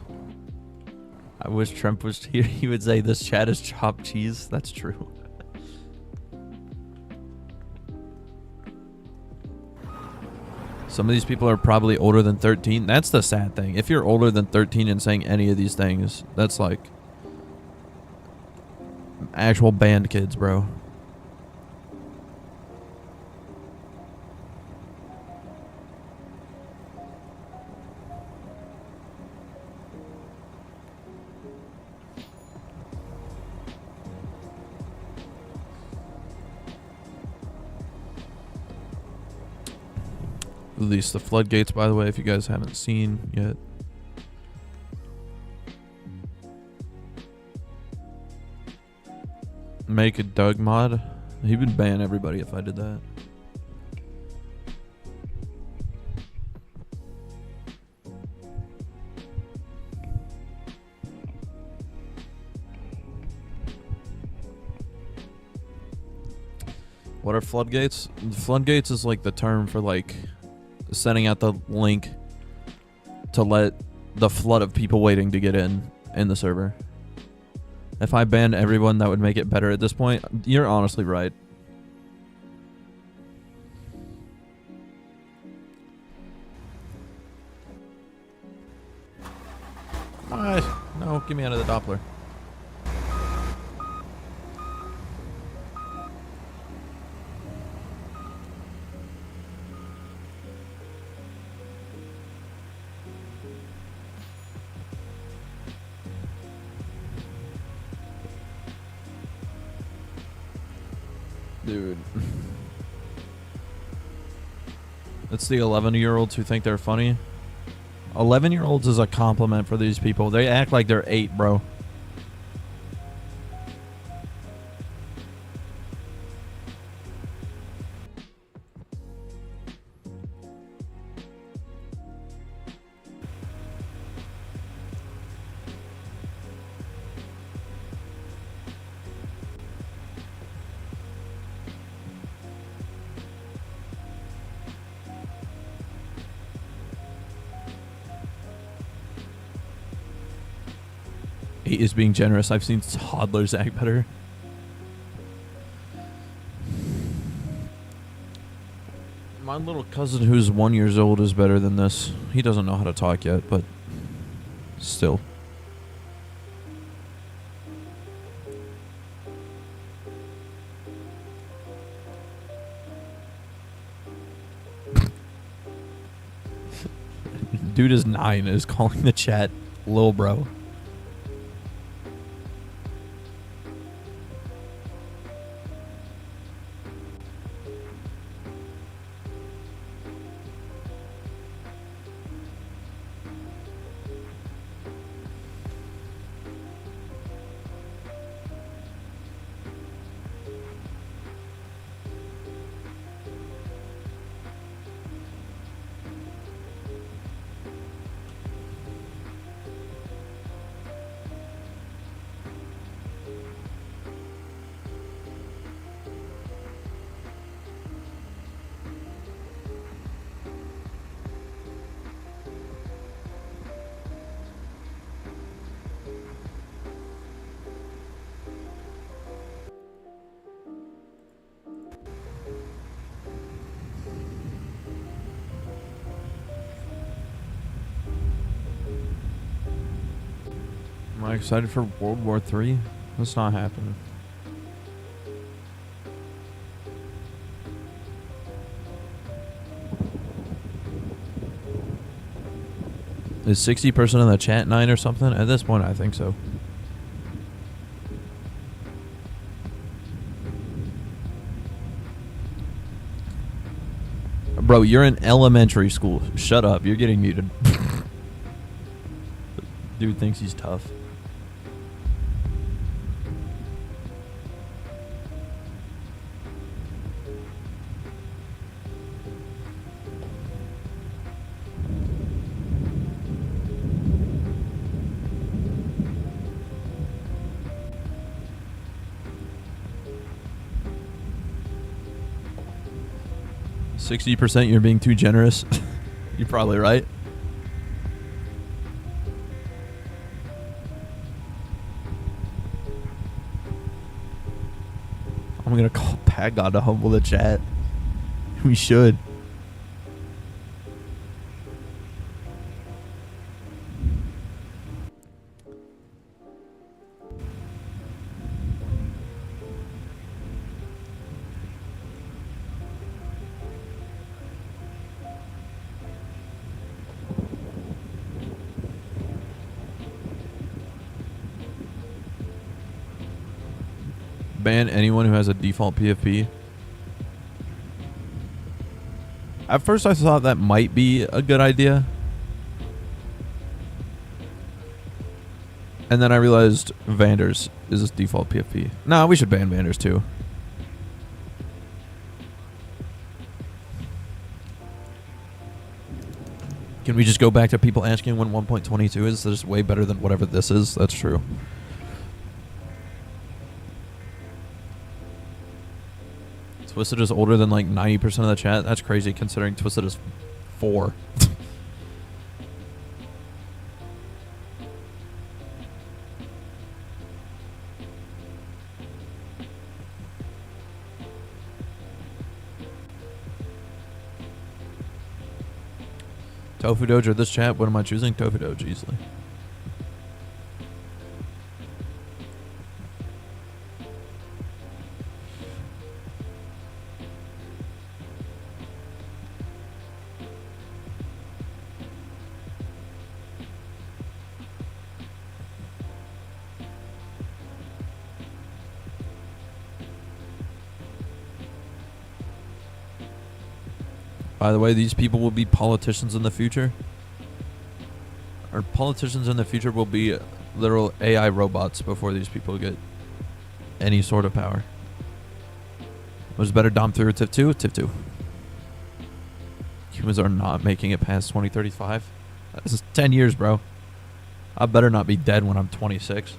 I wish Trump was here. He would say this chat is chopped cheese. That's true. Some of these people are probably older than 13. That's the sad thing. If you're older than 13 and saying any of these things, that's like actual band kids, bro. Release the floodgates, by the way, if you guys haven't seen yet. Make a Doug mod. He would ban everybody if I did that. What are floodgates? Floodgates is like the term for like sending out the link to let the flood of people waiting to get in the server. If I banned everyone, that would make it better at this point. You're honestly right. No, get me out of the Doppler. Dude. It's the 11-year-olds who think they're funny. 11-year-olds is a compliment for these people. They act like they're 8, bro. He is being generous. I've seen toddlers act better. My little cousin who's 1 year old is better than this. He doesn't know how to talk yet, but still. Dude is 9 and is calling the chat lil bro. Am I excited for World War III? That's not happening. Is 60% of the chat 9 or something? At this point, I think so. Bro, you're in elementary school. Shut up. You're getting muted. Dude thinks he's tough. %, you're being too generous. You're probably right. I'm gonna call Pat God to humble the chat. We should. Ban anyone who has a default PFP. At first I thought that might be a good idea. And then I realized Vanders is his default PFP. Nah, we should ban Vanders too. Can we just go back to people asking when 1.22 is? That's way better than whatever this is. That's true. Twisted is older than like 90% of the chat. That's crazy considering Twisted is 4. Tofu Doge or this chat? What am I choosing? Tofu Doge easily. By the way, these people will be politicians in the future. Or politicians in the future will be literal AI robots before these people get any sort of power. Was better Dom 3 or Tip 2? Tip 2. Humans are not making it past 2035. This is 10 years, bro. I better not be dead when I'm 26.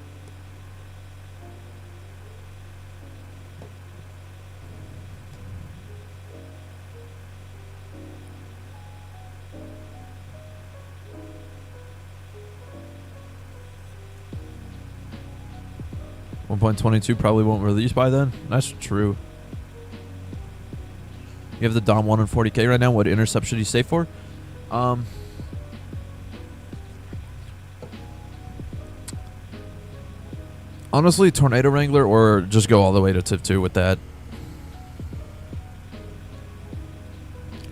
.22 probably won't release by then. That's true. You have the Dom 1 and 40k right now. What intercept should you save for? Honestly, Tornado Wrangler, or just go all the way to Tip 2 with that.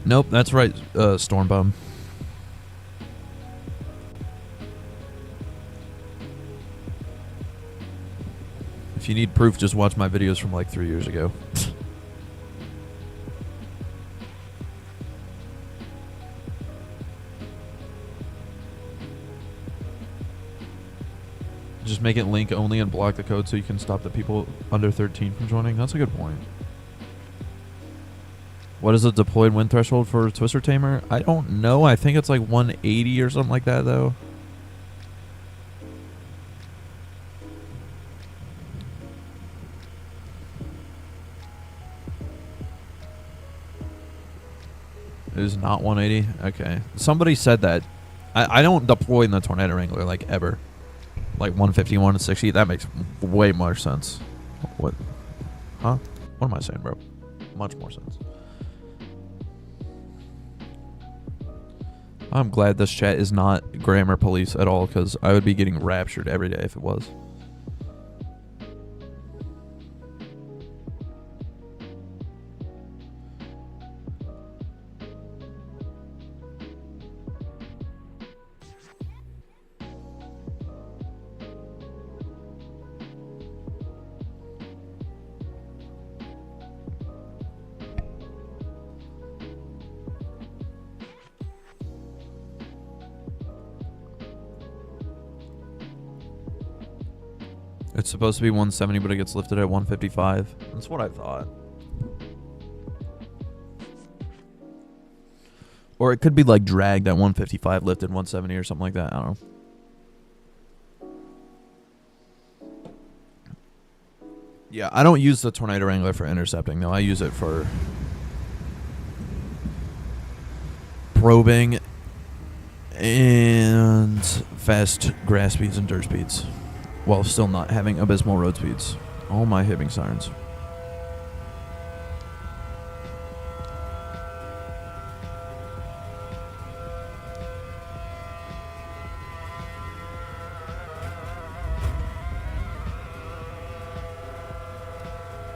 Nope, that's right, Storm Bomb. If you need proof, just watch my videos from like 3 years ago. Just make it link only and block the code so you can stop the people under 13 from joining. That's a good point. What is the deployed win threshold for Twister Tamer? I don't know. I think it's like 180 or something like that, though. It is not 180? Okay. Somebody said that. I don't deploy in the Tornado Wrangler, like, ever. Like 151 and 60. That makes way more sense. What? Huh? What am I saying, bro? Much more sense. I'm glad this chat is not grammar police at all, because I would be getting raptured every day if it was. It's supposed to be 170, but it gets lifted at 155. That's what I thought. Or it could be like dragged at 155, lifted 170 or something like that. I don't know. Yeah, I don't use the Tornado Wrangler for intercepting, though. I use it for probing and fast grass speeds and dirt speeds, while still not having abysmal road speeds. All my hitting sirens.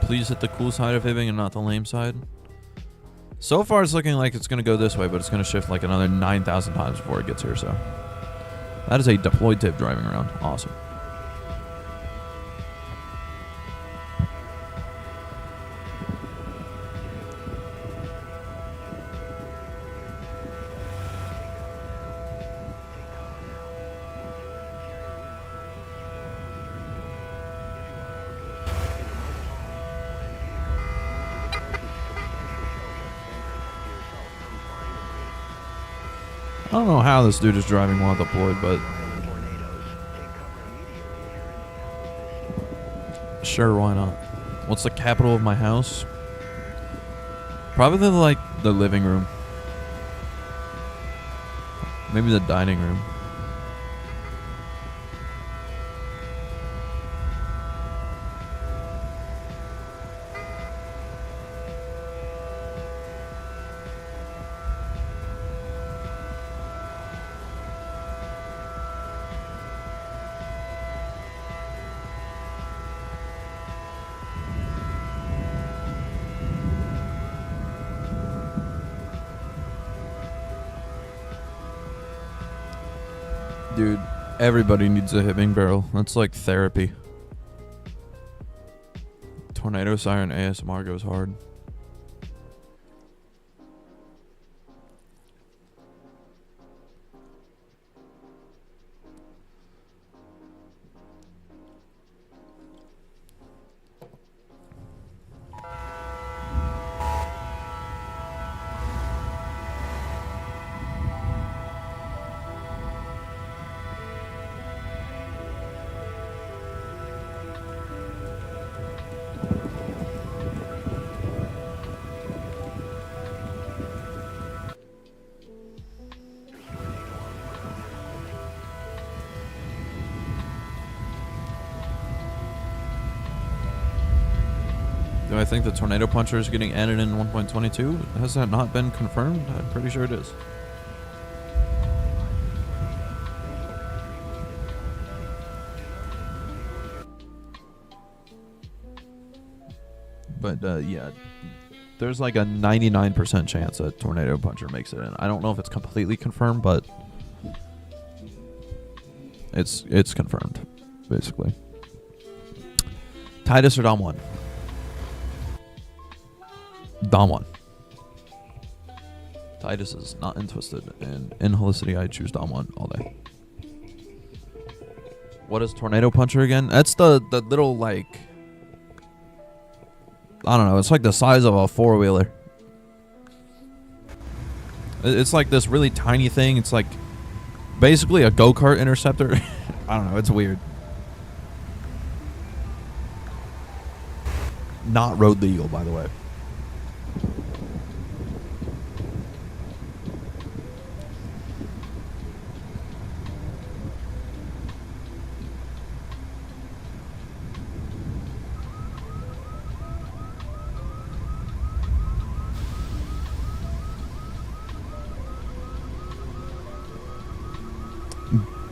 Please hit the cool side of hibbing and not the lame side. So far, it's looking like it's going to go this way, but it's going to shift like another 9,000 times before it gets here, so. That is a deployed tip driving around. Awesome. I don't know how this dude is driving while deployed, but sure, why not? What's the capital of my house? Probably like the living room. Maybe the dining room. Dude, everybody needs a hibbing barrel. That's like therapy. Tornado Siren ASMR goes hard. I think the Tornado Puncher is getting added in 1.22. Has that not been confirmed? I'm pretty sure it is. But yeah, there's like a 99% chance that Tornado Puncher makes it in. I don't know if it's completely confirmed, but it's confirmed, basically. Titus or Dom 1? Dom 1. Titus is not in Twisted, and in Helicity I choose Dom 1 all day. What is Tornado Puncher again? That's the little, like, I don't know, it's like the size of a four-wheeler. It's like this really tiny thing. It's like basically a go-kart interceptor. I don't know, it's weird. Not road legal, by the way.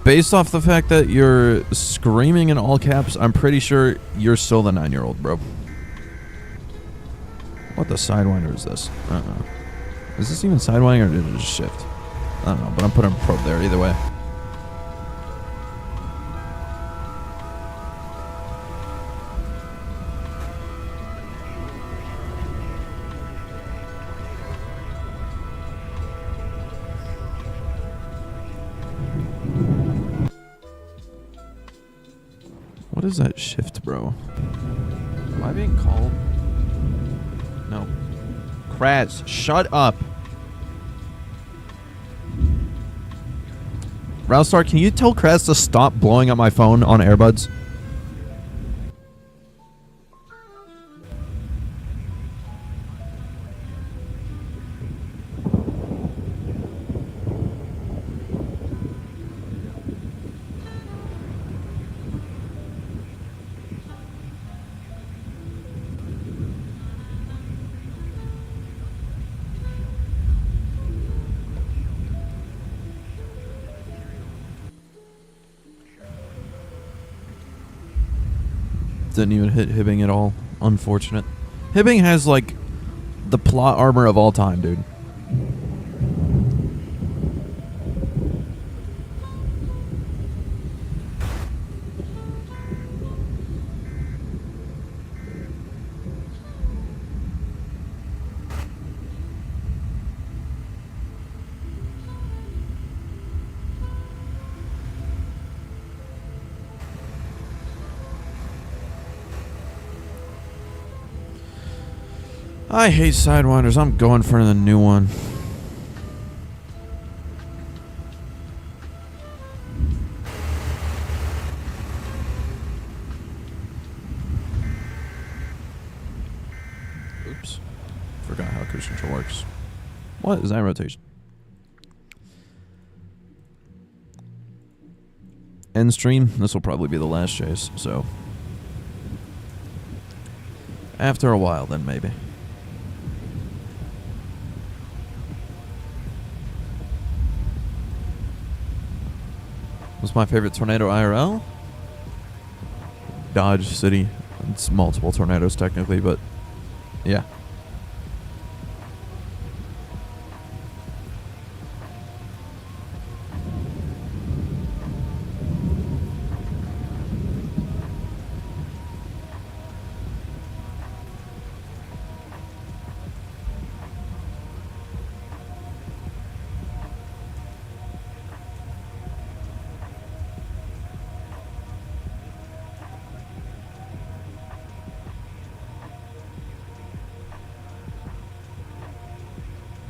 Based off the fact that you're screaming in all caps, I'm pretty sure you're still the 9-year-old, bro. What the Sidewinder is this? Is this even Sidewinding or did it just shift? I don't know, but I'm putting a probe there either way. What is that shift, bro? Am I being called? No. Kraz, shut up. Ralstar, can you tell Kraz to stop blowing up my phone on earbuds? Didn't even hit Hibbing at all. Unfortunate. Hibbing has, like, the plot armor of all time, dude. I hate Sidewinders. I'm going for the new one. Oops. Forgot how cruise control works. What is that rotation? End stream. This will probably be the last chase, so after a while, then maybe. What's my favorite tornado IRL? Dodge City. It's multiple tornadoes technically, but yeah.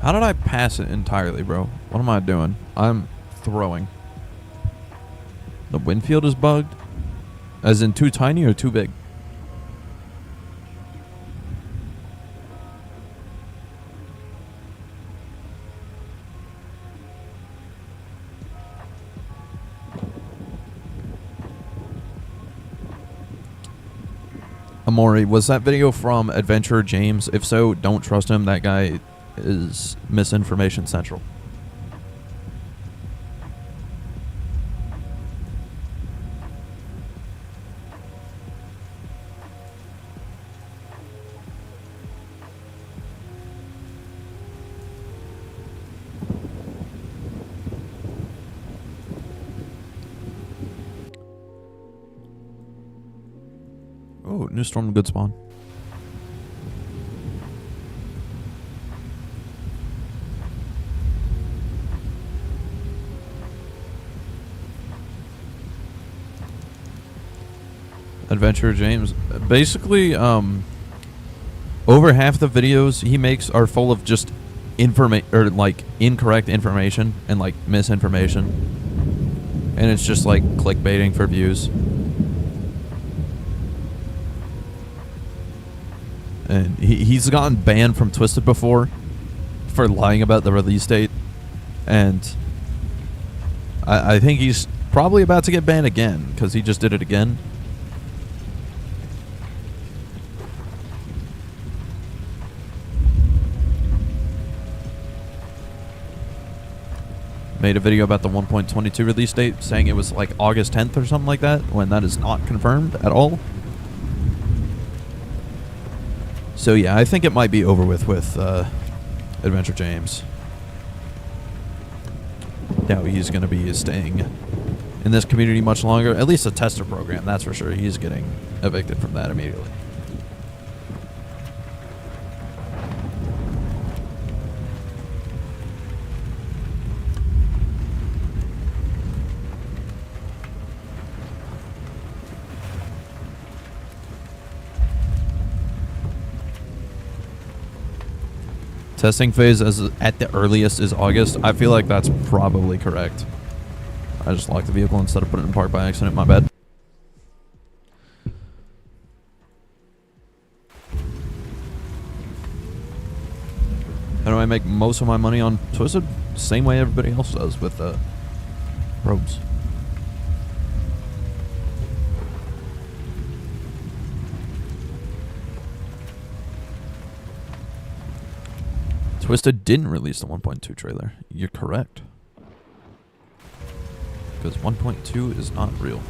How did I pass it entirely, bro? What am I doing? I'm throwing. The wind field is bugged? As in too tiny or too big? Amori, was that video from Adventurer James? If so, don't trust him. That guy is misinformation central. Oh, new storm, good spawn. Adventurer James. Basically, over half the videos he makes are full of just incorrect information and like misinformation. And it's just like clickbaiting for views. And he's gotten banned from Twisted before for lying about the release date. And I think he's probably about to get banned again because he just did it again. Made a video about the 1.22 release date saying it was like August 10th or something like that, when that is not confirmed at all. So yeah, I think it might be over with Adventure James. Doubt he's going to be staying in this community much longer. At least a tester program, that's for sure. He's getting evicted from that immediately. Testing phase at the earliest is August. I feel like that's probably correct. I just locked the vehicle instead of putting it in park by accident. My bad. How do I make most of my money on Twisted? Same way everybody else does with robes. Twisted didn't release the 1.2 trailer. You're correct. Because 1.2 is not real.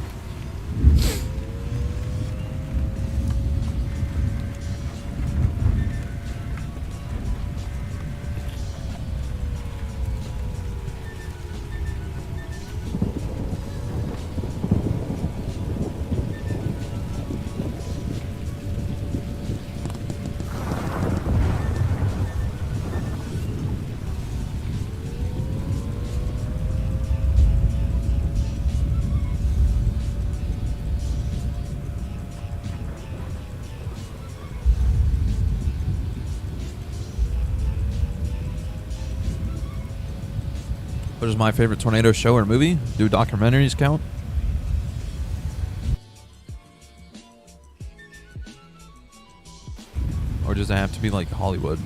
What is my favorite tornado show or movie? Do documentaries count? Or does it have to be like Hollywood?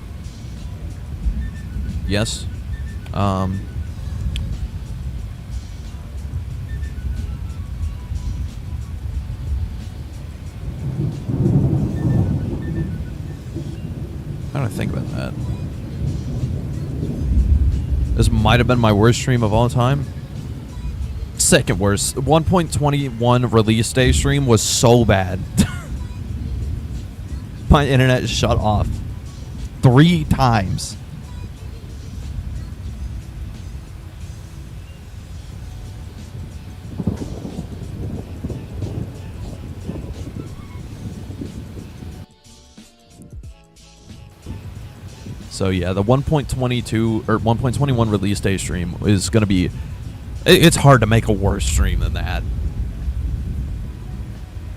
Yes. I don't think about that. This might have been my worst stream of all time. Second worst. 1.21 release day stream was so bad. My internet shut off 3 times. So yeah, the 1.22 or 1.21 release day stream is going to be... It's hard to make a worse stream than that.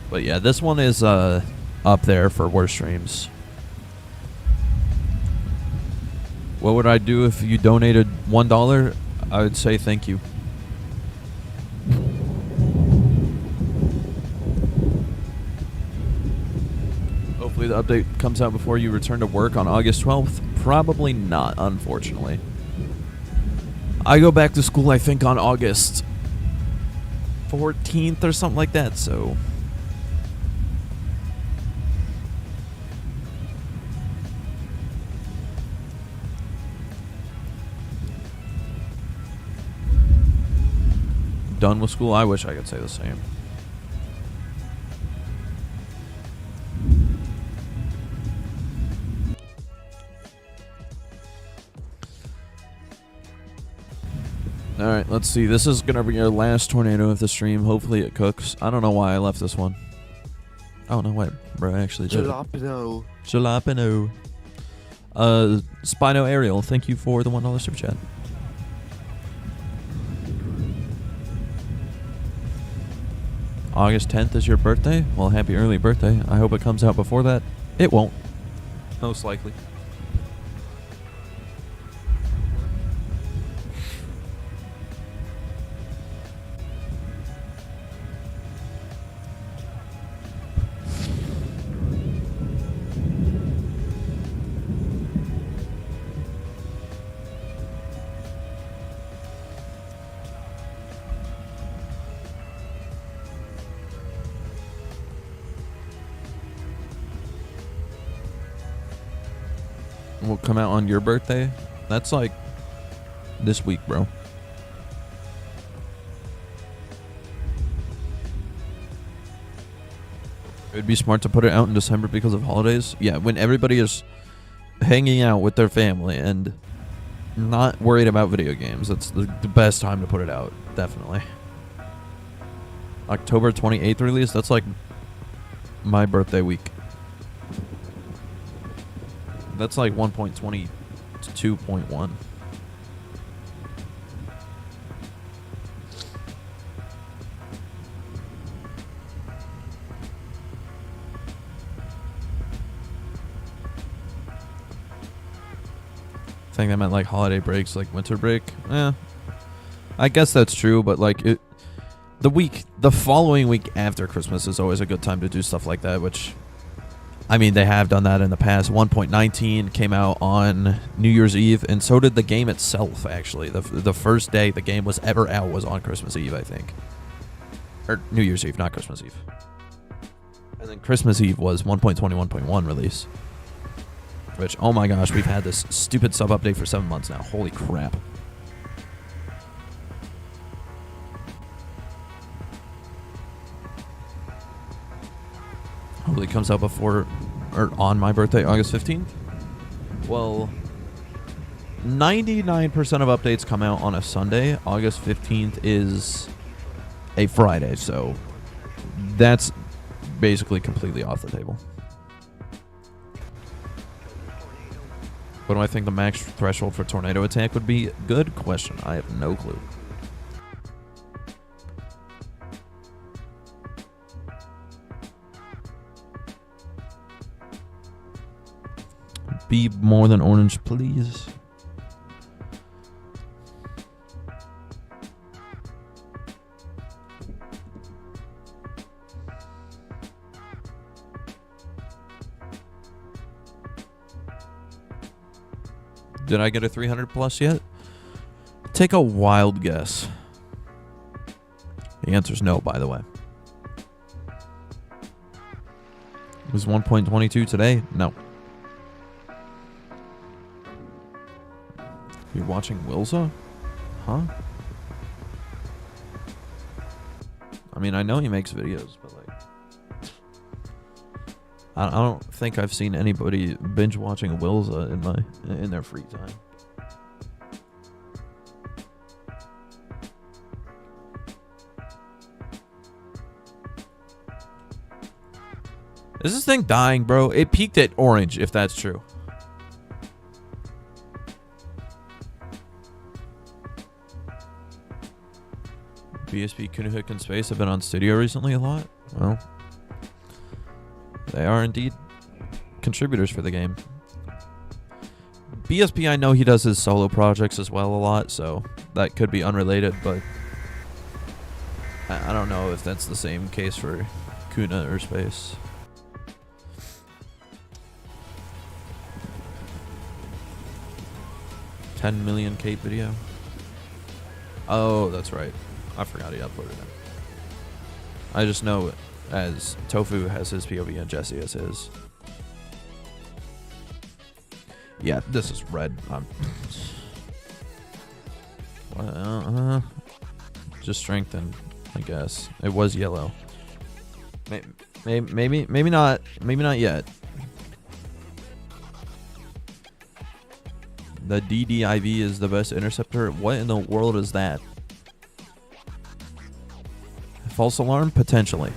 But yeah, this one is up there for worst streams. What would I do if you donated $1? I would say thank you. Hopefully the update comes out before you return to work on August 12th. Probably not, unfortunately. I go back to school, I think, on August 14th or something like that, so... done with school. I wish I could say the same. Alright, let's see. This is going to be our last tornado of the stream. Hopefully it cooks. I don't know why I left this one. Oh, no, wait. Bro, I actually did. Jalapeno. Jalapeno. Spino Ariel, thank you for the $1 super chat. August 10th is your birthday? Well, happy early birthday. I hope it comes out before that. It won't. Most likely. Will come out on your birthday. That's like this week, bro. It would be smart to put it out in December because of holidays. Yeah, when everybody is hanging out with their family and not worried about video games. That's the best time to put it out, definitely. October 28th release, that's like my birthday week. That's like 1.20 to 2.1. I think that meant like holiday breaks, like winter break. I guess that's true, but like the following week after Christmas is always a good time to do stuff like that, which, I mean, they have done that in the past. 1.19 came out on New Year's Eve, and so did the game itself, actually. The first day the game was ever out was on Christmas Eve, I think. Or New Year's Eve, not Christmas Eve. And then Christmas Eve was 1.21.1 release. Which, oh my gosh, we've had this stupid sub-update for 7 months now. Holy crap. Hopefully it comes out before or on my birthday, August 15th. Well, 99% of updates come out on a Sunday. August 15th is a Friday, so that's basically completely off the table. What do I think the max threshold for tornado attack would be? Good question. I have no clue. Be more than orange, please. Did I get a 300 plus yet? Take a wild guess. The answer's no, by the way. Was 1.22 today? No. You're watching Wilza? Huh? I mean, I know he makes videos, but like, I don't think I've seen anybody binge watching Wilza in their free time. Is this thing dying, bro? It peaked at orange, if that's true. BSP, Kunuhik, and Space have been on Studio recently a lot. Well, they are indeed contributors for the game. BSP, I know he does his solo projects as well a lot, so that could be unrelated, but I don't know if that's the same case for Kuna or Space. $10 million Kate video. Oh, that's right. I forgot he uploaded it. I just know as Tofu has his POV and Jesse has his. Yeah, this is red. Just strengthened, I guess. It was yellow. Maybe not. Maybe not yet. The DDIV is the best interceptor. What in the world is that? False alarm? Potentially.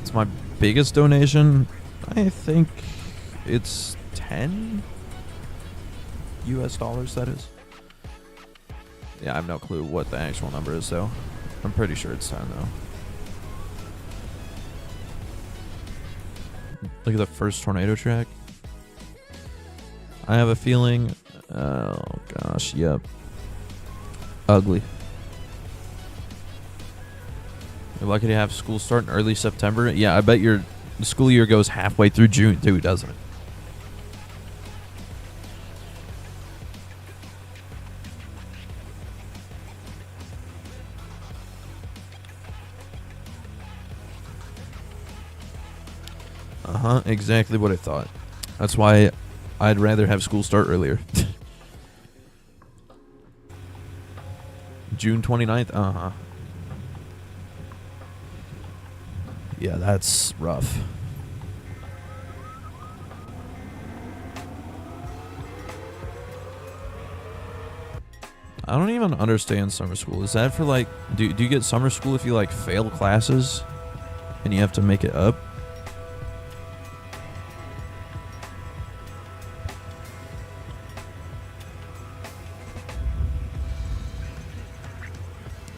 It's my biggest donation. I think it's 10 US dollars, that is. Yeah, I have no clue what the actual number is, though. I'm pretty sure it's 10, though. Look at the first tornado track. I have a feeling... Oh, gosh, yep. Ugly. You're lucky to have school start in early September. Yeah, I bet the school year goes halfway through June, too, doesn't it? Uh-huh, exactly what I thought. That's why I'd rather have school start earlier. June 29th? Uh-huh. Yeah, that's rough. I don't even understand summer school. Is that for, like... Do you get summer school if you, like, fail classes? And you have to make it up?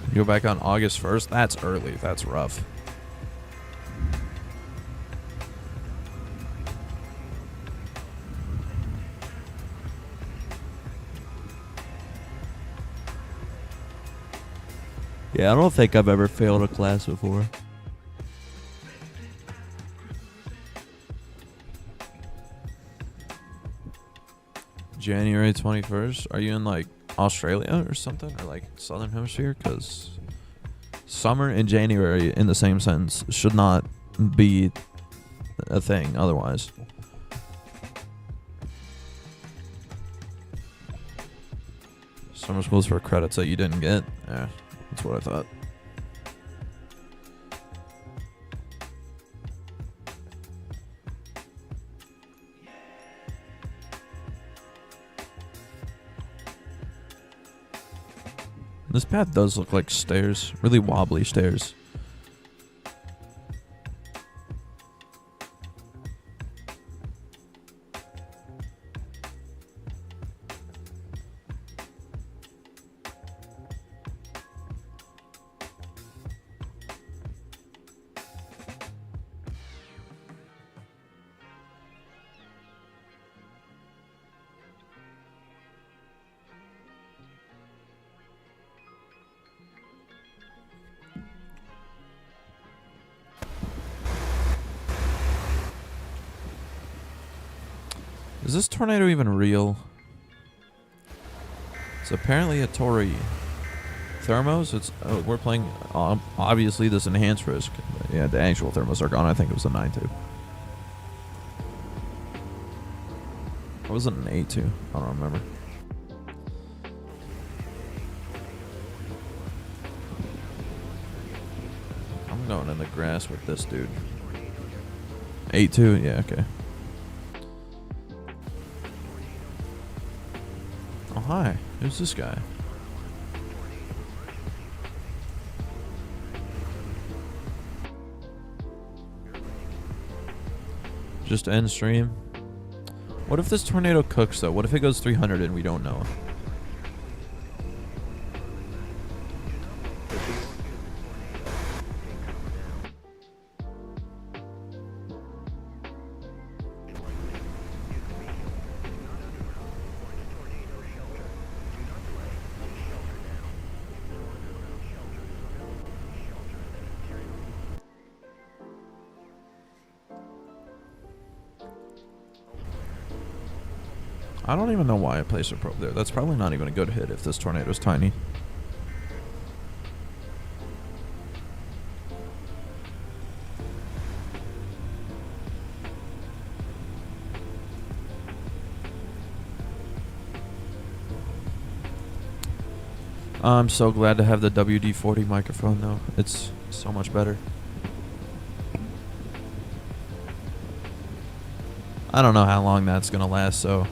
You go back on August 1st? That's early. That's rough. Yeah, I don't think I've ever failed a class before. January 21st? Are you in, like, Australia or something? Or, like, Southern Hemisphere? Because summer and January in the same sentence should not be a thing otherwise. Summer school's for credits that you didn't get? Yeah, that's what I thought. This path does look like stairs. Really wobbly stairs. Is this tornado even real? It's apparently a Tori. Thermos? It's we're playing obviously this enhanced risk. Yeah, the actual thermos are gone. I think it was a 9-2. Or was it an 8-2? I don't remember. I'm going in the grass with this dude. 8-2? Yeah, okay. Oh, hi. Who's this guy? Just end stream. What if this tornado cooks, though? What if it goes 300 and we don't know? I don't even know why I placed a probe there. That's probably not even a good hit if this tornado's tiny. I'm so glad to have the WD-40 microphone though. It's so much better. I don't know how long that's gonna last, so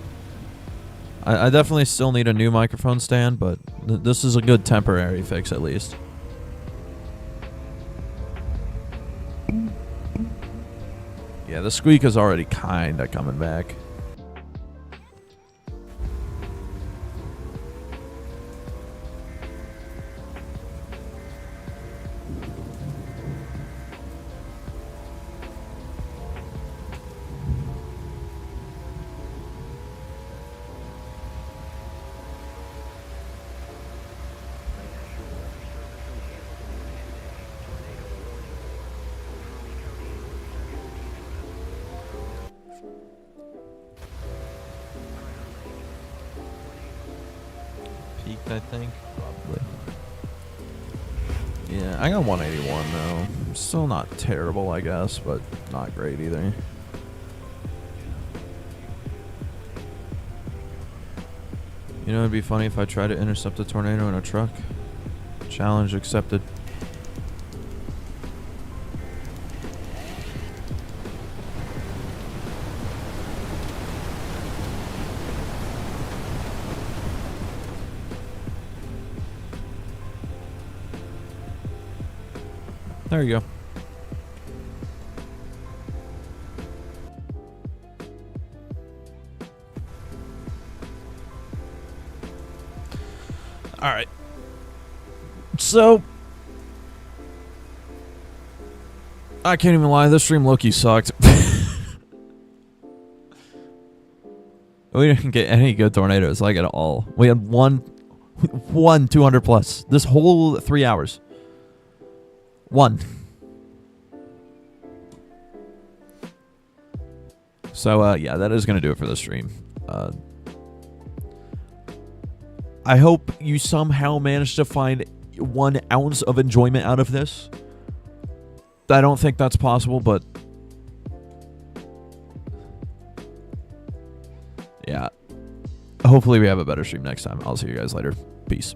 I definitely still need a new microphone stand, but this is a good temporary fix at least. Yeah, the squeak is already kinda coming back. Peaked, I think. Probably. Yeah, I got 181 though. Still not terrible, I guess, but not great either. You know, it'd be funny if I tried to intercept a tornado in a truck. Challenge accepted. There you go. All right. So, I can't even lie. This stream low-key sucked. We didn't get any good tornadoes, like at all. We had one 200 plus this whole 3 hours. One. So, yeah, that is going to do it for the stream. I hope you somehow managed to find 1 ounce of enjoyment out of this. I don't think that's possible, but yeah. Hopefully we have a better stream next time. I'll see you guys later. Peace.